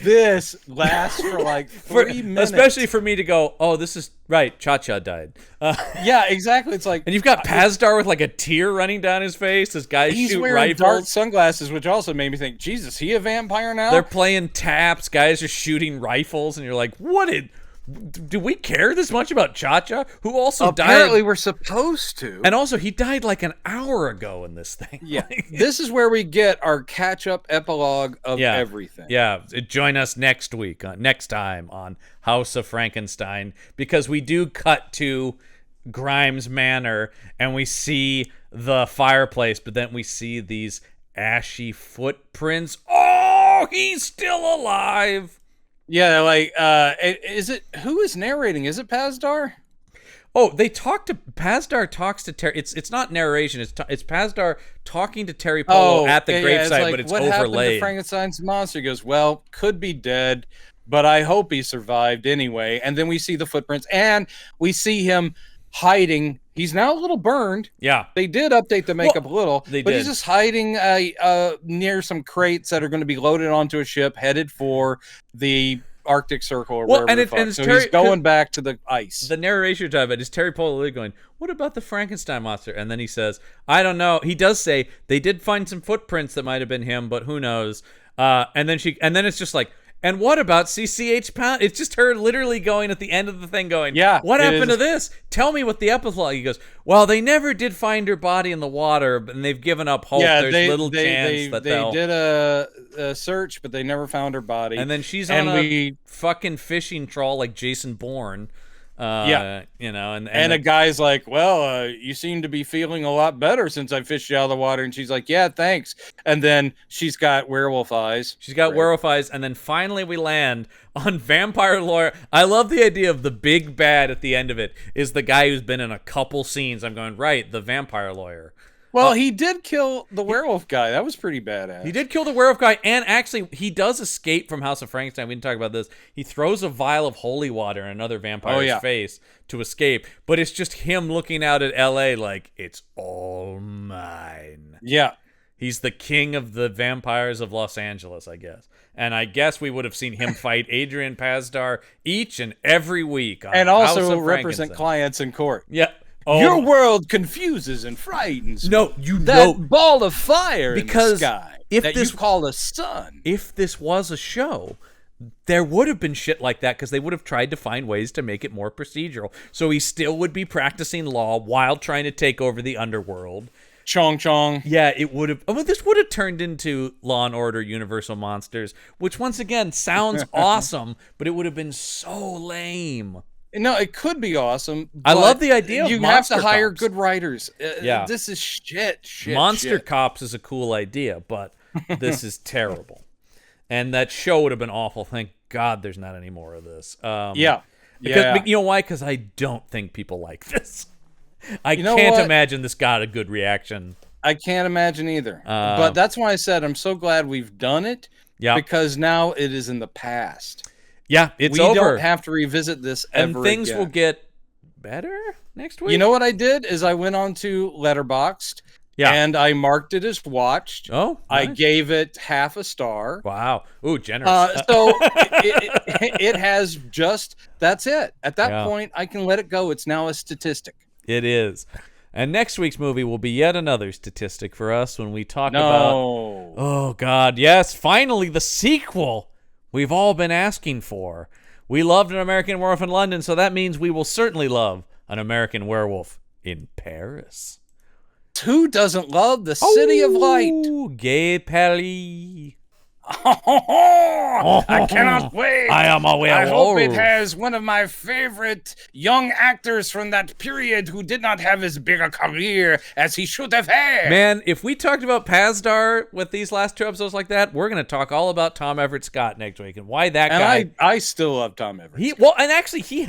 [SPEAKER 2] this lasts for like 3 minutes.
[SPEAKER 1] Especially for me to go, oh, this is right. Cha-Cha died.
[SPEAKER 2] Yeah, exactly. It's like,
[SPEAKER 1] and you've got Pazdar with like a tear running down his face. This guy
[SPEAKER 2] he's
[SPEAKER 1] shoot
[SPEAKER 2] wearing
[SPEAKER 1] rifles.
[SPEAKER 2] dark sunglasses, which also made me think, Jesus, he a vampire now?
[SPEAKER 1] They're playing taps. Guys are shooting rifles, and you're like, what did? Do we care this much about Cha-Cha, who also
[SPEAKER 2] Apparently
[SPEAKER 1] died?
[SPEAKER 2] we're supposed to.
[SPEAKER 1] And also, he died like an hour ago in this thing.
[SPEAKER 2] Yeah, this is where we get our catch-up epilogue of everything.
[SPEAKER 1] Yeah, join us next week, next time on House of Frankenstein, because we do cut to Grimes Manor, and we see the fireplace, but then we see these ashy footprints. Oh, he's still alive.
[SPEAKER 2] Yeah, like, is it, who is narrating? Is it Pazdar?
[SPEAKER 1] Oh, Pazdar talks to Terry. It's not narration. It's Pazdar talking to Terry Polo at the gravesite,
[SPEAKER 2] like,
[SPEAKER 1] but it's
[SPEAKER 2] what happened to
[SPEAKER 1] overlaid.
[SPEAKER 2] Frankenstein's monster? He goes, well, could be dead, but I hope he survived anyway. And then we see the footprints, and we see him hiding. He's now a little burned.
[SPEAKER 1] Yeah.
[SPEAKER 2] They did update the makeup a little, but
[SPEAKER 1] did.
[SPEAKER 2] he's just hiding near some crates that are going to be loaded onto a ship headed for the Arctic Circle or wherever the fuck. So he's going back to the ice.
[SPEAKER 1] The narration time is Terry Polo going, what about the Frankenstein monster? And then he says, I don't know. He does say they did find some footprints that might have been him, but who knows? And then it's just like, and what about CCH Pound? It's just her literally going at the end of the thing going,
[SPEAKER 2] yeah,
[SPEAKER 1] what happened to this? Tell me what the epilogue. He goes, well, they never did find her body in the water, and they've given up hope.
[SPEAKER 2] Yeah,
[SPEAKER 1] There's little chance that
[SPEAKER 2] they did a search, but they never found her body.
[SPEAKER 1] And then she's on a fucking fishing trawl like Jason Bourne. You know, and
[SPEAKER 2] a guy's like, well, you seem to be feeling a lot better since I fished you out of the water. And she's like, yeah, thanks. And then she's got werewolf eyes.
[SPEAKER 1] Werewolf eyes. And then finally we land on Vampire Lawyer. I love the idea of the big bad at the end of it is the guy who's been in a couple scenes. I'm going, right, the Vampire Lawyer.
[SPEAKER 2] Well, he did kill the werewolf guy. That was pretty badass.
[SPEAKER 1] He did kill the werewolf guy, and actually, he does escape from House of Frankenstein. We didn't talk about this. He throws a vial of holy water in another vampire's face to escape, but it's just him looking out at L.A. like, it's all mine.
[SPEAKER 2] Yeah.
[SPEAKER 1] He's the king of the vampires of Los Angeles, I guess. And I guess we would have seen him fight Adrian Pazdar each and every week.
[SPEAKER 2] And also represent clients in court.
[SPEAKER 1] Yeah.
[SPEAKER 2] Oh. Your world confuses and frightens.
[SPEAKER 1] No,
[SPEAKER 2] that ball of fire
[SPEAKER 1] because
[SPEAKER 2] in the sky
[SPEAKER 1] if
[SPEAKER 2] that
[SPEAKER 1] this,
[SPEAKER 2] you call a sun.
[SPEAKER 1] If this was a show, there would have been shit like that because they would have tried to find ways to make it more procedural. So he still would be practicing law while trying to take over the underworld.
[SPEAKER 2] Chong chong.
[SPEAKER 1] Yeah, it would have. Well, this would have turned into Law and Order: Universal Monsters, which once again sounds awesome, but it would have been so lame.
[SPEAKER 2] No, it could be awesome.
[SPEAKER 1] I love the idea of
[SPEAKER 2] you
[SPEAKER 1] Monster
[SPEAKER 2] have to hire
[SPEAKER 1] Cops.
[SPEAKER 2] good writers.
[SPEAKER 1] Yeah.
[SPEAKER 2] This is shit.
[SPEAKER 1] Monster Cops is a cool idea, but this is terrible. And that show would have been awful. Thank God there's not any more of this.
[SPEAKER 2] Yeah.
[SPEAKER 1] You know why? Because I don't think people like this. I can't imagine this got a good reaction.
[SPEAKER 2] I can't imagine either. But that's why I said I'm so glad we've done it.
[SPEAKER 1] Yeah.
[SPEAKER 2] Because now it is in the past.
[SPEAKER 1] Yeah, it's over.
[SPEAKER 2] We don't have to revisit this ever
[SPEAKER 1] and things
[SPEAKER 2] again.
[SPEAKER 1] will get better next week.
[SPEAKER 2] You know what I did is I went on to Letterboxd and I marked it as watched.
[SPEAKER 1] Oh, nice.
[SPEAKER 2] I gave it half a star.
[SPEAKER 1] Wow. Ooh, generous.
[SPEAKER 2] So it has just, that's it. At that point, I can let it go. It's now a statistic.
[SPEAKER 1] It is. And next week's movie will be yet another statistic for us when we talk about... Oh, God, yes, finally the sequel we've all been asking for. We loved An American Werewolf in London, so that means we will certainly love An American Werewolf in Paris.
[SPEAKER 2] Who doesn't love the City of Light?
[SPEAKER 1] Gay Paris.
[SPEAKER 2] I cannot wait.
[SPEAKER 1] I am a werewolf.
[SPEAKER 2] I hope it has one of my favorite young actors from that period who did not have as big a career as he should have had.
[SPEAKER 1] Man, if we talked about Pazdar with these last two episodes like that, we're going to talk all about Tom Everett Scott next week and why that guy.
[SPEAKER 2] And I still love Tom Everett.
[SPEAKER 1] And actually,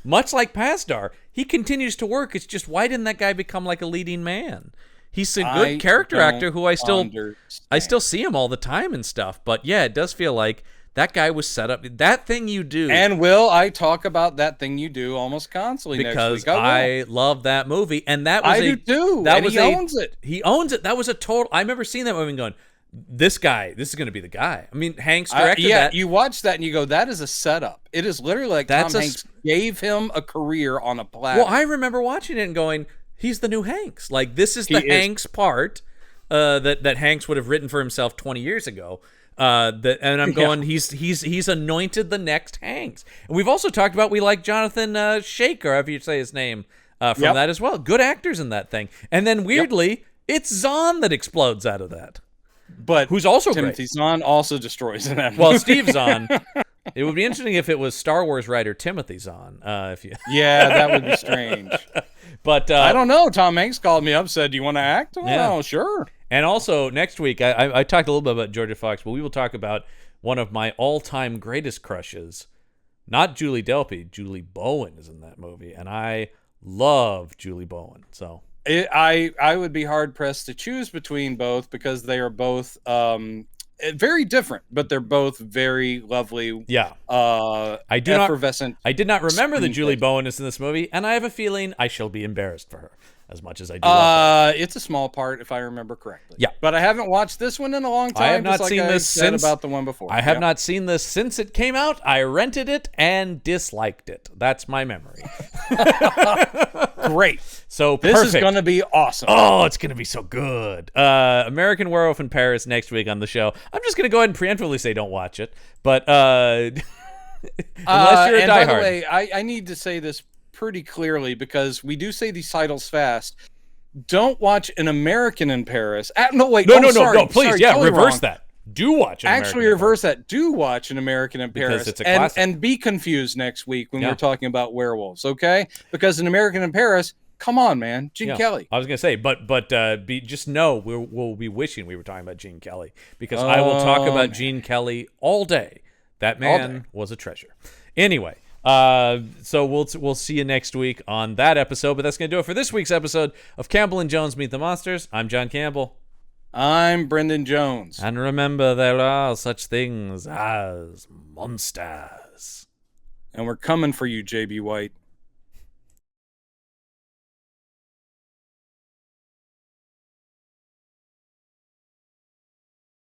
[SPEAKER 1] much like Pazdar, he continues to work. It's just why didn't that guy become like a leading man? He's a good character actor who I still see him all the time and stuff. But yeah, it does feel like that guy was set up. That Thing You Do.
[SPEAKER 2] And I talk about That Thing You Do almost constantly
[SPEAKER 1] because
[SPEAKER 2] next week.
[SPEAKER 1] I love that movie, and that was
[SPEAKER 2] I do too.
[SPEAKER 1] That
[SPEAKER 2] and
[SPEAKER 1] was
[SPEAKER 2] he owns it.
[SPEAKER 1] He owns it. That was a total. I remember seeing that movie and going, this is going to be the guy. I mean, Hanks directed that.
[SPEAKER 2] You watch that and you go, that is a setup. It is literally like Tom Hanks gave him a career on a platter.
[SPEAKER 1] Well, I remember watching it and going, he's the new Hanks. Like, this is the Hanks part that Hanks would have written for himself 20 years ago. And I'm going, he's anointed the next Hanks. And we've also talked about we like Jonathan Shaker, however you say his name, from that as well. Good actors in that thing. And then weirdly, it's Zahn that explodes out of that.
[SPEAKER 2] But
[SPEAKER 1] who's also
[SPEAKER 2] Timothy
[SPEAKER 1] great.
[SPEAKER 2] Zahn also destroys in that movie.
[SPEAKER 1] Well, Steve Zahn. It would be interesting if it was Star Wars writer Timothy Zahn.
[SPEAKER 2] Yeah, that would be strange.
[SPEAKER 1] But
[SPEAKER 2] I don't know. Tom Hanks called me up, said, "Do you want to act?"
[SPEAKER 1] Yeah.
[SPEAKER 2] Oh, sure.
[SPEAKER 1] And also next week, I talked a little bit about Georgia Fox, but we will talk about one of my all-time greatest crushes. Not Julie Delpy. Julie Bowen is in that movie, and I love Julie Bowen. So.
[SPEAKER 2] I would be hard pressed to choose between both because they are both very different, but they're both very lovely.
[SPEAKER 1] Yeah,
[SPEAKER 2] effervescent.
[SPEAKER 1] I did not remember that Julie Bowen is in this movie, and I have a feeling I shall be embarrassed for her as much as I do.
[SPEAKER 2] It's a small part, if I remember correctly.
[SPEAKER 1] Yeah,
[SPEAKER 2] but I haven't watched this one in a long time.
[SPEAKER 1] I have not seen this since
[SPEAKER 2] about the one before.
[SPEAKER 1] I have not seen this since it came out. I rented it and disliked it. That's my memory.
[SPEAKER 2] Great.
[SPEAKER 1] So
[SPEAKER 2] this
[SPEAKER 1] perfect.
[SPEAKER 2] is going to be awesome.
[SPEAKER 1] Oh, it's going to be so good. American Werewolf in Paris next week on the show. I'm just going to go ahead and preemptively say don't watch it. But unless you're a diehard.
[SPEAKER 2] By the way, I need to say this pretty clearly because we do say these titles fast. Don't watch An American in Paris. No,
[SPEAKER 1] please,
[SPEAKER 2] totally
[SPEAKER 1] reverse
[SPEAKER 2] wrong.
[SPEAKER 1] That. Do watch An
[SPEAKER 2] Actually,
[SPEAKER 1] American
[SPEAKER 2] reverse that. Do watch An American in Paris.
[SPEAKER 1] Because it's a classic.
[SPEAKER 2] And be confused next week when we're talking about werewolves, okay? Because An American in Paris, come on, man. Gene Kelly.
[SPEAKER 1] I was going to say, but just know we'll be wishing we were talking about Gene Kelly because I will talk about Gene Kelly all day. That man was a treasure. Anyway, so we'll see you next week on that episode, but that's going to do it for this week's episode of Campbell and Jones Meet the Monsters. I'm John Campbell.
[SPEAKER 2] I'm Brendan Jones.
[SPEAKER 1] And remember, there are such things as monsters.
[SPEAKER 2] And we're coming for you, J.B. White.